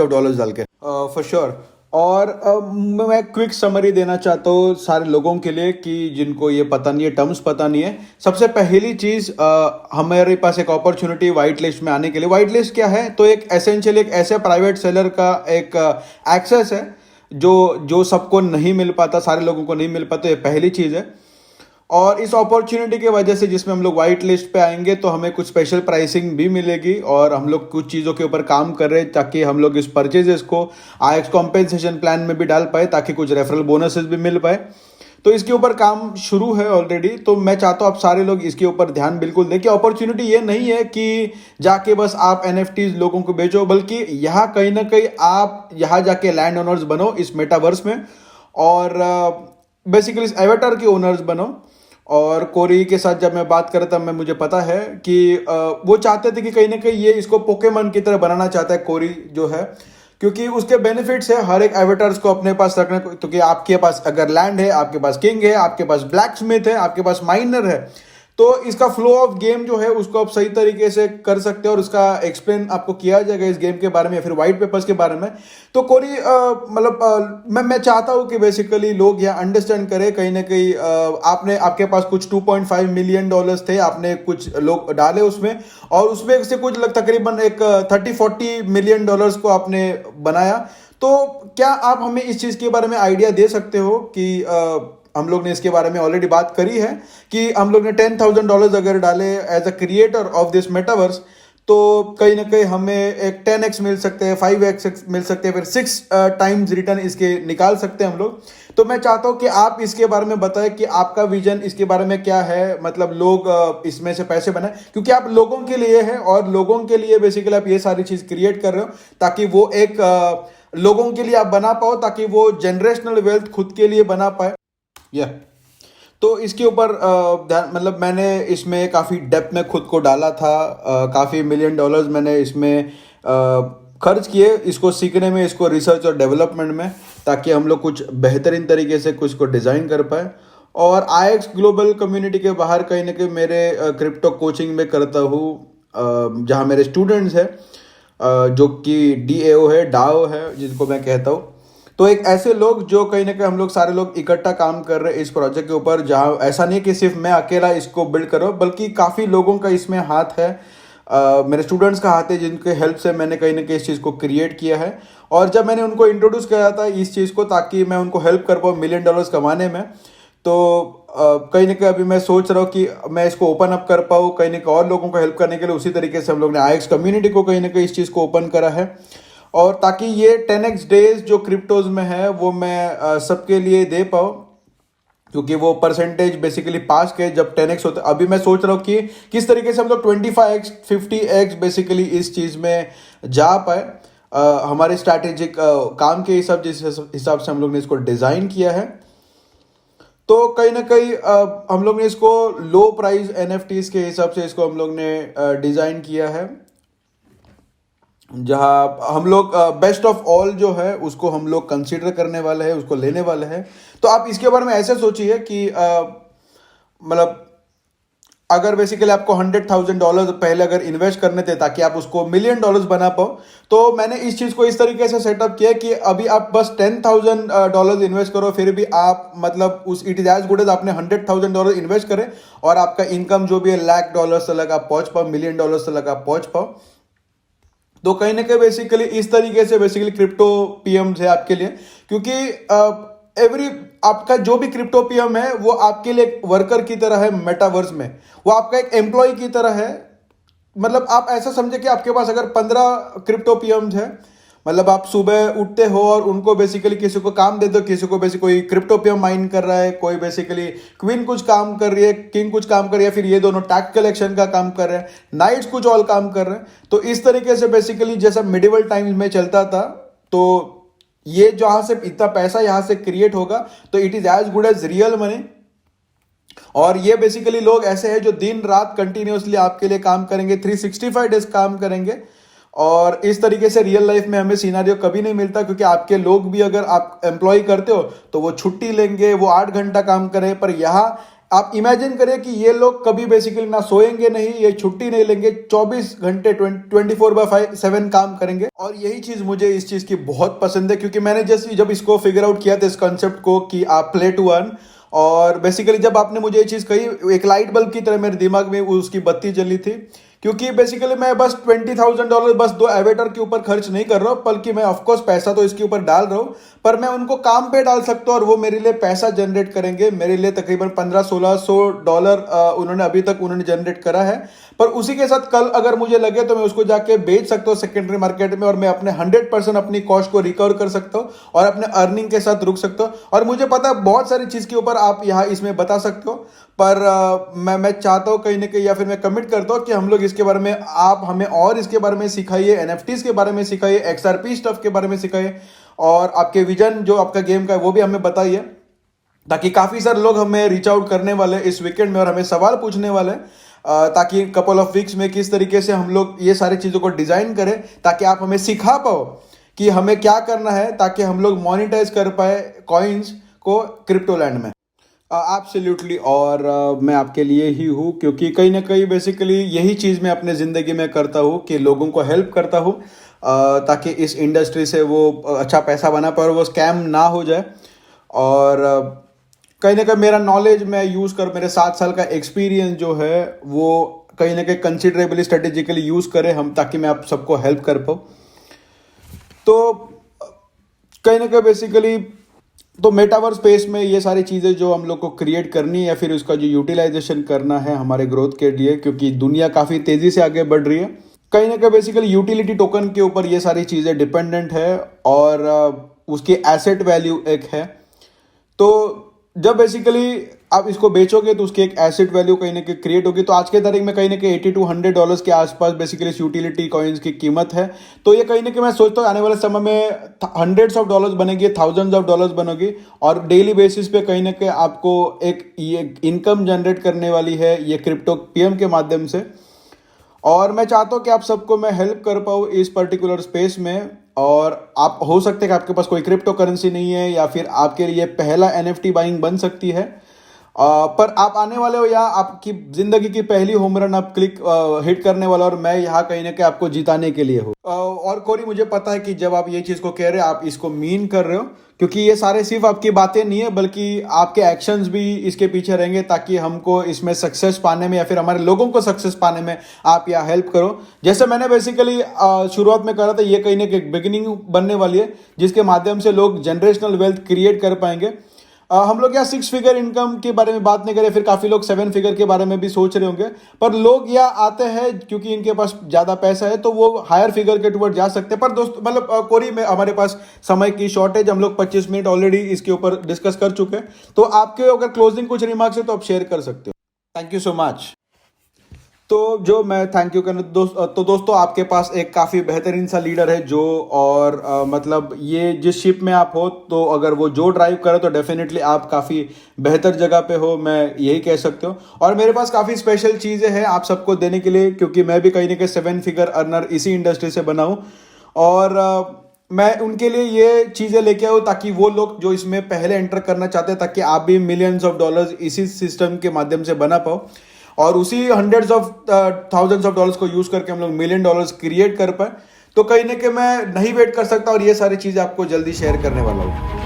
ऑफ डॉलर्स डाल के, फॉर श्योर। और मैं क्विक समरी देना चाहता हूँ सारे लोगों के लिए कि जिनको ये पता नहीं है, टर्म्स पता नहीं है। सबसे पहली चीज़, हमारे पास एक अपॉर्चुनिटी वाइट लिस्ट में आने के लिए। वाइट लिस्ट क्या है? तो एक एसेंशियली एक ऐसे प्राइवेट सेलर का एक एक्सेस है जो सबको नहीं मिल पाता, सारे लोगों को नहीं मिल पाता, ये पहली चीज़ है। और इस अपॉर्चुनिटी की वजह से जिसमें हम लोग वाइट लिस्ट पे आएंगे तो हमें कुछ स्पेशल प्राइसिंग भी मिलेगी, और हम लोग कुछ चीज़ों के ऊपर काम कर रहे हैं ताकि हम लोग इस परचेजेस को IX कॉम्पेंसेशन प्लान में भी डाल पाए, ताकि कुछ रेफरल बोनसेस भी मिल पाए। तो इसके ऊपर काम शुरू है ऑलरेडी। तो मैं चाहता हूँ आप सारे लोग इसके ऊपर ध्यान बिल्कुल दें कि अपॉर्चुनिटी ये नहीं है कि जाके बस आप NFTs लोगों को बेचो, बल्कि यहाँ कहीं ना कहीं आप यहाँ जाके लैंड ओनर्स बनो इस मेटावर्स में, और बेसिकली इस एवेटर के ओनर्स बनो। और कोरी के साथ जब मैं बात कर रहा था, मुझे पता है कि वो चाहते थे कि कहीं ना कहीं ये इसको पोकेमॉन की तरह बनाना चाहता है कोरी जो है, क्योंकि उसके बेनिफिट्स है हर एक एवेटर्स को अपने पास रखने को। क्योंकि आपके पास अगर लैंड है, आपके पास किंग है, आपके पास ब्लैक स्मिथ है, आपके पास माइनर है, तो इसका फ्लो ऑफ गेम जो है उसको आप सही तरीके से कर सकते हो, और उसका एक्सप्लेन आपको किया जाएगा इस गेम के बारे में या फिर वाइट पेपर्स के बारे में। तो कोरी मतलब मैं चाहता हूँ कि बेसिकली लोग यहाँ अंडरस्टैंड करें कहीं ना कहीं। आपके पास कुछ $2.5 मिलियन थे, आपने कुछ लोग डाले उसमें, और उसमें से कुछ तकरीबन एक 30-40 मिलियन डॉलर्स को आपने बनाया। तो क्या आप हमें इस चीज़ के बारे में आइडिया दे सकते हो कि हम लोग ने इसके बारे में ऑलरेडी बात करी है कि हम लोग ने $10,000 अगर डाले as a creator of this metaverse, तो कहीं ना कहीं हमें एक 10x मिल सकते हैं, 5x मिल सकते हैं, फिर 6 टाइम्स रिटर्न इसके निकाल सकते हैं हम लोग। तो मैं चाहता हूं कि आप इसके बारे में बताएं कि आपका विजन इसके बारे में क्या है, मतलब लोग इसमें से पैसे बनाए, क्योंकि आप लोगों के लिए है, और लोगों के लिए बेसिकली आप ये सारी चीज़ क्रिएट कर रहे हो ताकि वो एक लोगों के लिए आप बना पाओ, ताकि वो जनरेशनल वेल्थ खुद के लिए बना पाए। तो इसके ऊपर मतलब मैंने इसमें काफ़ी डेप्थ में खुद को डाला था, काफ़ी $1 मिलियन मैंने इसमें खर्च किए इसको सीखने में, इसको रिसर्च और डेवलपमेंट में, ताकि हम लोग कुछ बेहतरीन तरीके से कुछ को डिज़ाइन कर पाए। और IX ग्लोबल कम्युनिटी के बाहर कहीं ना कहीं मेरे क्रिप्टो कोचिंग में करता हूँ, जहाँ मेरे स्टूडेंट्स हैं जो कि DAO है, DAO है जिनको मैं कहता हूँ। तो एक ऐसे लोग जो कहीं ना कहीं हम लोग सारे लोग इकट्ठा काम कर रहे हैं इस प्रोजेक्ट के ऊपर, जहाँ ऐसा नहीं कि सिर्फ मैं अकेला इसको बिल्ड कर रहा हूँ, बल्कि काफ़ी लोगों का इसमें हाथ है। मेरे स्टूडेंट्स का हाथ है जिनके हेल्प से मैंने कहीं ना कहीं इस चीज़ को क्रिएट किया है। और जब मैंने उनको इंट्रोड्यूस किया था इस चीज़ को ताकि मैं उनको हेल्प कर पाऊँ $1 मिलियन कमाने में, तो कहीं ना कहीं अभी मैं सोच रहा हूँ कि मैं इसको ओपन अप कर पाऊँ कहीं ना कहीं और लोगों को हेल्प करने के लिए। उसी तरीके से हम लोग ने IX कम्युनिटी को कहीं ना कहीं इस चीज़ को ओपन करा है, और ताकि ये 10x डेज जो क्रिप्टोज में है वो मैं सबके लिए दे पाऊँ, क्योंकि वो परसेंटेज बेसिकली पास के जब 10x होता है। अभी मैं सोच रहा हूँ कि किस तरीके से हम लोग 25x 50x बेसिकली इस चीज़ में जा पाए। हमारे स्ट्रैटेजिक काम के हिसाब जिस हिसाब से हम लोग ने इसको डिज़ाइन किया है, तो कहीं ना कहीं हम लोग ने इसको लो प्राइस NFTs के हिसाब से इसको हम लोग ने डिज़ाइन किया है, जहाँ हम लोग बेस्ट ऑफ ऑल जो है उसको हम लोग कंसीडर करने वाले हैं, उसको लेने वाले हैं। तो आप इसके बारे में ऐसे सोचिए कि मतलब अगर बेसिकली आपको $100,000 पहले अगर इन्वेस्ट करने थे ताकि आप उसको $1 मिलियन बना पाओ, तो मैंने इस चीज़ को इस तरीके से सेटअप किया कि अभी आप बस $10,000 इन्वेस्ट करो, फिर भी आप मतलब उस it is as good as आपने $100,000 इन्वेस्ट करें और आपका इनकम जो भी है $1,00,000 तक आप पहुंच पाओ, $1 मिलियन तक आप पहुंच पाओ। तो कहीं ना कहीं बेसिकली इस तरीके से बेसिकली क्रिप्टो पीएम्स है आपके लिए, क्योंकि एवरी आपका जो भी क्रिप्टो पीएम है वो आपके लिए एक वर्कर की तरह है मेटावर्स में, वो आपका एक एम्प्लॉय की तरह है। मतलब आप ऐसा समझे कि आपके पास अगर 15 क्रिप्टो पीएम्स है, मतलब आप सुबह उठते हो और उनको बेसिकली किसी को काम दे दो, किसी को बेसिकली कोई क्रिप्टो पीएम माइन कर रहा है, कोई बेसिकली क्वीन कुछ काम कर रही है, किंग कुछ काम कर रही है, फिर ये दोनों टैक्स कलेक्शन का काम कर रहे हैं, नाइट्स कुछ और काम कर रहे हैं। तो इस तरीके से बेसिकली जैसा मिडिवल टाइम्स में चलता था, तो ये जहां से इतना पैसा यहां से क्रिएट होगा तो it is as good as real money. और ये बेसिकली लोग ऐसे हैं जो दिन रात कंटिन्यूसली आपके लिए काम करेंगे, 365 डेज काम करेंगे। और इस तरीके से रियल लाइफ में हमें सिनेरियो कभी नहीं मिलता, क्योंकि आपके लोग भी अगर आप एम्प्लॉय करते हो तो वो छुट्टी लेंगे, वो 8 घंटा काम करें। पर यहाँ आप इमेजिन करें कि ये लोग कभी बेसिकली ना सोएंगे नहीं, ये छुट्टी नहीं लेंगे, 24 घंटे 24/7 काम करेंगे। और यही चीज़ मुझे इस चीज़ की बहुत पसंद है, क्योंकि मैंने जब इसको फिगर आउट किया था इस कॉन्सेप्ट को कि आप प्ले टू अर्न, और बेसिकली जब आपने मुझे ये चीज़ कही एक लाइट बल्ब की तरह मेरे दिमाग में उसकी बत्ती जली थी, क्योंकि बेसिकली मैं बस $20,000 बस 2 एवेटर के ऊपर खर्च नहीं कर रहा हूँ, बल्कि मैं ऑफकोर्स पैसा तो इसके ऊपर डाल रहा हूँ, पर मैं उनको काम पे डाल सकता हूँ और वो मेरे लिए पैसा जनरेट करेंगे। मेरे लिए तकरीबन $1,500-1,600 उन्होंने अभी तक जनरेट करा है। पर उसी के साथ कल अगर मुझे लगे तो मैं उसको जाके बेच सकता हूँ सेकेंडरी मार्केट में, और मैं अपने 100% अपनी कॉस्ट को रिकवर कर सकता हूँ और अपने अर्निंग के साथ रुक सकता हूँ। और मुझे पता है बहुत सारी चीज़ के ऊपर आप यहाँ इसमें बता सकते हो, पर मैं चाहता हूँ कहीं ना कहीं, या फिर मैं कमिट करता हूँ कि हम लोग इसके बारे में, आप हमें और इसके बारे में सिखाइए, NFTs के बारे में सिखाइए, XRP स्टफ के बारे में सिखाइए, और आपके विजन जो आपका गेम का है वो भी हमें बताइए, ताकि काफ़ी सारे लोग हमें रीच आउट करने वाले इस वीकेंड में और हमें सवाल पूछने वाले, ताकि कपल ऑफ वीक्स में किस तरीके से हम लोग ये सारी चीज़ों को डिज़ाइन करें, ताकि आप हमें सिखा पाओ कि हमें क्या करना है ताकि हम लोग मोनिटाइज कर पाए कॉइन्स को क्रिप्टो लैंड में। एब्सोल्युटली, और मैं आपके लिए ही हूँ, क्योंकि कहीं ना कहीं बेसिकली यही चीज़ मैं अपने ज़िंदगी में करता हूँ कि लोगों को हेल्प करता हूँ, ताकि इस इंडस्ट्री से वो अच्छा पैसा बना पाए और वो स्कैम ना हो जाए। और कहीं ना कहीं मेरा नॉलेज मैं यूज़ कर, मेरे 7 साल का एक्सपीरियंस जो है वो कहीं ना कहीं कंसिडरेबली स्ट्रेटेजिकली यूज़ करें हम, ताकि मैं आप सबको हेल्प कर पाऊँ। तो कहीं ना कहीं बेसिकली तो मेटावर्स स्पेस में ये सारी चीज़ें जो हम लोग को क्रिएट करनी है या फिर उसका जो यूटिलाइजेशन करना है हमारे ग्रोथ के लिए, क्योंकि दुनिया काफ़ी तेज़ी से आगे बढ़ रही है, कहीं ना कहीं बेसिकली यूटिलिटी टोकन के ऊपर ये सारी चीज़ें डिपेंडेंट है, और उसकी एसेट वैल्यू एक है। तो जब बेसिकली आप इसको बेचोगे तो उसकी एक एसेट वैल्यू कहीं ना कहीं क्रिएट होगी। तो आज के तारीख में कहीं ना कहीं $80-100 के आसपास बेसिकली इस यूटिलिटी कॉइन्स की कीमत है। तो ये कहीं ना कहीं मैं सोचता हूँ आने वाले समय में हंड्रेड्स ऑफ डॉलर्स बनेगी, थाउजेंड्स ऑफ डॉलर्स बनेगी, और डेली बेसिस पे कहीं ना कहीं आपको एक ये इनकम जनरेट करने वाली है ये क्रिप्टो पीएम के माध्यम से। और मैं चाहता हूँ कि आप सबको मैं हेल्प कर पाऊँ इस पर्टिकुलर स्पेस में। और आप हो सकते हैं कि आपके पास कोई क्रिप्टो करेंसी नहीं है, या फिर आपके लिए पहला NFT बाइंग बन सकती है, पर आप आने वाले हो या आपकी जिंदगी की पहली होम रन आप हिट करने वाला और मैं यहाँ कहीं ना कहीं आपको जिताने के लिए हो। और कोरी मुझे पता है कि जब आप ये चीज को कह रहे हो आप इसको मीन कर रहे हो, क्योंकि ये सारे सिर्फ आपकी बातें नहीं है बल्कि आपके एक्शंस भी इसके पीछे रहेंगे ताकि हमको इसमें सक्सेस पाने में या फिर हमारे लोगों को सक्सेस पाने में आप यहाँ हेल्प करो। जैसे मैंने बेसिकली शुरुआत में कहा था, ये कहीं ना कहीं बिगिनिंग बनने वाली है जिसके माध्यम से लोग जनरेशनल वेल्थ क्रिएट कर पाएंगे। हम लोग यहाँ 6 फिगर इनकम के बारे में बात नहीं करें, फिर काफी लोग 7 फिगर के बारे में भी सोच रहे होंगे, पर लोग यहाँ आते हैं क्योंकि इनके पास ज्यादा पैसा है तो वो हायर फिगर के टुवर्ड जा सकते हैं। पर दोस्त मतलब कोरी में हमारे पास समय की शॉर्टेज, हम लोग 25 मिनट ऑलरेडी इसके ऊपर डिस्कस कर चुके हैं, तो आपके अगर क्लोजिंग कुछ रिमार्क्स है तो आप शेयर कर सकते हो। Thank you so much. तो जो मैं थैंक यू करना तो दोस्तों आपके पास एक काफ़ी बेहतरीन सा लीडर है जो और मतलब ये जिस शिप में आप हो तो अगर वो जो ड्राइव करे तो डेफिनेटली आप काफ़ी बेहतर जगह पे हो, मैं यही कह सकते हो। और मेरे पास काफ़ी स्पेशल चीज़ें हैं आप सबको देने के लिए, क्योंकि मैं भी कहीं ना कहीं 7 फिगर अर्नर इसी इंडस्ट्री से बना हूँ और मैं उनके लिए ये चीज़ें लेके आऊँ ताकि वो लोग जो इसमें पहले एंटर करना चाहते हैं ताकि आप भी मिलियंस ऑफ डॉलर्स इसी सिस्टम के माध्यम से बना पाओ और उसी hundreds of thousands of dollars को यूज करके हम लोग $1 मिलियन क्रिएट कर पाए। तो कहीं ना कहीं मैं नहीं वेट कर सकता और ये सारी चीजें आपको जल्दी शेयर करने वाला हूँ।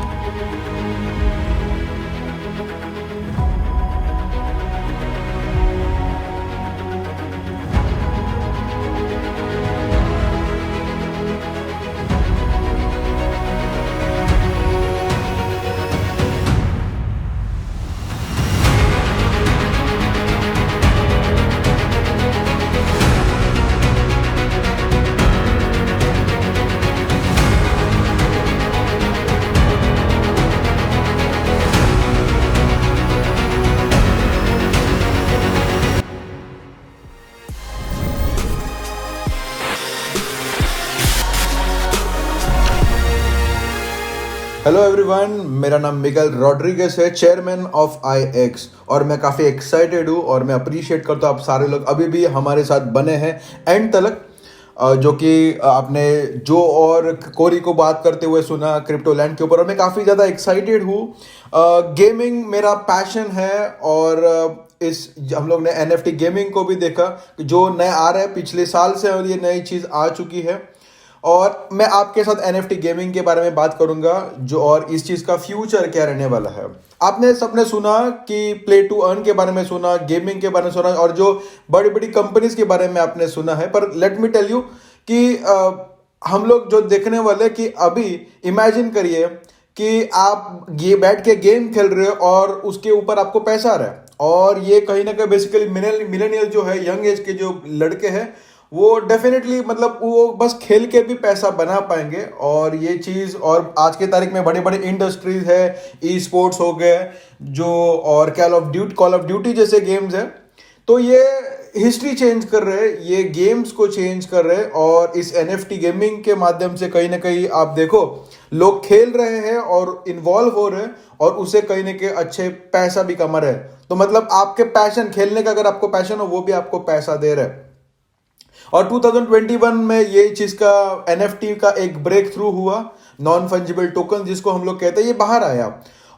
हेलो एवरीवन, मेरा नाम मिगेल रॉड्रिगेज है, चेयरमैन ऑफ IX, और मैं काफ़ी एक्साइटेड हूँ और मैं अप्रिशिएट करता हूँ आप सारे लोग अभी भी हमारे साथ बने हैं एंड तलक। जो कि आपने जो और कोरी को बात करते हुए सुना क्रिप्टो लैंड के ऊपर, और मैं काफ़ी ज़्यादा एक्साइटेड हूँ। गेमिंग मेरा पैशन है और इस हम लोग ने NFT गेमिंग को भी देखा जो नया आ रहा है पिछले साल से और ये नई चीज़ आ चुकी है, और मैं आपके साथ NFT गेमिंग के बारे में बात करूंगा जो और इस चीज का फ्यूचर क्या रहने वाला है। आपने सबने सुना कि प्ले टू अर्न के बारे में सुना, गेमिंग के बारे में सुना और जो बड़ी बड़ी कंपनीज के बारे में आपने सुना है, पर लेट मी टेल यू कि हम लोग जो देखने वाले कि अभी इमेजिन करिए कि आप ये बैठ के गेम खेल रहे हो और उसके ऊपर आपको पैसा आ रहा है, और ये कहीं ना कहीं बेसिकली मिलेनियल जो है, यंग एज के जो लड़के हैं वो डेफिनेटली मतलब वो बस खेल के भी पैसा बना पाएंगे। और ये चीज़ और आज के तारीख में बड़े बड़े इंडस्ट्रीज है, ई स्पोर्ट्स हो गए जो, और कॉल ऑफ ड्यूटी जैसे गेम्स है, तो ये हिस्ट्री चेंज कर रहे हैं, ये गेम्स को चेंज कर रहे हैं। और इस NFT गेमिंग के माध्यम से कहीं ना कहीं आप देखो लोग खेल रहे हैं और इन्वॉल्व हो रहे हैं और उसे कहीं ना कहीं अच्छे पैसा भी कमा रहे हैं। तो मतलब आपके पैशन खेलने का, अगर आपको पैशन हो, वो भी आपको पैसा दे रहे हैं। और 2021 में ये चीज का NFT का एक ब्रेक थ्रू हुआ, नॉन फंजिबल टोकन जिसको हम लोग कहते हैं, ये बाहर आया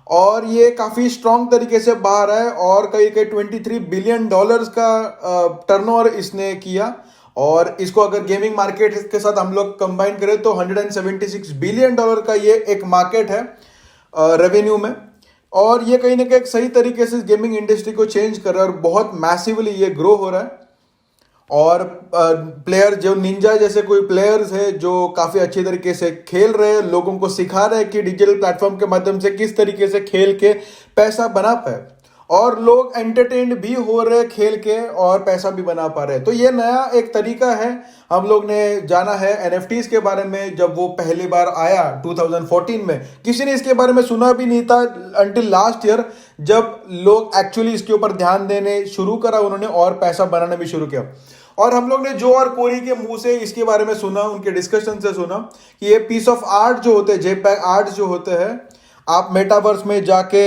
और ये काफी स्ट्रॉन्ग तरीके से बाहर आया और कहीं कहीं $23 बिलियन का टर्नओवर इसने किया। और इसको अगर गेमिंग मार्केट के साथ हम लोग कंबाइन करें तो $176 बिलियन का ये एक मार्केट है रेवेन्यू में। और ये कहीं ना कहीं एक सही तरीके से गेमिंग इंडस्ट्री को चेंज कर रहा है और बहुत मैसिवली ये ग्रो हो रहा है। और प्लेयर जो निंजा जैसे कोई प्लेयर्स है जो काफी अच्छे तरीके से खेल रहे हैं, लोगों को सिखा रहे हैं कि डिजिटल प्लेटफॉर्म के माध्यम से किस तरीके से खेल के पैसा बना पाए, और लोग एंटरटेन्ड भी हो रहे हैं खेल के और पैसा भी बना पा रहे हैं। तो ये नया एक तरीका है। हम लोग ने जाना है NFTs के बारे में, जब वो पहली बार आया 2014 में, किसी ने इसके बारे में सुना भी नहीं था अंटिल लास्ट ईयर, जब लोग एक्चुअली इसके ऊपर ध्यान देने शुरू करा उन्होंने और पैसा बनाना भी शुरू किया। और हम लोग ने जो और कोरी के मुंह से इसके बारे में सुना, उनके डिस्कशन से सुना कि ये पीस ऑफ आर्ट जो होते हैं, JPEG आर्ट जो होते हैं, आप मेटावर्स में जाके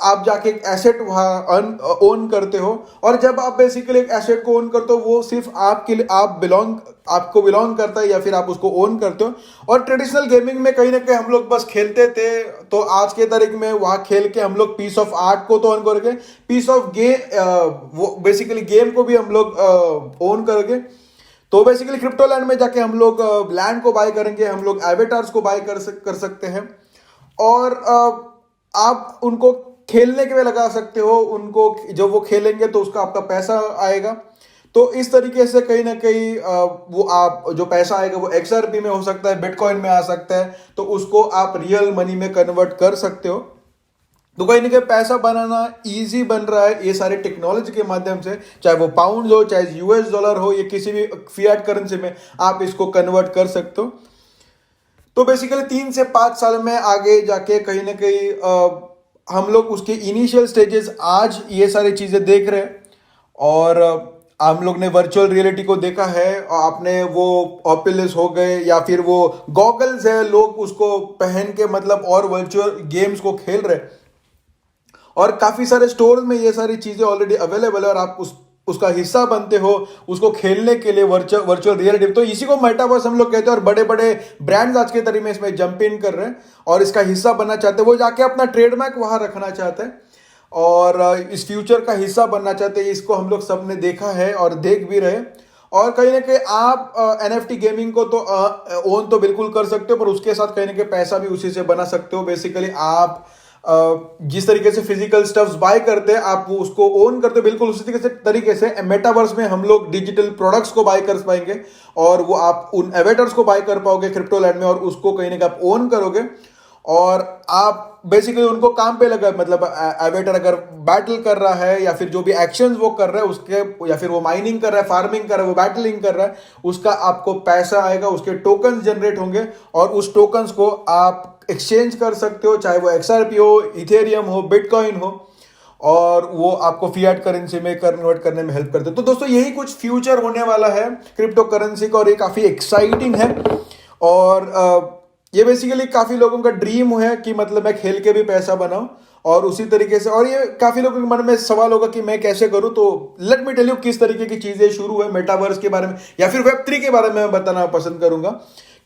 आप जाके एक एसेट वहाँ ओन करते हो, और जब आप बेसिकली एक एसेट को ओन करते हो वो सिर्फ आपके लिए आपको बिलोंग करता है या फिर आप उसको ओन करते हो। और ट्रेडिशनल गेमिंग में कहीं ना कहीं हम लोग बस खेलते थे, तो आज के तारीख में वहाँ खेल के हम लोग पीस ऑफ आर्ट को तो ओन करेंगे, पीस ऑफ वो बेसिकली गेम को भी हम लोग ओन करेंगे। तो बेसिकली क्रिप्टो लैंड में जाके हम लोग लैंड को बाय करेंगे, हम लोग एवेटार्स को बाय कर सकते हैं, और आप उनको खेलने के लिए लगा सकते हो, उनको जब वो खेलेंगे तो उसका आपका पैसा आएगा। तो इस तरीके से कहीं ना कहीं वो आप जो पैसा आएगा वो XRP में हो सकता है, बिटकॉइन में आ सकता है, तो उसको आप रियल मनी में कन्वर्ट कर सकते हो। तो कहीं ना कहीं पैसा बनाना इजी बन रहा है ये सारे टेक्नोलॉजी के माध्यम से, चाहे वो पाउंड हो, चाहे US$ हो, या किसी भी फिएट करेंसी में आप इसको कन्वर्ट कर सकते हो। तो बेसिकली 3 से 5 साल में आगे जाके कहीं ना कहीं हम लोग उसके इनिशियल स्टेजेस आज ये सारी चीज़ें देख रहे हैं, और हम लोग ने वर्चुअल रियलिटी को देखा है, और आपने वो ऑक्यूलस हो गए या फिर वो गॉगल्स है, लोग उसको पहन के मतलब और वर्चुअल गेम्स को खेल रहे, और काफ़ी सारे स्टोर में ये सारी चीज़ें ऑलरेडी अवेलेबल है, और आप उसका हिस्सा बनते हो उसको खेलने के लिए वर्चुअल रियलिटी। तो इसी को मेटावर्स हम लोग कहते हैं, और बड़े बड़े ब्रांड्स आज के तरीके में इसमें जंप इन कर रहे हैं और इसका हिस्सा बनना चाहते हैं। वो जाके अपना ट्रेडमार्क वहां रखना चाहते हैं और इस फ्यूचर का हिस्सा बनना चाहते हैं। इसको हम लोग सब ने देखा है और देख भी रहे। और कहीं ना कहीं आप NFT गेमिंग को तो ओन तो बिल्कुल कर सकते हो, पर उसके साथ कहीं ना कहीं पैसा भी उसी से बना सकते हो। बेसिकली आप जिस तरीके से फिजिकल स्टफ्स बाय करते हैं आप उसको ओन करते हो, बिल्कुल उसी तरीके से मेटावर्स में हम लोग डिजिटल प्रोडक्ट्स को बाय कर पाएंगे, और वो आप उन एवेटर्स को बाय कर पाओगे क्रिप्टो लैंड में, और उसको कहीं ना कहीं आप ओन करोगे, और आप बेसिकली उनको काम पे लगा, मतलब एवेटर अगर बैटल कर रहा है या फिर जो भी एक्शंस वो कर रहा है उसके, या फिर वो माइनिंग कर रहा है, फार्मिंग कर रहा है, वो बैटलिंग कर रहा है, उसका आपको पैसा आएगा, उसके टोकन्स जनरेट होंगे, और उस टोकन्स को आप एक्सचेंज कर सकते हो, चाहे वो XRP हो, इथेरियम हो, बिटकॉइन हो, और वो आपको फिएट करेंसी में कन्वर्ट करने में हेल्प करते हैं। तो दोस्तों यही कुछ फ्यूचर होने वाला है क्रिप्टो करेंसी का, और ये काफ़ी एक्साइटिंग है, और ये बेसिकली काफ़ी लोगों का ड्रीम है कि मतलब मैं खेल के भी पैसा बनाऊं, और उसी तरीके से, और ये काफ़ी लोगों के मन में सवाल होगा कि मैं कैसे करूं। तो लेट मी टेल यू किस तरीके की चीज़ें शुरू है मेटावर्स के बारे में या फिर Web3 के बारे में मैं बताना पसंद करूंगा,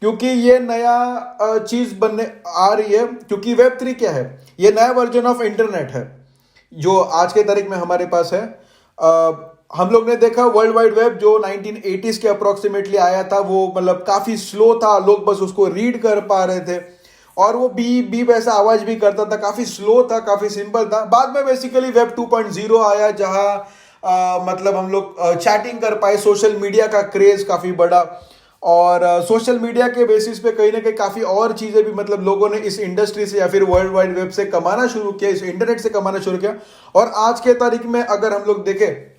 क्योंकि ये नया चीज़ बनने आ रही है। क्योंकि Web3 क्या है, ये नया वर्जन ऑफ इंटरनेट है जो आज के तारीख में हमारे पास है। हम लोग ने देखा वर्ल्ड वाइड वेब जो 1980s के अप्रोक्सीमेटली आया था, वो मतलब काफ़ी स्लो था, लोग बस उसको रीड कर पा रहे थे, और वो बीप ऐसा आवाज़ भी करता था, काफ़ी स्लो था, काफ़ी सिंपल था। बाद में बेसिकली वेब 2.0 आया, जहाँ मतलब हम लोग चैटिंग कर पाए, सोशल मीडिया का क्रेज़ काफ़ी बढ़ा, और सोशल मीडिया के बेसिस पे कहीं ना कहीं काफ़ी और चीज़ें भी मतलब लोगों ने इस इंडस्ट्री से या फिर वर्ल्ड वाइड वेब से कमाना शुरू किया, इस इंटरनेट से कमाना शुरू किया। और आज के तारीख में अगर हम लोग देखें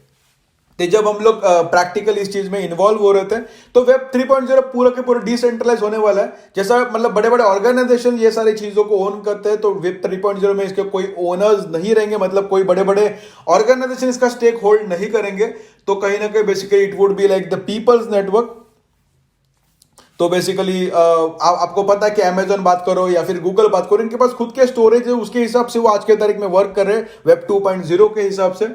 तो जब हम लोग प्रैक्टिकल इस चीज में इन्वॉल्व हो रहे थे, तो वेब 3.0 पूरा के पूरा डिसेंट्रलाइज होने वाला है। जैसा मतलब बड़े बड़े ऑर्गेनाइजेशन ये सारी चीजों को ओन करते हैं, तो वेब 3.0 में इसके कोई ओनर्स नहीं रहेंगे, मतलब कोई बड़े बड़े ऑर्गेनाइजेशन इसका स्टेक होल्ड नहीं करेंगे। तो कहीं ना कहीं basically it would be like the people's network. तो बेसिकली आपको पता है कि अमेजन बात करो या फिर गूगल बात करो, इनके पास खुद के स्टोरेज है, उसके हिसाब से वो आज के तारीख में वर्क कर रहे हैं वेब 2.0 के हिसाब से,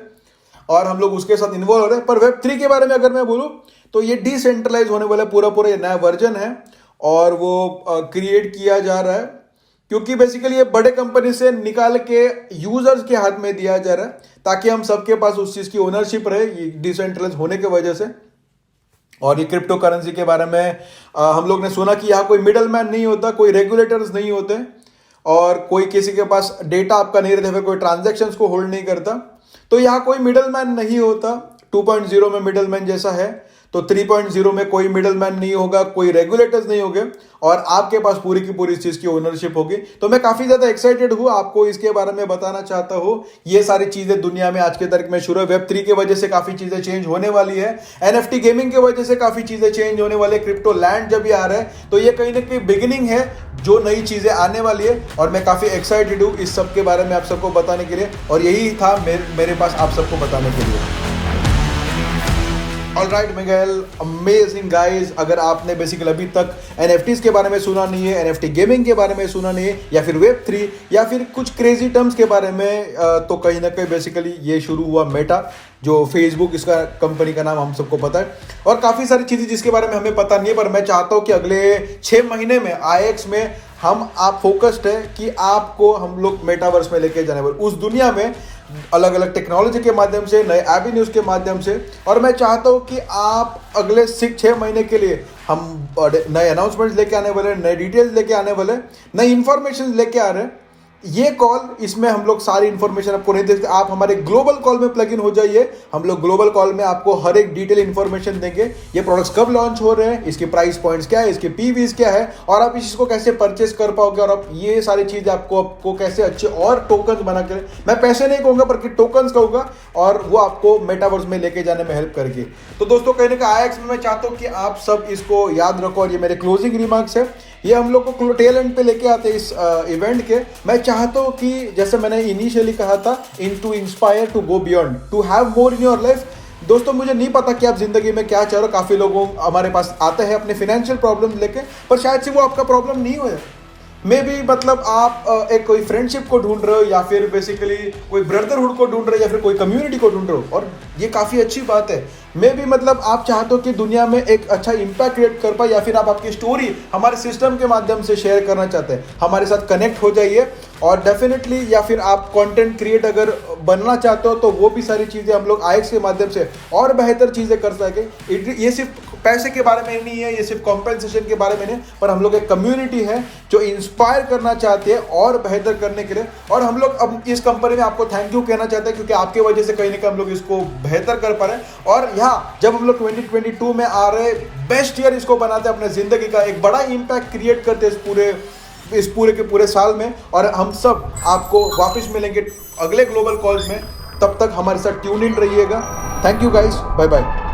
और हम लोग उसके साथ इन्वॉल्व हो रहे हैं। पर वेब 3 के बारे में अगर मैं बोलूं तो ये डिसेंट्रलाइज होने वाला पूरा ये नया वर्जन है, और वो क्रिएट किया जा रहा है, क्योंकि बेसिकली ये बड़े कंपनी से निकाल के यूजर्स के हाथ में दिया जा रहा है, ताकि हम सबके पास उस चीज़ की ओनरशिप रहे, ये डिसेंट्रलाइज होने की वजह से। और ये क्रिप्टो करेंसी के बारे में हम लोग ने सुना कि यहाँ कोई मिडल मैन नहीं होता, कोई रेगुलेटर्स नहीं होते, और कोई किसी के पास डेटा आपका नहीं रहता, फिर कोई ट्रांजैक्शंस को होल्ड नहीं करता। तो यहाँ कोई मिडल मैन नहीं होता। 2.0 में मिडल मैन जैसा है, तो 3.0 में कोई मिडल मैन नहीं होगा, कोई रेगुलेटर्स नहीं होंगे, और आपके पास पूरी की पूरी इस चीज़ की ओनरशिप होगी। तो मैं काफ़ी ज़्यादा एक्साइटेड हूँ, आपको इसके बारे में बताना चाहता हूँ। ये सारी चीज़ें दुनिया में आज के तारीख में शुरू है। वेब 3 की वजह से काफ़ी चीज़ें चेंज होने वाली है, NFT गेमिंग की वजह से काफ़ी चीज़ें चेंज होने वाली है, क्रिप्टो लैंड जब भी आ रहा है, तो ये कहीं ना कहीं बिगिनिंग है जो नई चीज़ें आने वाली है। और मैं काफ़ी एक्साइटेड हूँ इस सब के बारे में आप सबको बताने के लिए, और यही था मेरे पास आप सबको बताने के लिए। Alright Miguel, amazing guys. अगर आपने बेसिकली अभी तक NFTs के बारे में सुना नहीं है, NFT गेमिंग के बारे में सुना नहीं है, या फिर Web3 या फिर कुछ क्रेजी टर्म्स के बारे में, तो कहीं ना कहीं बेसिकली ये शुरू हुआ मेटा, जो फेसबुक इसका कंपनी का नाम हम सबको पता है, और काफ़ी सारी चीज़ें जिसके बारे में हमें पता नहीं है। पर मैं चाहता हूँ कि अगले 6 महीने में IX में आप फोकस्ड है कि आपको हम लोग मेटावर्स में लेके जाने वाले, उस दुनिया में अलग अलग टेक्नोलॉजी के माध्यम से, नए एवेन्यूज़ के माध्यम से। और मैं चाहता हूँ कि आप अगले 6 महीने के लिए हम नए अनाउंसमेंट्स लेके आने वाले, नए डिटेल्स लेके आने वाले, नई इन्फॉर्मेशन लेके आ रहे हैं। ये कॉल, इसमें हम लोग सारी इन्फॉर्मेशन आपको नहीं देते, आप हमारे ग्लोबल कॉल में प्लग इन हो जाइए। हम लोग ग्लोबल कॉल में आपको हर एक डिटेल इन्फॉर्मेशन देंगे। ये प्रोडक्ट्स कब लॉन्च हो रहे हैं, इसके प्राइस पॉइंट्स क्या है, इसके पीवीज क्या है, और आप इसको कैसे परचेस कर पाओगे, और आप ये सारी चीज़ आपको कैसे अच्छे और टोकन्स बना कर, मैं पैसे नहीं कहूँगा बल्कि टोकन्स कहूँगा, और वो आपको मेटावर्स में लेके जाने में हेल्प करेगी। तो दोस्तों, कहने का IX में मैं चाहता हूँ कि आप सब इसको याद रखो, और ये मेरे क्लोजिंग रिमार्क्स है, ये हम लोग को टेल एंड पे लेके आते हैं इस इवेंट के। मैं चाहता हूँ कि जैसे मैंने इनिशियली कहा था, to inspire to go beyond, to have more in your life. दोस्तों, मुझे नहीं पता कि आप जिंदगी में क्या चाह रहे हो। काफ़ी लोगों हमारे पास आते हैं अपने फाइनेंशियल प्रॉब्लम लेके, पर शायद से वो आपका प्रॉब्लम नहीं हो। मे बी मतलब आप एक कोई फ्रेंडशिप को ढूंढ रहे हो, या फिर बेसिकली कोई ब्रदरहुड को ढूंढ रहे हो, या फिर कोई कम्युनिटी को ढूंढ रहे हो, और ये काफ़ी अच्छी बात है। मे बी मतलब आप चाहते हो कि दुनिया में एक अच्छा इम्पैक्ट क्रिएट कर पाए, या फिर आप आपकी स्टोरी हमारे सिस्टम के माध्यम से शेयर करना चाहते हैं, हमारे साथ कनेक्ट हो जाइए। और डेफिनेटली, या फिर आप कंटेंट क्रिएट अगर बनना चाहते हो, तो वो भी सारी चीज़ें हम लोग IX के माध्यम से और बेहतर चीज़ें कर सकें। ये सिर्फ पैसे के बारे में नहीं है, ये सिर्फ कॉम्पेंसेशन के बारे में नहीं, पर हम लोग एक कम्युनिटी है जो इंस्पायर करना चाहते हैं और बेहतर करने के लिए। और हम लोग अब इस कंपनी में आपको थैंक यू कहना चाहते हैं, क्योंकि आपके वजह से कहीं ना कहीं हम लोग इसको बेहतर कर पा रहे हैं। और यहाँ जब हम लोग 2022 में आ रहे, बेस्ट ईयर इसको बनाते हैं अपने ज़िंदगी का, एक बड़ा इम्पैक्ट क्रिएट करते हैं इस पूरे के पूरे साल में। और हम सब आपको वापस मिलेंगे अगले ग्लोबल कॉल्स में। तब तक हमारे साथ ट्यून इन रहिएगा। Thank you guys, bye bye.